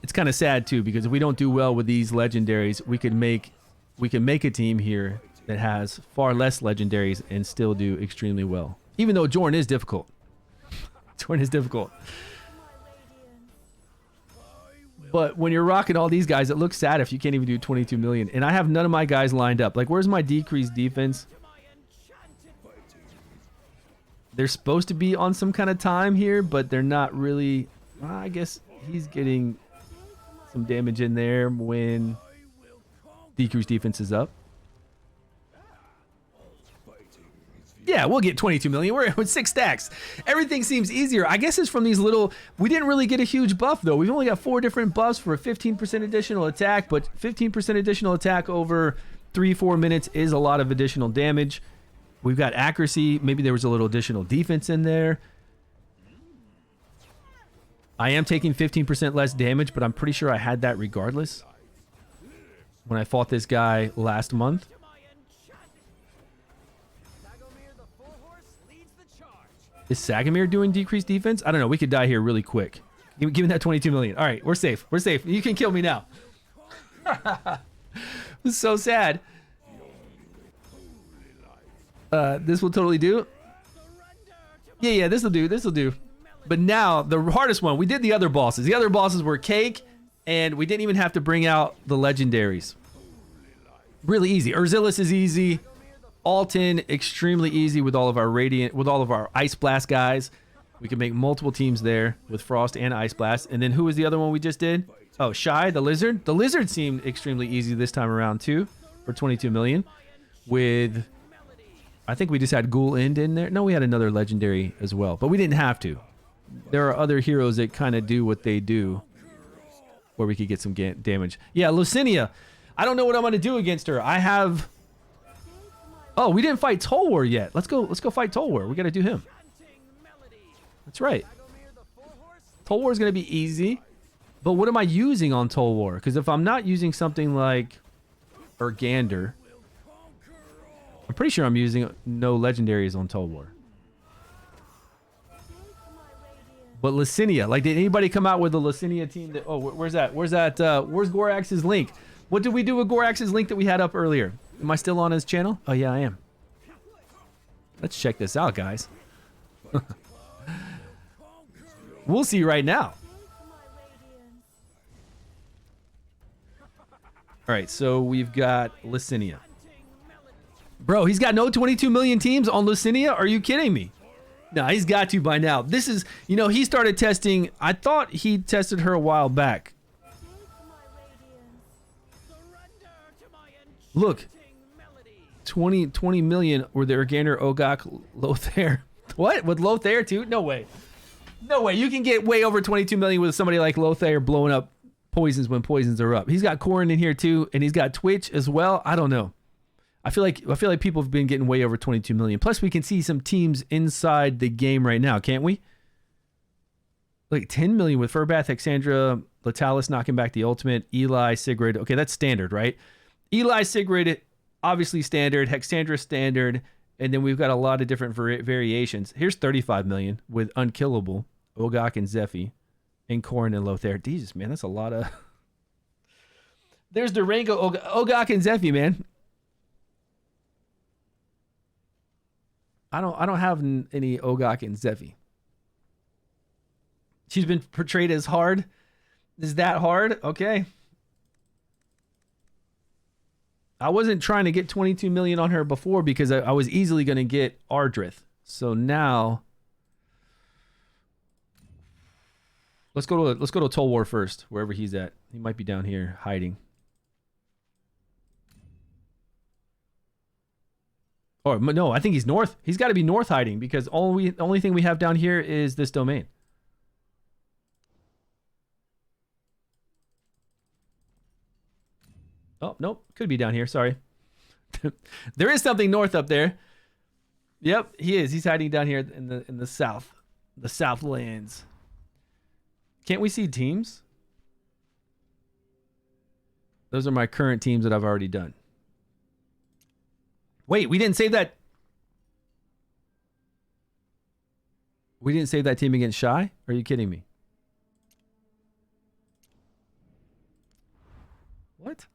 A: It's kind of sad too, because if we don't do well with these legendaries, we can make a team here that has far less legendaries and still do extremely well. Even though Jorn is difficult. Jorn is difficult. But when you're rocking all these guys, it looks sad if you can't even do 22 million. And I have none of my guys lined up. Like, where's my decreased defense? They're supposed to be on some kind of time here, but they're not really. Well, I guess he's getting some damage in there when decreased defense is up. Yeah, we'll get 22 million. We're with 6 stacks. Everything seems easier. I guess it's from these little... We didn't really get a huge buff, though. We've only got 4 different buffs for a 15% additional attack, but 15% additional attack over 3-4 minutes is a lot of additional damage. We've got accuracy. Maybe there was a little additional defense in there. I am taking 15% less damage, but I'm pretty sure I had that regardless when I fought this guy last month. Is Sagamir doing decreased defense? I don't know. We could die here really quick. Give me that 22 million. All right, we're safe. We're safe. You can kill me now. This is so sad. This will totally do. Yeah, this will do. This will do. But now, the hardest one, we did the other bosses. The other bosses were cake, and we didn't even have to bring out the legendaries. Really easy. Urzilis is easy. Alton, extremely easy with all of our Radiant, with all of our Ice Blast guys. We can make multiple teams there with Frost and Ice Blast. And then who was the other one we just did? Oh, Shy, the Lizard. The Lizard seemed extremely easy this time around too for 22 million. With, I think we just had Ghoul End in there. No, we had another legendary as well, but we didn't have to. There are other heroes that kind of do what they do where we could get some damage. Yeah, Lucinia. I don't know what I'm going to do against her. I have... Oh, we didn't fight Tolwar yet. Let's go fight Tolwar. We got to do him. That's right. Tolwar is going to be easy. But what am I using on Tolwar? Because if I'm not using something like Urgander, I'm pretty sure I'm using no legendaries on Tolwar. But Lucinia, like, did anybody come out with a Lucinia team that... Oh, where's that? Where's Gorax's link? What did we do with Gorax's link that we had up earlier? Am I still on his channel? Oh, yeah, I am. Let's check this out, guys. We'll see right now. All right, so we've got Lucinia. Bro, he's got no 22 million teams on Lucinia? Are you kidding me? No, he's got to by now. This is, you know, he started testing. I thought he tested her a while back. Look. 20 million were the Urgander, Ogak, Lothair. What? With Lothair too? No way. No way. You can get way over 22 million with somebody like Lothair blowing up poisons when poisons are up. He's got Corrin in here too, and he's got Twitch as well. I don't know. I feel like people have been getting way over 22 million. Plus, we can see some teams inside the game right now, can't we? Like 10 million with Furbath, Hexandra, Latalis knocking back the ultimate, Eli, Sigrid. Okay, that's standard, right? Eli, Sigrid, obviously standard, Hexandra standard, and then we've got a lot of different variations. Here's 35 million with Unkillable, Ogak and Zephy, and Corrin and Lothair. Jesus, man, that's a lot of... There's Durango, Ogak and Zephy, man. I don't have any Ogak and Zephy. She's been portrayed as hard. Is that hard? Okay. I wasn't trying to get 22 million on her before because I was easily going to get Ardrith. So now let's go to Tolwar first, wherever he's at. He might be down here hiding. Oh, no, I think he's north. He's got to be north hiding because the only thing we have down here is this domain. Oh, nope. Could be down here. Sorry. There is something north up there. Yep, he is. He's hiding down here in the south. The Southlands. Can't we see teams? Those are my current teams that I've already done. Wait, we didn't save that. We didn't save that team against Shy? Are you kidding me? What?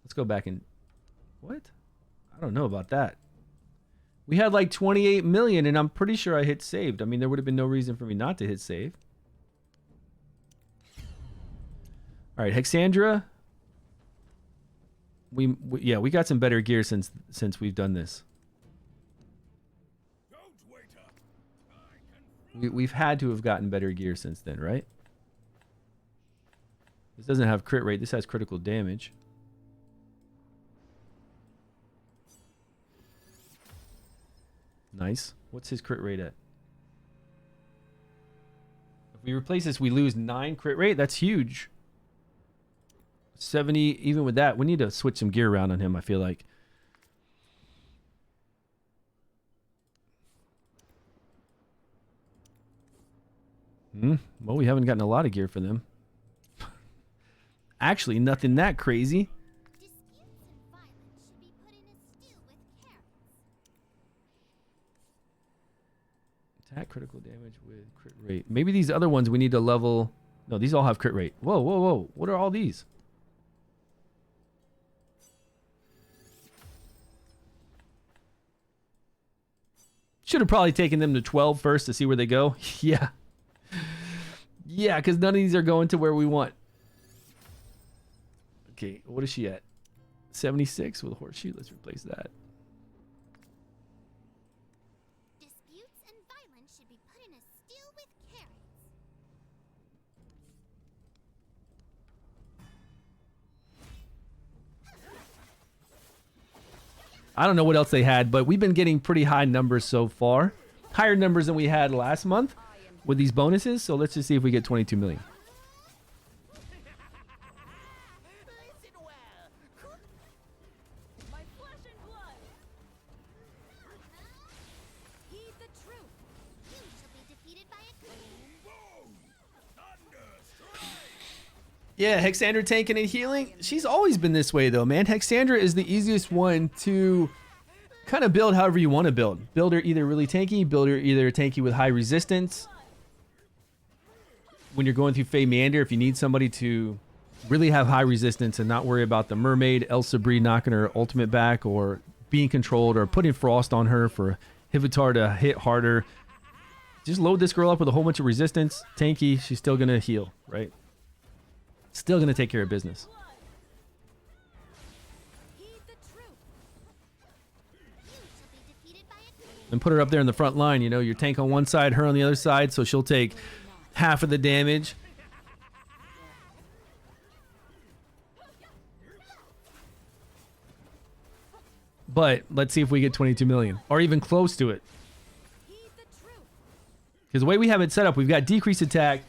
A: Let's go back and... What? I don't know about that. We had like 28 million and I'm pretty sure I hit saved. I mean, there would have been no reason for me not to hit save. All right, Hexandra. Yeah, we got some better gear since we've done this. We've had to have gotten better gear since then, right? This doesn't have crit rate. This has critical damage. Nice. What's his crit rate at? If we replace this, we lose 9 crit rate. That's huge. 70, even with that, we need to switch some gear around on him, I feel like. Well, we haven't gotten a lot of gear for them. Actually, nothing that crazy. Attack critical damage with crit rate. Maybe these other ones we need to level. No, these all have crit rate. Whoa, whoa, whoa. What are all these? Should have probably taken them to 12 first to see where they go. Yeah. Yeah, because none of these are going to where we want. Okay, what is she at? 76 with a horseshoe. Let's replace that.
B: should be put in a stew with carrots.
A: I don't know what else they had, but we've been getting pretty high numbers so far. Higher numbers than we had last month with these bonuses. So let's just see if we get 22 million.
B: My flesh and blood. Heed the truth. You shall be defeated by a
A: Yeah, Hexandra tanking and healing. She's always been this way though, man. Hexandra is the easiest one to kind of build however you want to build. Build her either really tanky, build her either tanky with high resistance. When you're going through Fae Meander, if you need somebody to really have high resistance and not worry about the Mermaid, Elsa Bree knocking her ultimate back or being controlled or putting Frost on her for Hivitar to hit harder. Just load this girl up with a whole bunch of resistance. Tanky, she's still going to heal, right? Still going to take care of business. And put her up there in the front line, you know, your tank on one side, her on the other side, so she'll take half of the damage. But let's see if we get 22 million or even close to it. Because the way we have it set up, we've got decreased attack.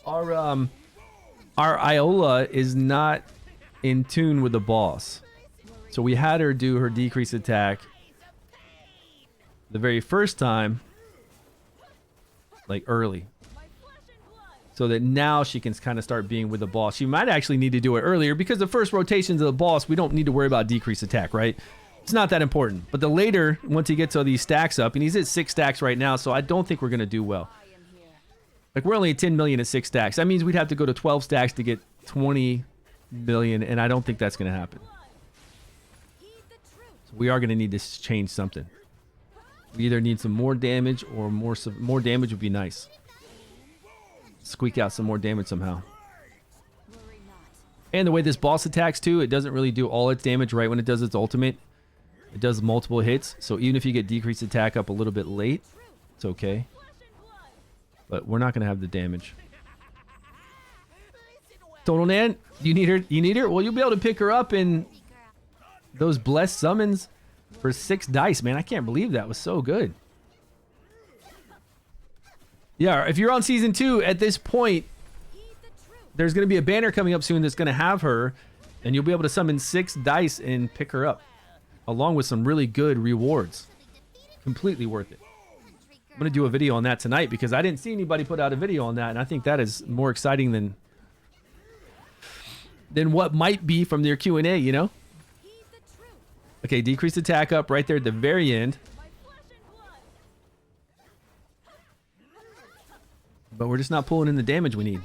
A: Our Iola is not in tune with the boss. So we had her do her decreased attack the very first time, like early, so that now she can kind of start being with the boss. She might actually need to do it earlier because the first rotations of the boss, we don't need to worry about decreased attack, right? It's not that important. But the later, once he gets all these stacks up, and he's at 6 stacks right now, so I don't think we're going to do well. Like, we're only at 10 million at 6 stacks. That means we'd have to go to 12 stacks to get 20 million, and I don't think that's going to happen. So we are going to need to change something. We either need some more damage or more damage would be nice. Squeak out some more damage somehow. And the way this boss attacks too, it doesn't really do all its damage right when it does its ultimate. It does multiple hits, so even if you get decreased attack up a little bit late, it's okay. But we're not going to have the damage. Total Nan, you need her? You need her? Well, you'll be able to pick her up in those blessed summons for 6 dice, man. I can't believe that was so good. Yeah, if you're on season 2 at this point, there's going to be a banner coming up soon that's going to have her, and you'll be able to summon 6 dice and pick her up, along with some really good rewards. Completely worth it. I'm going to do a video on that tonight because I didn't see anybody put out a video on that, and I think that is more exciting than what might be from their Q&A, you know? Okay, decreased attack up right there at the very end. But we're just not pulling in the damage we need.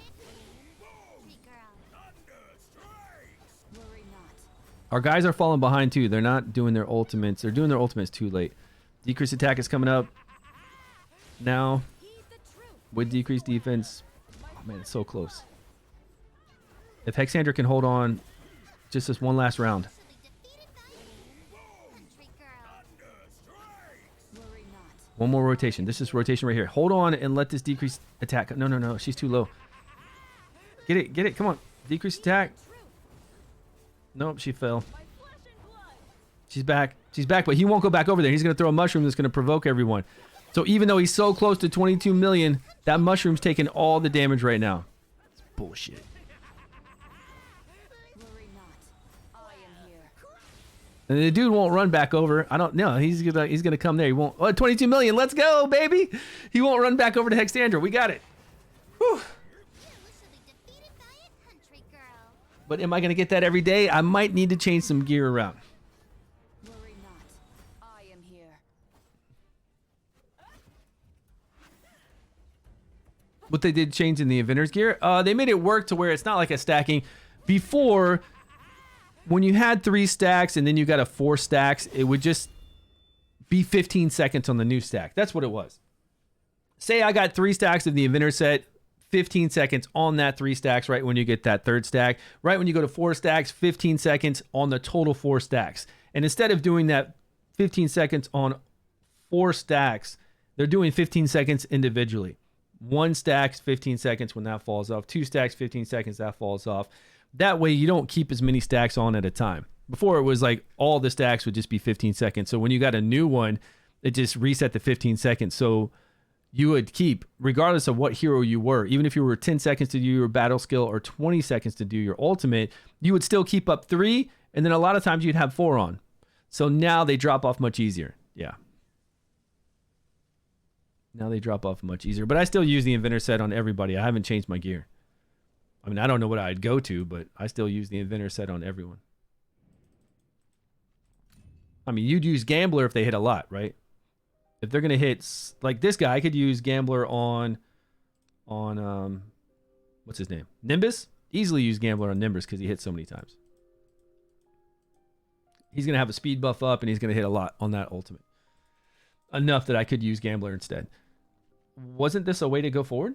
A: Our guys are falling behind too. They're not doing their ultimates. They're doing their ultimates too late. Decreased attack is coming up now with decreased defense. Oh man, it's so close. If Hexandra can hold on just this one last round. One more rotation. This is rotation right here. Hold on and let this decrease attack. No, no, no. She's too low. Get it. Get it. Come on. Decrease attack. Nope, she fell. She's back. She's back, but he won't go back over there. He's going to throw a mushroom that's going to provoke everyone. So even though he's so close to 22 million, that mushroom's taking all the damage right now. It's bullshit. And the dude won't run back over. I don't know. He's gonna come there. He won't. Oh, 22 million. Let's go, baby. He won't run back over to Hexandra. We got it. Whew. But am I gonna get that every day? I might need to change some gear around.
C: Worry not. I am here.
A: What they did change in the Inventor's gear, they made it work to where it's not like a stacking. Before, when you had 3 stacks and then you got a 4 stacks, it would just be 15 seconds on the new stack. That's what it was. Say I got 3 stacks of the Inventor set, 15 seconds on that 3 stacks right when you get that 3rd stack. Right when you go to 4 stacks, 15 seconds on the total 4 stacks. And instead of doing that 15 seconds on 4 stacks, They're doing 15 seconds individually. 1 stacks 15 seconds when that falls off. 2 stacks 15 seconds that falls off. That way you don't keep as many stacks on at a time. Before it was like all the stacks would just be 15 seconds. So when you got a new one, it just reset to 15 seconds. So you would keep, regardless of what hero you were, even if you were 10 seconds to do your battle skill or 20 seconds to do your ultimate, you would still keep up 3. And then a lot of times you'd have 4 on. So now they drop off much easier. Yeah. Now they drop off much easier. But I still use the inventor set on everybody. I haven't changed my gear. I mean, I don't know what I'd go to, but I still use the inventor set on everyone. I mean, you'd use gambler if they hit a lot, right? If they're gonna hit, like this guy, I could use gambler on what's his name? Nimbus. Easily use gambler on Nimbus because he hits so many times. He's gonna have a speed buff up, and he's gonna hit a lot on that ultimate. Enough that I could use gambler instead. Wasn't this a way to go forward?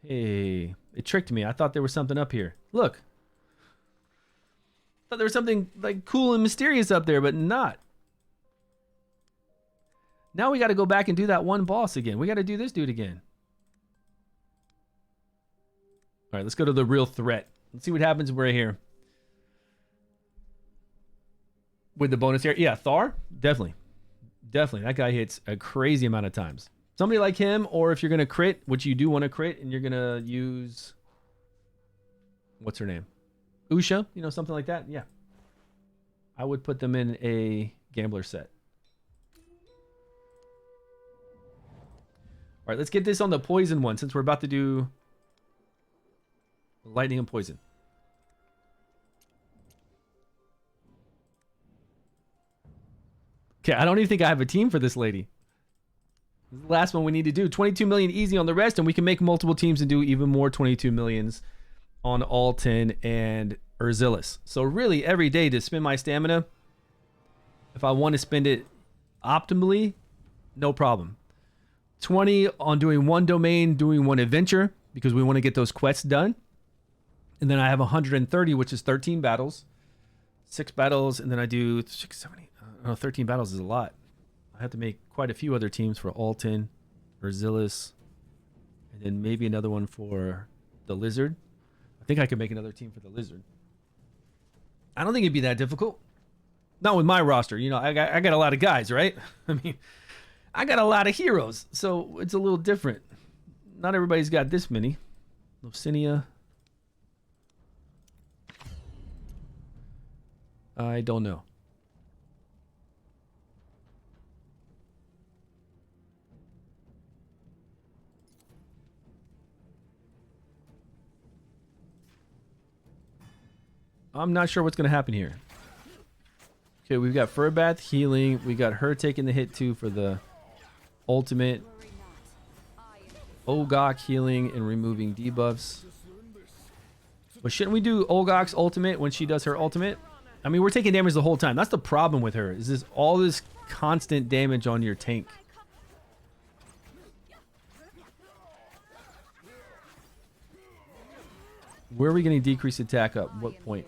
A: Hey, it tricked me. I thought there was something up here. Look. I thought there was something like cool and mysterious up there, but not. Now we got to go back and do that one boss again. We got to do this dude again. All right, let's go to the real threat. Let's see what happens when we're here. With the bonus here. Yeah, Thar? Definitely. Definitely. That guy hits a crazy amount of times. Somebody like him, or if you're going to crit, which you do want to crit, and you're going to use... What's her name? Usha? You know, something like that? Yeah. I would put them in a gambler set. All right, let's get this on the poison one, since we're about to do lightning and poison. Okay, I don't even think I have a team for this lady. This is the last one we need to do. 22 million easy on the rest, and we can make multiple teams and do even more 22 millions on Alton and Urzilis. So really, every day to spend my stamina, if I want to spend it optimally, no problem. 20 on doing one domain, doing one adventure, because we want to get those quests done. And then I have 130, which is 13 battles. 6 battles, and then I do 6, 7, 8. I don't know, 13 battles is a lot. I have to make quite a few other teams for Alton, Urzilis, and then maybe another one for the Lizard. I think I could make another team for the Lizard. I don't think it'd be that difficult. Not with my roster. You know, I got a lot of guys, right? I mean, I got a lot of heroes, so it's a little different. Not everybody's got this many. Locinia. I don't know. I'm not sure what's going to happen here. Okay, we've got Furbath healing. We got her taking the hit too for the ultimate. Ogok healing and removing debuffs. But shouldn't we do Ogok's ultimate when she does her ultimate? I mean, we're taking damage the whole time. That's the problem with her. Is this all this constant damage on your tank? Where are we getting decreased attack up? What point?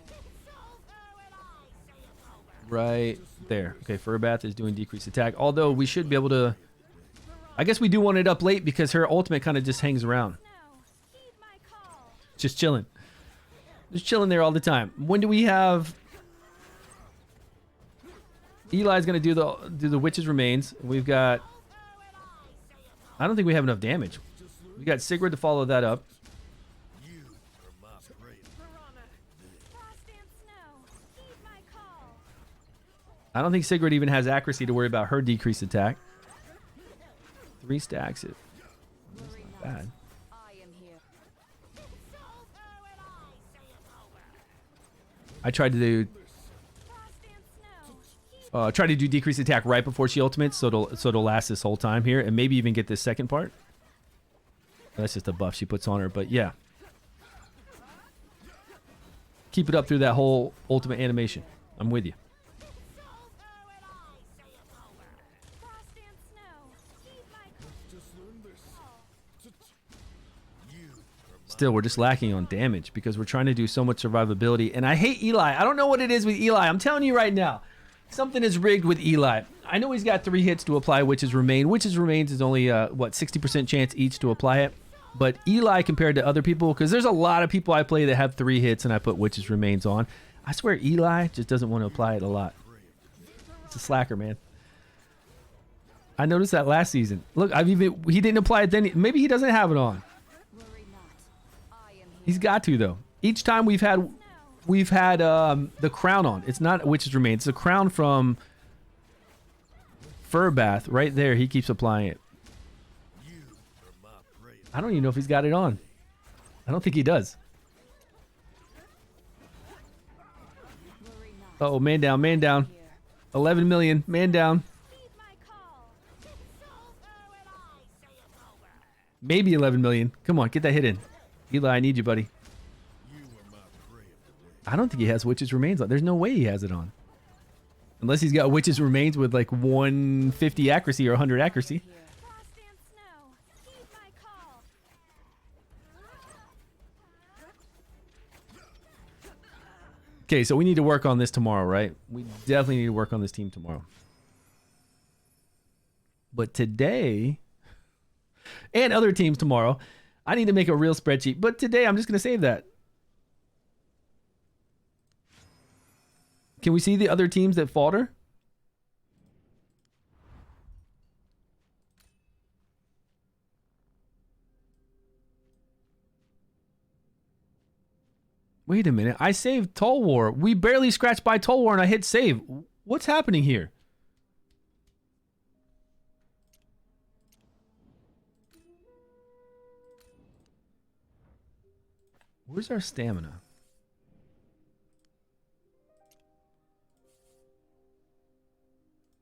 A: Right there. Okay, Furbath is doing decreased attack. Although we should be able to... I guess we do want it up late because her ultimate kind of just hangs around. Just chilling. Just chilling there all the time. When do we have... Eli's going to do the Witch's Remains. We've got... I don't think we have enough damage. We got Sigrid to follow that up. I don't think Sigrid even has accuracy to worry about her decreased attack. 3 stacks it. That's not bad. I tried to do decreased attack right before she ultimates, so it'll last this whole time here, and maybe even get this second part. That's just a buff she puts on her, but yeah. Keep it up through that whole ultimate animation. I'm with you. Still, we're just lacking on damage because we're trying to do so much survivability. And I hate Eli. I don't know what it is with Eli. I'm telling you right now. Something is rigged with Eli. I know he's got 3 hits to apply Witch's Remain. Witch's Remains is only, what, 60% chance each to apply it. But Eli, compared to other people, because there's a lot of people I play that have 3 hits and I put Witch's Remains on. I swear Eli just doesn't want to apply it a lot. It's a slacker, man. I noticed that last season. Look, he didn't apply it then. Maybe he doesn't have it on. He's got to, though. Each time we've had the crown on. It's not Witch's Remains. It's a crown from Fur Bath. Right there, he keeps applying it. I don't even know if he's got it on. I don't think he does. Uh-oh, man down, man down. 11 million, man down. Maybe 11 million. Come on, get that hit in. Eli, I need you, buddy. I don't think he has Witch's Remains on. There's no way he has it on. Unless he's got Witch's Remains with like 150 accuracy or 100 accuracy. Okay, so we need to work on this tomorrow, right? We definitely need to work on this team tomorrow. But today, and other teams tomorrow, I need to make a real spreadsheet. But today, I'm just going to save that. Can we see the other teams that falter? Wait a minute. I saved Toll War. We barely scratched by Toll War and I hit save. What's happening here? Where's our stamina?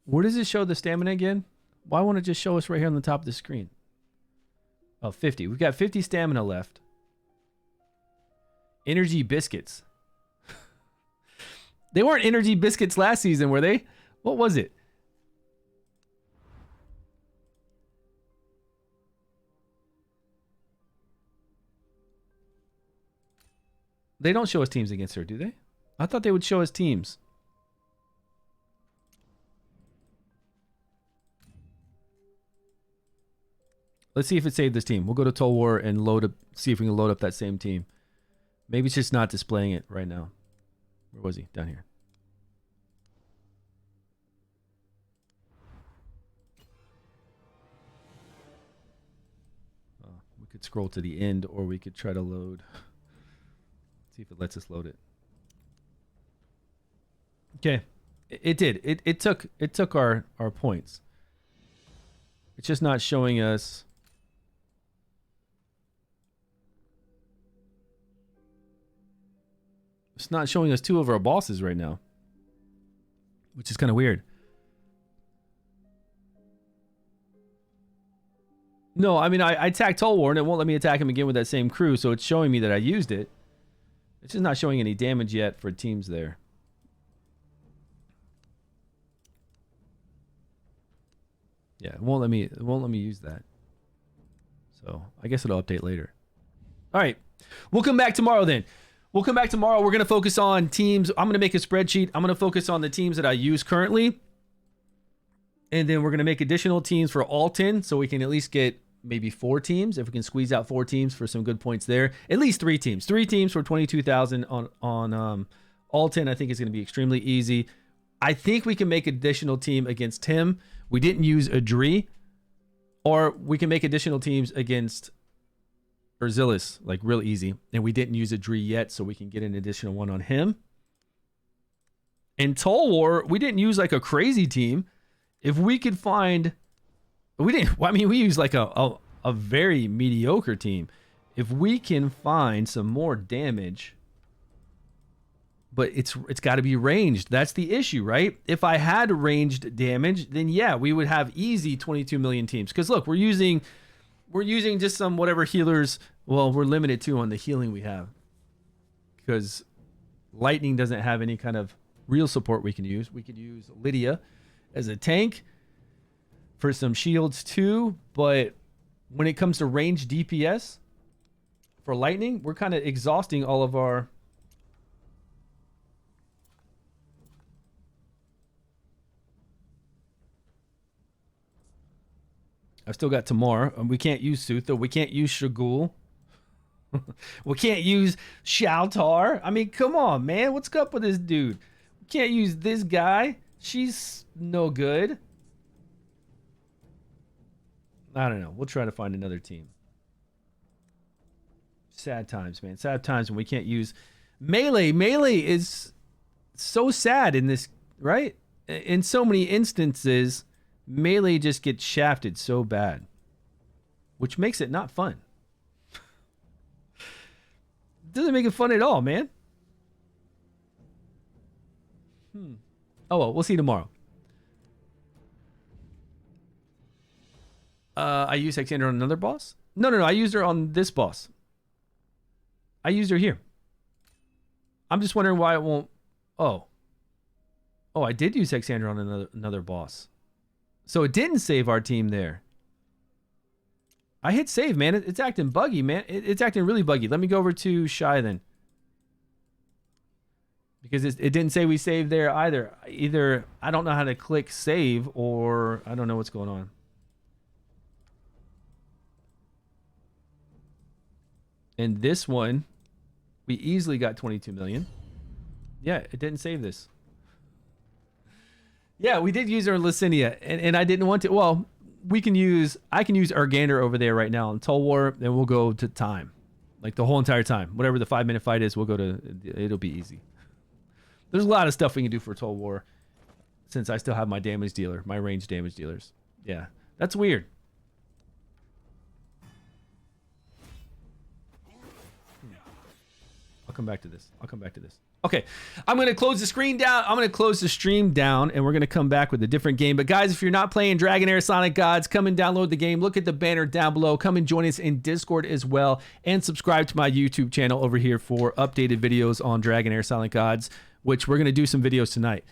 A: Where does it show the stamina again? Why won't it just show us right here on the top of the screen? Oh, 50. We've got 50 stamina left. Energy biscuits. They weren't energy biscuits last season, were they? What was it? They don't show us teams against her, do they? I thought they would show us teams. Let's see if it saved this team. We'll go to Toll War and load up, see if we can load up that same team. Maybe it's just not displaying it right now. Where was he? Down here. Oh, we could scroll to the end or we could try to load. See if it lets us load it. Okay. It did. It took our points. It's just not showing us. It's not showing us 2 of our bosses right now, which is kind of weird. No, I mean, I attacked Toll War and it won't let me attack him again with that same crew, so it's showing me that I used it. It's just not showing any damage yet for teams there. Yeah, it won't let me use that. So I guess it'll update later. All right, we'll come back tomorrow then. We'll come back tomorrow. We're going to focus on teams. I'm going to make a spreadsheet. I'm going to focus on the teams that I use currently. And then we're going to make additional teams for all 10 so we can at least get maybe 4 teams. If we can squeeze out 4 teams for some good points there. At least 3 teams. 3 teams for 22,000 on all 10 I think is going to be extremely easy. I think we can make additional team against Tim. We didn't use Adri. Or we can make additional teams against Urzilis, like real easy. And we didn't use Adri yet, so we can get an additional one on him. In Toll War, we didn't use like a crazy team. If we could find... we used like a very mediocre team. If we can find some more damage... But it's got to be ranged. That's the issue, right? If I had ranged damage, then yeah, we would have easy 22 million teams. Because look, we're using just some whatever healers. Well, we're limited too on the healing we have. Because Lightning doesn't have any kind of real support we can use. We could use Lydia as a tank for some shields too. But when it comes to range DPS for Lightning, we're kind of exhausting all of our... I've still got Tamar. We can't use Sutha. We can't use Shagul. We can't use Shaltar. I mean, come on, man. What's up with this dude? We can't use this guy. She's no good. I don't know. We'll try to find another team. Sad times, man. Sad times when we can't use melee. Melee is so sad in this, right? In so many instances, melee just gets shafted so bad, which makes it not fun. Doesn't make it fun at all, man. Oh well, we'll see tomorrow. I used Hexander on another boss? No. I used her on this boss. I used her here. I'm just wondering why it won't. Oh, I did use Hexander on another boss. So it didn't save our team there. I hit save, man. It's acting buggy, man. It's acting really buggy. Let me go over to Shy then. Because it didn't say we saved there either. Either I don't know how to click save or I don't know what's going on. And this one, we easily got 22 million. Yeah, it didn't save this. Yeah, we did use our Licinia, and I didn't want to. Well, I can use Urgander over there right now on Toll War, then we'll go to time. Like the whole entire time. Whatever the 5-minute fight is, we'll go to, it'll be easy. There's a lot of stuff we can do for Toll War since I still have my damage dealer, my range damage dealers. Yeah, that's weird. I'll come back to this. Okay, I'm going to close the screen down. I'm going to close the stream down, and we're going to come back with a different game. But guys, if you're not playing Dragonheir Sonic Gods, come and download the game. Look at the banner down below. Come and join us in Discord as well, and subscribe to my YouTube channel over here for updated videos on Dragonheir Sonic Gods, which we're going to do some videos tonight.